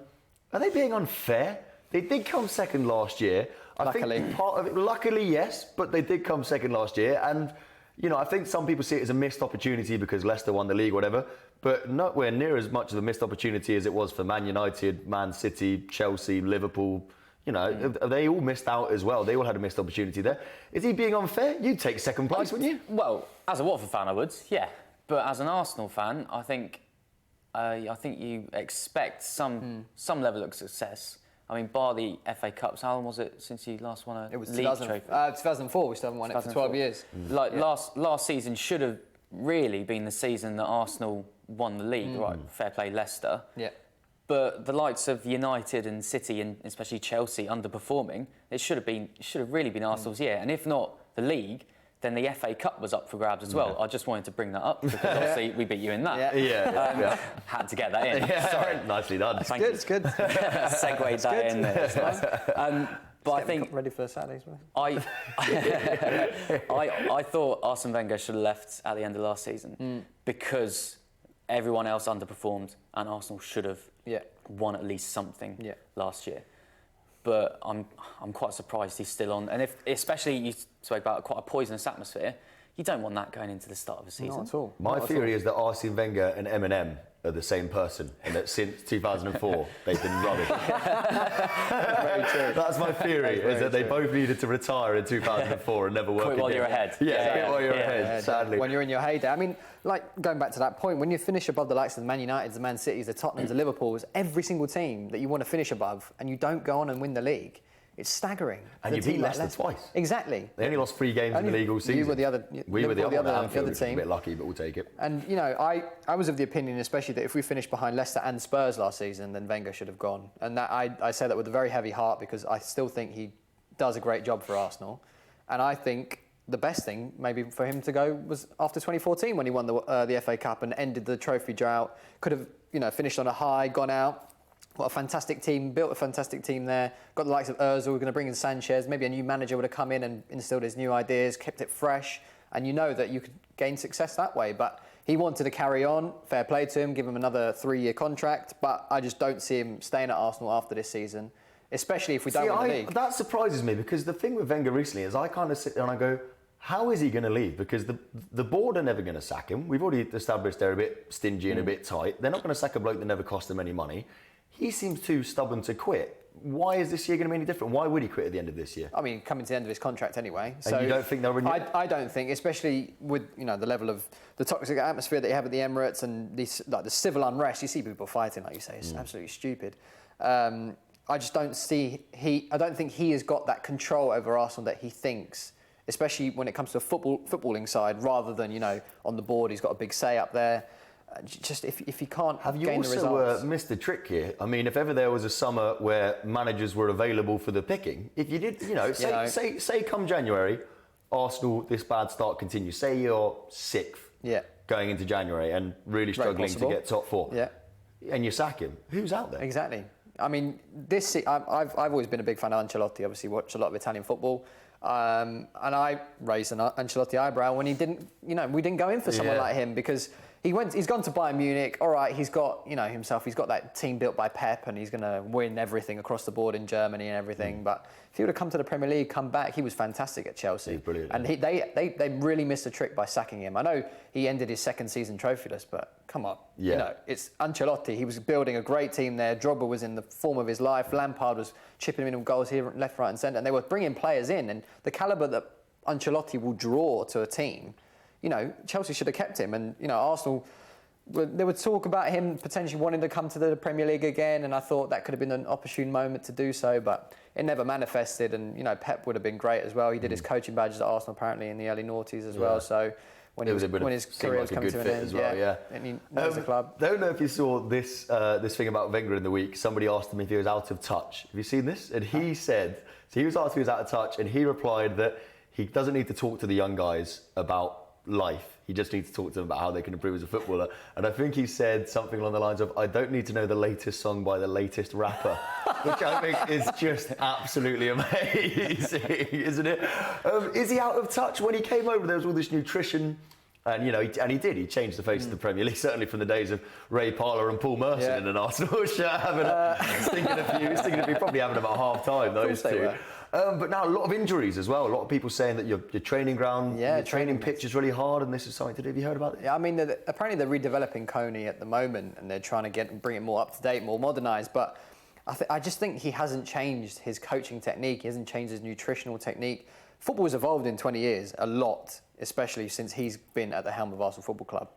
Speaker 1: they being unfair? They did come second last year. I think part of it, luckily, yes, but they did come second last year, and. I think some people see it as a missed opportunity because Leicester won the league, whatever, but nowhere near as much of a missed opportunity as it was for Man United, Man City, Chelsea, Liverpool. They all missed out as well. They all had a missed opportunity there. Is he being unfair? You'd take second place, wouldn't you?
Speaker 17: Well, as a Watford fan, I would, yeah. But as an Arsenal fan, I think you expect some level of success. I mean, bar the FA Cups, how long was it since you last won a league trophy?
Speaker 14: 2004, we still haven't won it for 12 years.
Speaker 17: Last season should have really been the season that Arsenal won the league, right? Fair play, Leicester.
Speaker 14: Yeah.
Speaker 17: But the likes of United and City, and especially Chelsea, underperforming, it should have really been Arsenal's year. And if not the league, then the FA Cup was up for grabs as well. I just wanted to bring that up because obviously we beat you in that. Had to get that in. Sorry.
Speaker 1: Nicely done.
Speaker 14: It's good.
Speaker 17: Segued that in there. It's nice. But I think
Speaker 14: ready for Saturdays.
Speaker 17: I thought Arsene Wenger should have left at the end of last season because everyone else underperformed and Arsenal should have won at least something last year. But I'm quite surprised he's still on. And especially you spoke about quite a poisonous atmosphere, you don't want that going into the start of a season.
Speaker 14: Not at all.
Speaker 1: My theory is that Arsene Wenger and Eminem are the same person, and that since 2004 they've been rubbish.
Speaker 14: Very true.
Speaker 1: That's my theory, is that they both needed to retire in 2004 and never work again.
Speaker 17: Quit while you're ahead.
Speaker 1: Quit while you're ahead, sadly.
Speaker 14: When you're in your heyday. I mean, going back to that point, when you finish above the likes of the Man Uniteds, the Man Cities, the Tottenhams, the Liverpools, every single team that you want to finish above, and you don't go on and win the league, it's staggering.
Speaker 1: And you beat Leicester twice.
Speaker 14: Exactly.
Speaker 1: They only lost 3 games in the league all season.
Speaker 14: We were the other team.
Speaker 1: A bit lucky, but we'll take it.
Speaker 14: And, I was of the opinion, especially that if we finished behind Leicester and Spurs last season, then Wenger should have gone. And that I say that with a very heavy heart because I still think he does a great job for Arsenal. And I think the best thing maybe for him to go was after 2014 when he won the FA Cup and ended the trophy drought. Could have, finished on a high, gone out. What a fantastic team, built a fantastic team there. Got the likes of Ozil, we're going to bring in Sanchez. Maybe a new manager would have come in and instilled his new ideas, kept it fresh. And you know that you could gain success that way. But he wanted to carry on. Fair play to him, give him another 3-year contract. But I just don't see him staying at Arsenal after this season, especially if we don't win the league.
Speaker 1: That surprises me because the thing with Wenger recently is I kind of sit there and I go, how is he going to leave? Because the board are never going to sack him. We've already established they're a bit stingy and a bit tight. They're not going to sack a bloke that never cost them any money. He seems too stubborn to quit. Why is this year going to be any different? Why would he quit at the end of this year?
Speaker 14: I mean, coming to the end of his contract anyway.
Speaker 1: So and you don't think they'll renew?
Speaker 14: I don't think, especially with the level of the toxic atmosphere that you have at the Emirates and the civil unrest. You see people fighting, like you say, it's absolutely stupid. I just don't see I don't think he has got that control over Arsenal that he thinks, especially when it comes to a footballing side, rather than on the board he's got a big say up there. Just if you can't
Speaker 1: have
Speaker 14: gain the results.
Speaker 1: You also missed the trick here. I mean, if ever there was a summer where managers were available for the picking, if you did, say come January, Arsenal, this bad start continues. Say you're 6th going into January and really struggling to get top 4. And you sack him. Who's out there?
Speaker 14: Exactly. I mean, I've always been a big fan of Ancelotti. Obviously, watched a lot of Italian football. And I raised an Ancelotti eyebrow when he didn't, we didn't go in for someone like him because he's gone to Bayern Munich. All right, he's got, himself. He's got that team built by Pep, and he's going to win everything across the board in Germany and everything. But if he would have come to the Premier League, come back, he was fantastic at Chelsea.
Speaker 1: He's brilliant.
Speaker 14: And they really missed a trick by sacking him. I know he ended his second season trophyless, but come on, it's Ancelotti. He was building a great team there. Drogba was in the form of his life. Lampard was chipping him in with goals here, left, right, and centre. And they were bringing players in, and the calibre that Ancelotti will draw to a team. Chelsea should have kept him, and Arsenal. There was talk about him potentially wanting to come to the Premier League again, and I thought that could have been an opportune moment to do so, but it never manifested. And Pep would have been great as well. He did his coaching badges at Arsenal apparently in the early noughties as well. So when his career was coming to an end, and he knows the club.
Speaker 1: I don't know if you saw this thing about Wenger in the week. Somebody asked him if he was out of touch. Have you seen this? And he said, so he was asked if he was out of touch, and he replied that he doesn't need to talk to the young guys about life. He just needs to talk to them about how they can improve as a footballer. And I think he said something along the lines of, I don't need to know the latest song by the latest rapper, which I think is just absolutely amazing, isn't it? Is he out of touch? When he came over, there was all this nutrition. And, you know, he did. He changed the face of the Premier League, certainly from the days of Ray Parlour and Paul Merson in an Arsenal shirt, stinking a few, probably having about half time, those two. But now a lot of injuries as well. A lot of people saying that your training ground, your training pitch is really hard, and this is something to do. Have you heard about it?
Speaker 14: Yeah, I mean, apparently they're redeveloping Coney at the moment, and they're trying to bring it more up to date, more modernised. But I just think he hasn't changed his coaching technique. He hasn't changed his nutritional technique. Football has evolved in 20 years a lot, especially since he's been at the helm of Arsenal Football Club.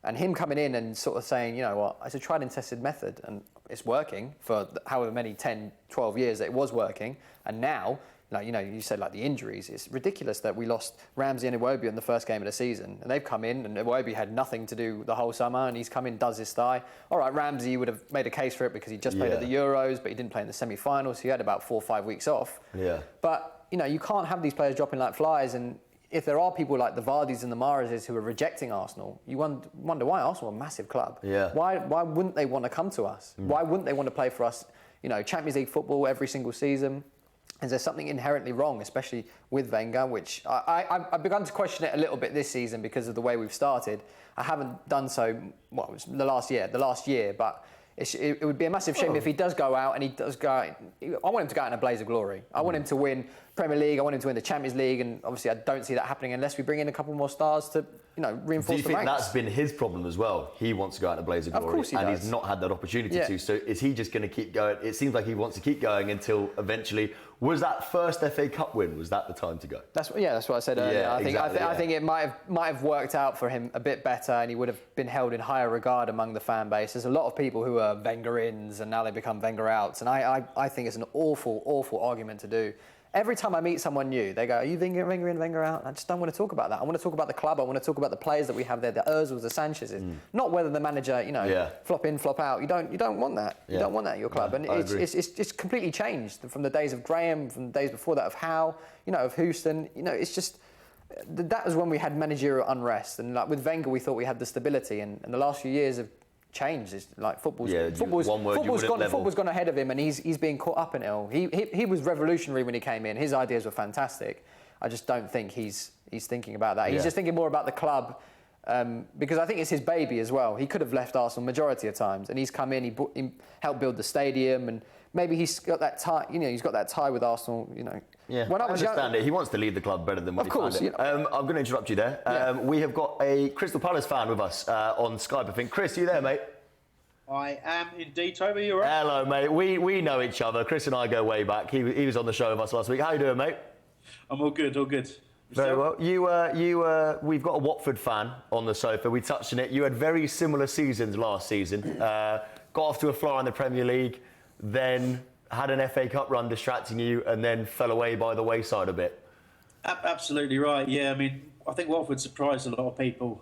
Speaker 14: And him coming in and sort of saying, you know what, it's a tried and tested method and it's working for however many 10, 12 years that it was working. And now, like, you know, you said like the injuries, it's ridiculous that we lost Ramsey and Iwobi in the first game of the season. And they've come in and Iwobi had nothing to do the whole summer and he's come in, does his thigh. All right, Ramsey would have made a case for it because he just played at the Euros, but he didn't play in the semi-finals. So he had about 4 or 5 weeks off.
Speaker 1: Yeah.
Speaker 14: But, you know, you can't have these players dropping like flies. And if there are people like the Vardys and the Mahrezes who are rejecting Arsenal, you wonder why. Arsenal are a massive club.
Speaker 1: Yeah.
Speaker 14: Why wouldn't they want to come to us? Why wouldn't they want to play for us, you know, Champions League football every single season? Is there something inherently wrong, especially with Wenger, which I've begun to question it a little bit this season because of the way we've started. I haven't done so, well, it was the last year, but it would be a massive shame if he does go out and he does go out. I want him to go out in a blaze of glory. I want him to win Premier League. I want him to win the Champions League. And obviously, I don't see that happening unless we bring in a couple more stars to, you know, reinforce the ranks.
Speaker 1: Do you think that's been his problem as well? He wants to go out in a blaze of glory.
Speaker 14: Of course he does.
Speaker 1: He's not had that opportunity to. So is he just going to keep going? It seems like he wants to keep going until eventually. Was that first FA Cup win? Was that the time to go?
Speaker 14: That's what I said earlier.
Speaker 1: Yeah,
Speaker 14: I think it might have worked out for him a bit better, and he would have been held in higher regard among the fan base. There's a lot of people who are Wenger-ins, and now they become Wenger-outs, and I think it's an awful argument to do. Every time I meet someone new, they go, are you Wenger in, Wenger out? I just don't want to talk about that. I want to talk about the club. I want to talk about the players that we have there, the Ozils, the Sanchez's. Not whether the manager, you know, flop in, flop out. You don't want that. You don't want that in your club. And it's completely changed from the days of Graham, from the days before that of Howe, you know, of Houston. You know, it's just, that was when we had managerial unrest. And like with Wenger, we thought we had the stability. And the last few years have changed. It's like football's gone ahead of him, and he's being caught up in it all. He was revolutionary when he came in. His ideas were fantastic. I just don't think he's thinking about that. He's just thinking more about the club, because I think it's his baby as well. He could have left Arsenal majority of times, and he's come in. He helped build the stadium, and maybe he's got that tie. You know, he's got that tie with Arsenal. You know.
Speaker 1: Yeah, I understand it. He wants to lead the club better than when he found it. I'm going to interrupt you there. We have got a Crystal Palace fan with us on Skype, I think. Chris, are you there, mate?
Speaker 3: I am indeed, Toby. You all right?
Speaker 1: Hello, mate. We know each other. Chris and I go way back. He was on the show with us last week. How you doing, mate?
Speaker 3: I'm all good, all good.
Speaker 1: Very well. We've got a Watford fan on the sofa. We touched on it. You had very similar seasons last season. Got off to a flyer in the Premier League, then had an FA Cup run distracting you, and then fell away by the wayside a bit.
Speaker 3: Absolutely right. Yeah, I mean, I think Watford surprised a lot of people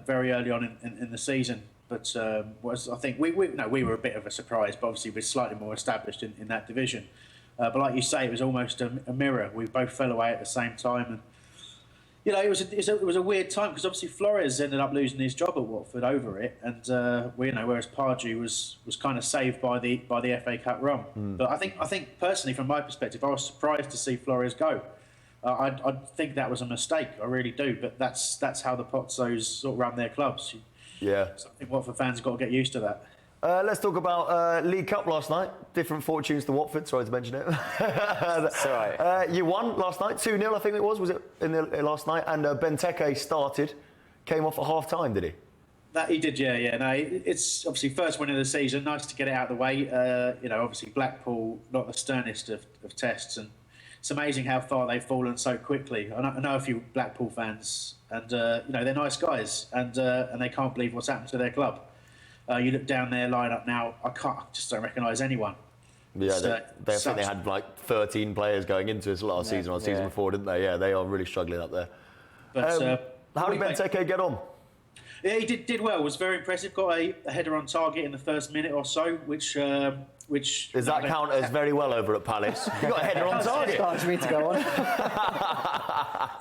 Speaker 3: very early on in the season. But I think we were a bit of a surprise, but obviously we're slightly more established in that division. But like you say, it was almost a mirror. We both fell away at the same time, and you know, it was a weird time because obviously Flores ended up losing his job at Watford over it, and whereas Pardew was kind of saved by the FA Cup run. But I think personally, from my perspective, I was surprised to see Flores go. I think that was a mistake. I really do. But that's how the Pozzos sort of run their clubs.
Speaker 1: Yeah.
Speaker 3: So I think Watford fans have got to get used to that.
Speaker 1: Let's talk about League Cup last night. Different fortunes to Watford, sorry to mention it.
Speaker 14: That's all right.
Speaker 1: You won last night, 2-0 I think it was it in the last night? And Benteke started, came off at half-time, did he?
Speaker 3: That he did, yeah. No, it's obviously first win of the season, nice to get it out of the way. Obviously Blackpool, not the sternest of tests, and it's amazing how far they've fallen so quickly. I know a few Blackpool fans, and they're nice guys, and they can't believe what's happened to their club. You look down their lineup now, I just don't recognise anyone.
Speaker 1: Yeah, I think they had like 13 players going into this last season or season before, didn't they? Yeah, they are really struggling up there.
Speaker 3: But
Speaker 1: how did Benteke get on?
Speaker 3: Yeah, he did well. Was very impressive. Got a header on target in the first minute or so, which
Speaker 1: does that count as very well over at Palace? You got a header on target.
Speaker 14: Starts me to go on.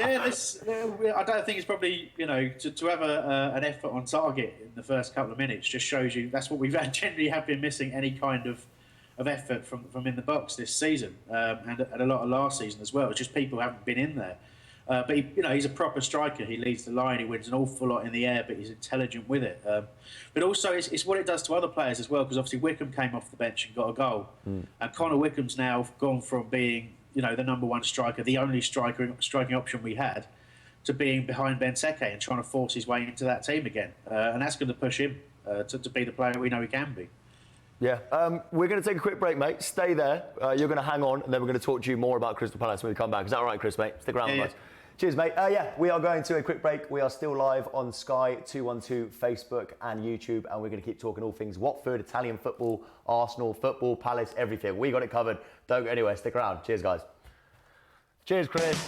Speaker 3: I don't think it's probably to have an effort on target in the first couple of minutes just shows you that's what we've generally have been missing, any kind of effort from in the box this season, and a lot of last season as well. It's just people haven't been in there. But he's a proper striker. He leads the line. He wins an awful lot in the air, but he's intelligent with it. But also, it's what it does to other players as well. Because obviously, Wickham came off the bench and got a goal, and Connor Wickham's now gone from being, the number one striker, the only striking option we had, to being behind Benteke and trying to force his way into that team again. And that's going to push him to be the player we know he can be.
Speaker 1: Yeah, we're going to take a quick break, mate. Stay there. You're going to hang on, and then we're going to talk to you more about Crystal Palace when we come back. Is that all right, Chris, mate? Stick around with us. Cheers, mate. We are going to a quick break. We are still live on Sky 212, Facebook and YouTube, and we're going to keep talking all things Watford, Italian football, Arsenal, football, Palace, everything. We got it covered. Don't go anywhere. Stick around. Cheers, guys. Cheers, Chris.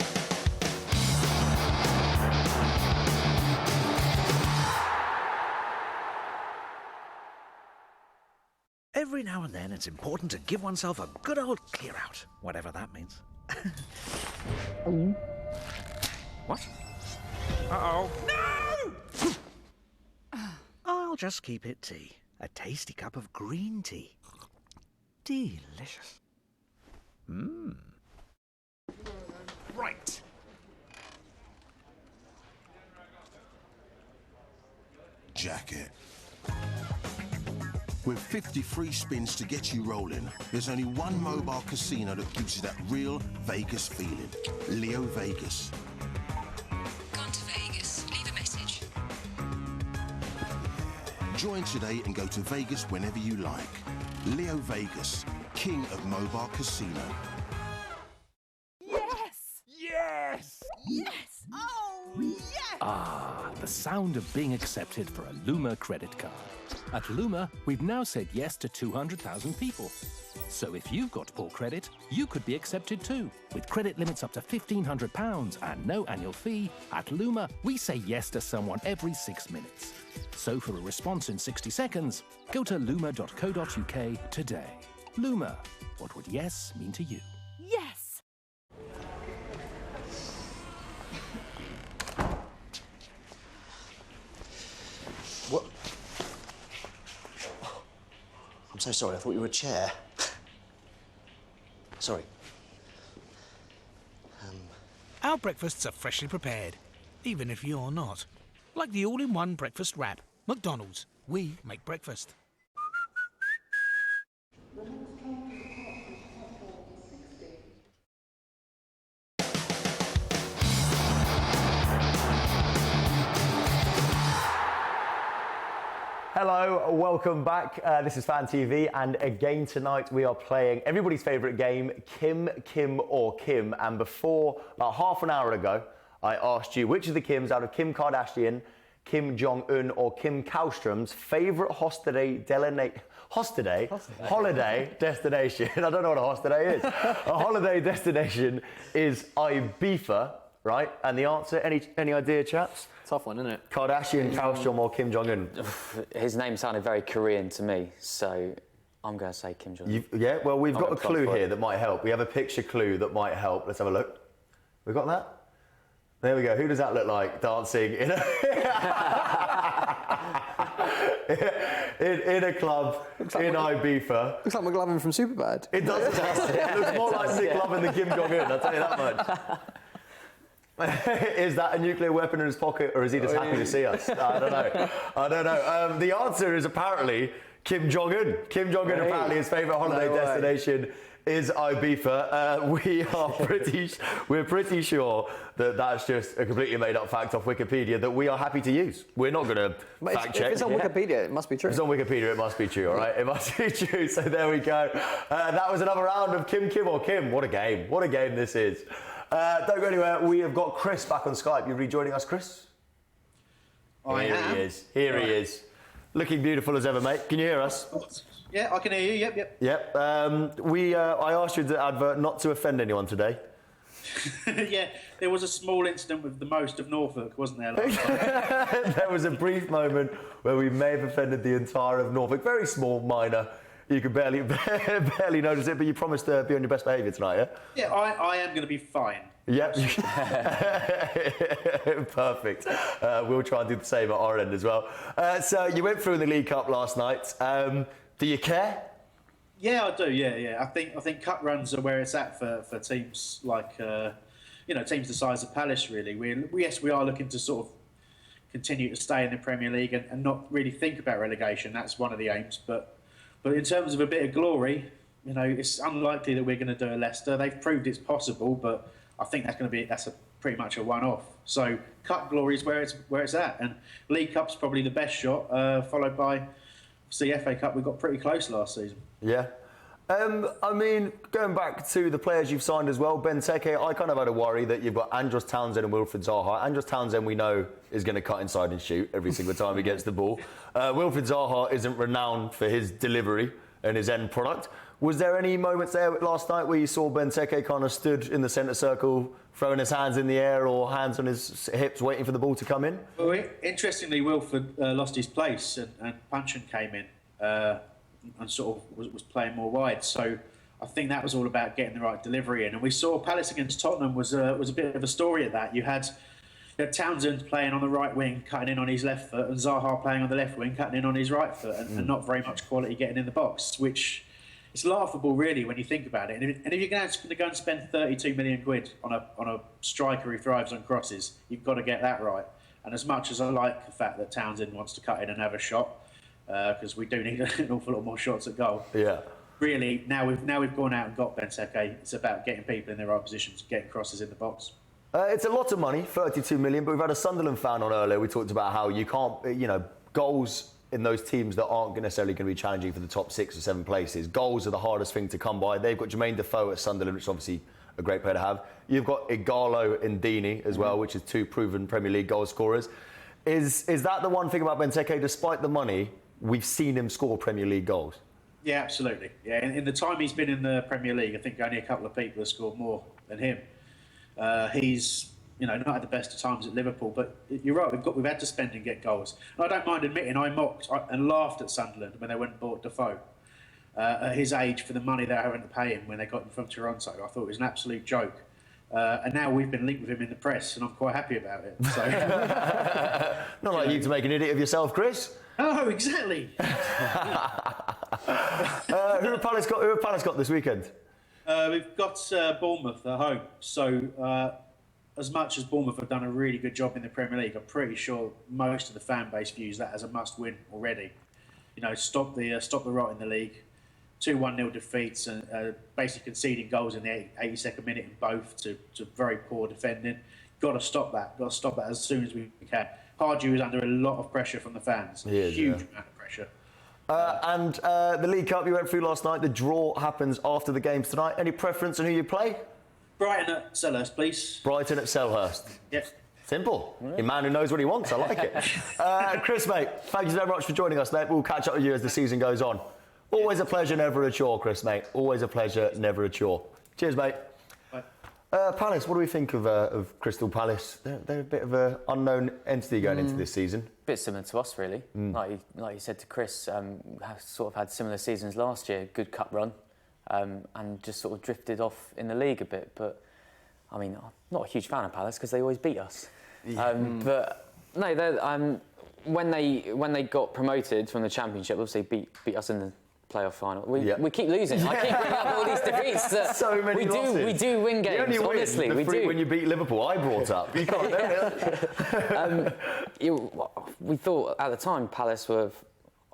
Speaker 9: Every now and then, it's important to give oneself a good old clear out, whatever that means. What? Uh-oh. No! I'll just keep it tea. A tasty cup of green tea. Delicious.
Speaker 10: Right.
Speaker 12: Jacket. With 50 free spins to get you rolling, there's only one mobile casino that gives you that real Vegas feeling. Leo Vegas.
Speaker 20: Gone to Vegas. Leave a message.
Speaker 12: Join today and go to Vegas whenever you like. Leo Vegas, king of mobile casino.
Speaker 10: Yes! Yes! Yes! Oh, yes!
Speaker 24: Ah, the sound of being accepted for a Luma credit card. At Luma, we've now said yes to 200,000 people. So if you've got poor credit, you could be accepted too. With credit limits up to £1,500 and no annual fee, at Luma, we say yes to someone every 6 minutes. So for a response in 60 seconds, go to luma.co.uk today. Luma, what would yes mean to you?
Speaker 10: Yes!
Speaker 25: What? I'm so sorry, I thought you were a chair. Sorry.
Speaker 9: Our breakfasts are freshly prepared, even if you're not. Like the all-in-one breakfast wrap. McDonald's. We make breakfast.
Speaker 1: Hello, welcome back. This is Fan TV, and again tonight we are playing everybody's favourite game, Kim, Kim or Kim. And before, about half an hour ago, I asked you which of the Kims out of Kim Kardashian, Kim Jong-un or Kim Kallström's favourite holiday destination. I don't know what a holiday is. A holiday destination is Ibiza, right? And the answer, any idea, chaps?
Speaker 17: Tough one, isn't it?
Speaker 1: Kardashian, Kallström or Kim Jong-un?
Speaker 17: His name sounded very Korean to me, so I'm going to say Kim Jong-un.
Speaker 1: Yeah, well, we've got a clue here that might help. We have a picture clue that might help. Let's have a look. We got that? There we go. Who does that look like dancing in a, in a club in Ibiza?
Speaker 14: Looks like McLovin from Superbad.
Speaker 1: It does. It looks more like Nick Lovin than Kim Jong-un, I'll tell you that much. Is that a nuclear weapon in his pocket, or is he just happy to see us? I don't know. The answer is apparently Kim Jong-un. Kim Jong-un, apparently his favourite holiday destination is Ibiza. We're pretty sure that that's just a completely made-up fact off Wikipedia that we are happy to use. We're not going to fact check.
Speaker 14: If it's on Wikipedia, it must be true.
Speaker 1: If it's on Wikipedia, it must be true, all right? It must be true. So there we go. That was another round of Kim, Kim or Kim. What a game. What a game this is. Don't go anywhere. We have got Chris back on Skype. You're rejoining us, Chris? Here he is. Here he is. Looking beautiful as ever, mate. Can you hear us?
Speaker 3: Yeah, I can hear you. Yep.
Speaker 1: Yep. I asked you to advert not to offend anyone today.
Speaker 3: Yeah, there was a small incident with the most of Norfolk, wasn't there? Last time?
Speaker 1: There was a brief moment where we may have offended the entire of Norfolk. Very small, minor. You could barely notice it, but you promised to be on your best behaviour tonight, yeah?
Speaker 3: Yeah, I am going to be fine.
Speaker 1: Yep. Perfect. We'll try and do the same at our end as well. So you went through in the League Cup last night. Do you care?
Speaker 3: Yeah, I do. Yeah. I think cup runs are where it's at for teams like teams the size of Palace. Really, we are looking to sort of continue to stay in the Premier League and not really think about relegation. That's one of the aims. But in terms of a bit of glory, it's unlikely that we're going to do a Leicester. They've proved it's possible, but I think that's pretty much a one-off. So cup glory is where it's at, and League Cup's probably the best shot, followed by the FA Cup. We got pretty close last season.
Speaker 1: Yeah. I mean, going back to the players you've signed as well, Benteke, I kind of had a worry that you've got Andros Townsend and Wilfried Zaha. Andros Townsend, we know, is going to cut inside and shoot every single time he gets the ball. Wilfried Zaha isn't renowned for his delivery and his end product. Was there any moments there last night where you saw Benteke kind of stood in the centre circle, throwing his hands in the air or hands on his hips, waiting for the ball to come in?
Speaker 3: Well, interestingly, Wilfried lost his place and Puncheon came in. And sort of was playing more wide. So I think that was all about getting the right delivery in. And we saw Palace against Tottenham was a bit of a story at that. You had Townsend playing on the right wing, cutting in on his left foot, and Zaha playing on the left wing, cutting in on his right foot, and not very much quality getting in the box, which is laughable really when you think about it. And if you're going to go and spend 32 million quid on a striker who thrives on crosses, you've got to get that right. And as much as I like the fact that Townsend wants to cut in and have a shot, because we do need an awful lot more shots at goal.
Speaker 1: Yeah.
Speaker 3: Really, now we've gone out and got Benteke. It's about getting people in the right positions, getting crosses in the box.
Speaker 1: It's a lot of money, 32 million, but we've had a Sunderland fan on earlier. We talked about how you can't, goals in those teams that aren't necessarily going to be challenging for the top 6 or 7 places. Goals are the hardest thing to come by. They've got Jermaine Defoe at Sunderland, which is obviously a great player to have. You've got Igalo and Deeney as well, which is 2 proven Premier League goal scorers. Is that the one thing about Benteke? Despite the money, we've seen him score Premier League goals.
Speaker 3: Yeah, absolutely. Yeah, in the time he's been in the Premier League, I think only a couple of people have scored more than him. He's not at the best of times at Liverpool, but you're right. We've had to spend and get goals. And I don't mind admitting I mocked and laughed at Sunderland when they went and bought Defoe at his age for the money they were having to pay him when they got him from Toronto. I thought it was an absolute joke. And now we've been linked with him in the press, and I'm quite happy about it. So.
Speaker 1: Not like you to make an idiot of yourself, Chris.
Speaker 3: Oh, exactly.
Speaker 1: Who have Palace got this weekend?
Speaker 3: We've got Bournemouth at home. So as much as Bournemouth have done a really good job in the Premier League, I'm pretty sure most of the fan base views that as a must-win already. Stop the rot in the league. 2-1-0 defeats and basically conceding goals in the 82nd minute in both to very poor defending. Got to stop that. Got to stop that as soon as we can. Hardew is under a lot of pressure from the fans. Huge amount of pressure.
Speaker 1: And the League Cup you went through last night, the draw happens after the games tonight. Any preference on who you play?
Speaker 3: Brighton at Selhurst, please.
Speaker 1: Brighton at Selhurst.
Speaker 3: Yep.
Speaker 1: Simple. A man who knows what he wants. I like it. Chris, mate, thank you so much for joining us, mate. We'll catch up with you as the season goes on. Always a pleasure, never a chore, Chris, mate. Always a pleasure, never a chore. Cheers, mate. Palace, what do we think of Crystal Palace? They're a bit of an unknown entity going into this season.
Speaker 17: A bit similar to us, really. Like you said to Chris, have sort of had similar seasons last year, good cup run, and just sort of drifted off in the league a bit. But, I mean, I'm not a huge fan of Palace because they always beat us. But, no, when they got promoted from the Championship, obviously beat us in the playoff final. We keep losing. I keep bringing up all these defeats.
Speaker 1: So many losses.
Speaker 17: We do win games,
Speaker 1: you only
Speaker 17: honestly.
Speaker 1: win
Speaker 17: We do.
Speaker 1: When you beat Liverpool, I brought up. You can't do it.
Speaker 17: We thought at the time Palace were,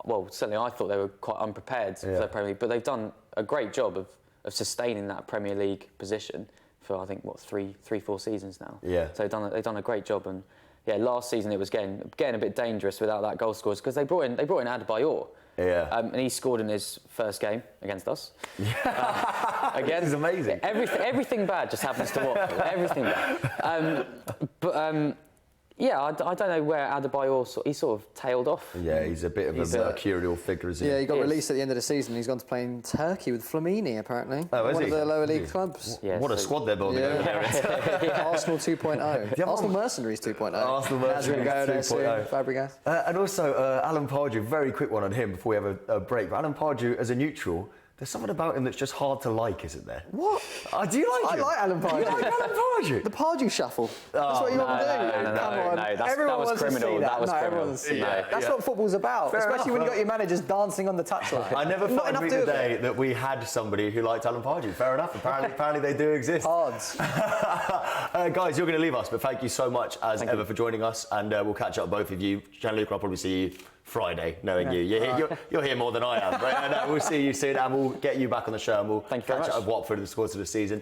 Speaker 17: well, certainly I thought they were quite unprepared for the Premier League, but they've done a great job of sustaining that Premier League position for, I think, 3-4 seasons now.
Speaker 1: Yeah.
Speaker 17: So they've done a great job, and last season it was getting a bit dangerous without that goal scorers because they brought in Adebayor.
Speaker 1: Yeah.
Speaker 17: And he scored in his first game against us. Again,
Speaker 1: this is amazing.
Speaker 17: Everything bad just happens to Watford. Everything bad. Yeah, I don't know where Adebayor, he sort of tailed off.
Speaker 1: Yeah, he's a bit of a mercurial figure, isn't he?
Speaker 14: Yeah, he got released at the end of the season. He's gone to play in Turkey with Flamini, apparently.
Speaker 1: Oh, is
Speaker 14: One
Speaker 1: he?
Speaker 14: of the lower league clubs.
Speaker 1: Yeah, what a squad they're building over there.
Speaker 14: Arsenal 2.0. Arsenal Mercenaries 2.0.
Speaker 1: Arsenal Mercenaries 2.0.
Speaker 14: Fabregas.
Speaker 1: And also, Alan Pardew, very quick one on him before we have a break. But Alan Pardew, as a neutral, there's something about him that's just hard to like, isn't there?
Speaker 14: What?
Speaker 1: Do you like him?
Speaker 14: I like Alan Pardew.
Speaker 1: You like Alan Pardew?
Speaker 14: The Pardew shuffle. That's what you want to do. Come on. Everyone
Speaker 17: that was
Speaker 14: wants
Speaker 17: criminal.
Speaker 14: to see that.
Speaker 17: That was criminal.
Speaker 14: Everyone wants to see that. That's what football's about,
Speaker 1: Fair
Speaker 14: especially
Speaker 1: enough.
Speaker 14: when you've got your managers dancing on the touchline.
Speaker 1: I never
Speaker 14: Not
Speaker 1: thought
Speaker 14: enough
Speaker 1: it'd be
Speaker 14: to
Speaker 1: the
Speaker 14: it.
Speaker 1: day that we had somebody who liked Alan Pardew. Fair enough. Apparently they do exist.
Speaker 14: Odds.
Speaker 1: Guys, you're going to leave us, but thank you so much as ever for joining us, and we'll catch up both of you. Gianluca, I'll probably see you Friday, knowing you. You're here more than I am. But we'll see you soon, and we'll get you back on the show, and we'll catch up with Watford in the course of the season.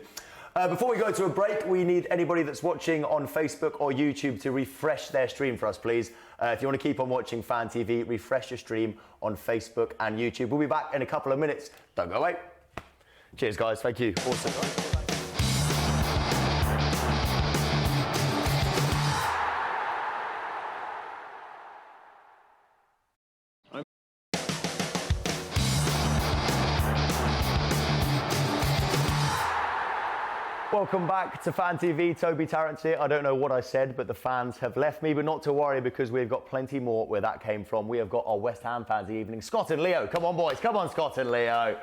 Speaker 1: Before we go to a break, we need anybody that's watching on Facebook or YouTube to refresh their stream for us, please. If you want to keep on watching Fan TV, refresh your stream on Facebook and YouTube. We'll be back in a couple of minutes. Don't go away. Cheers, guys. Thank you. Awesome. Welcome back to Fan TV. Toby Tarrant here. I don't know what I said, but the fans have left me, but not to worry because we've got plenty more where that came from. We have got our West Ham fans of the evening. Scott and Leo. Come on, boys. Come on, Scott and Leo.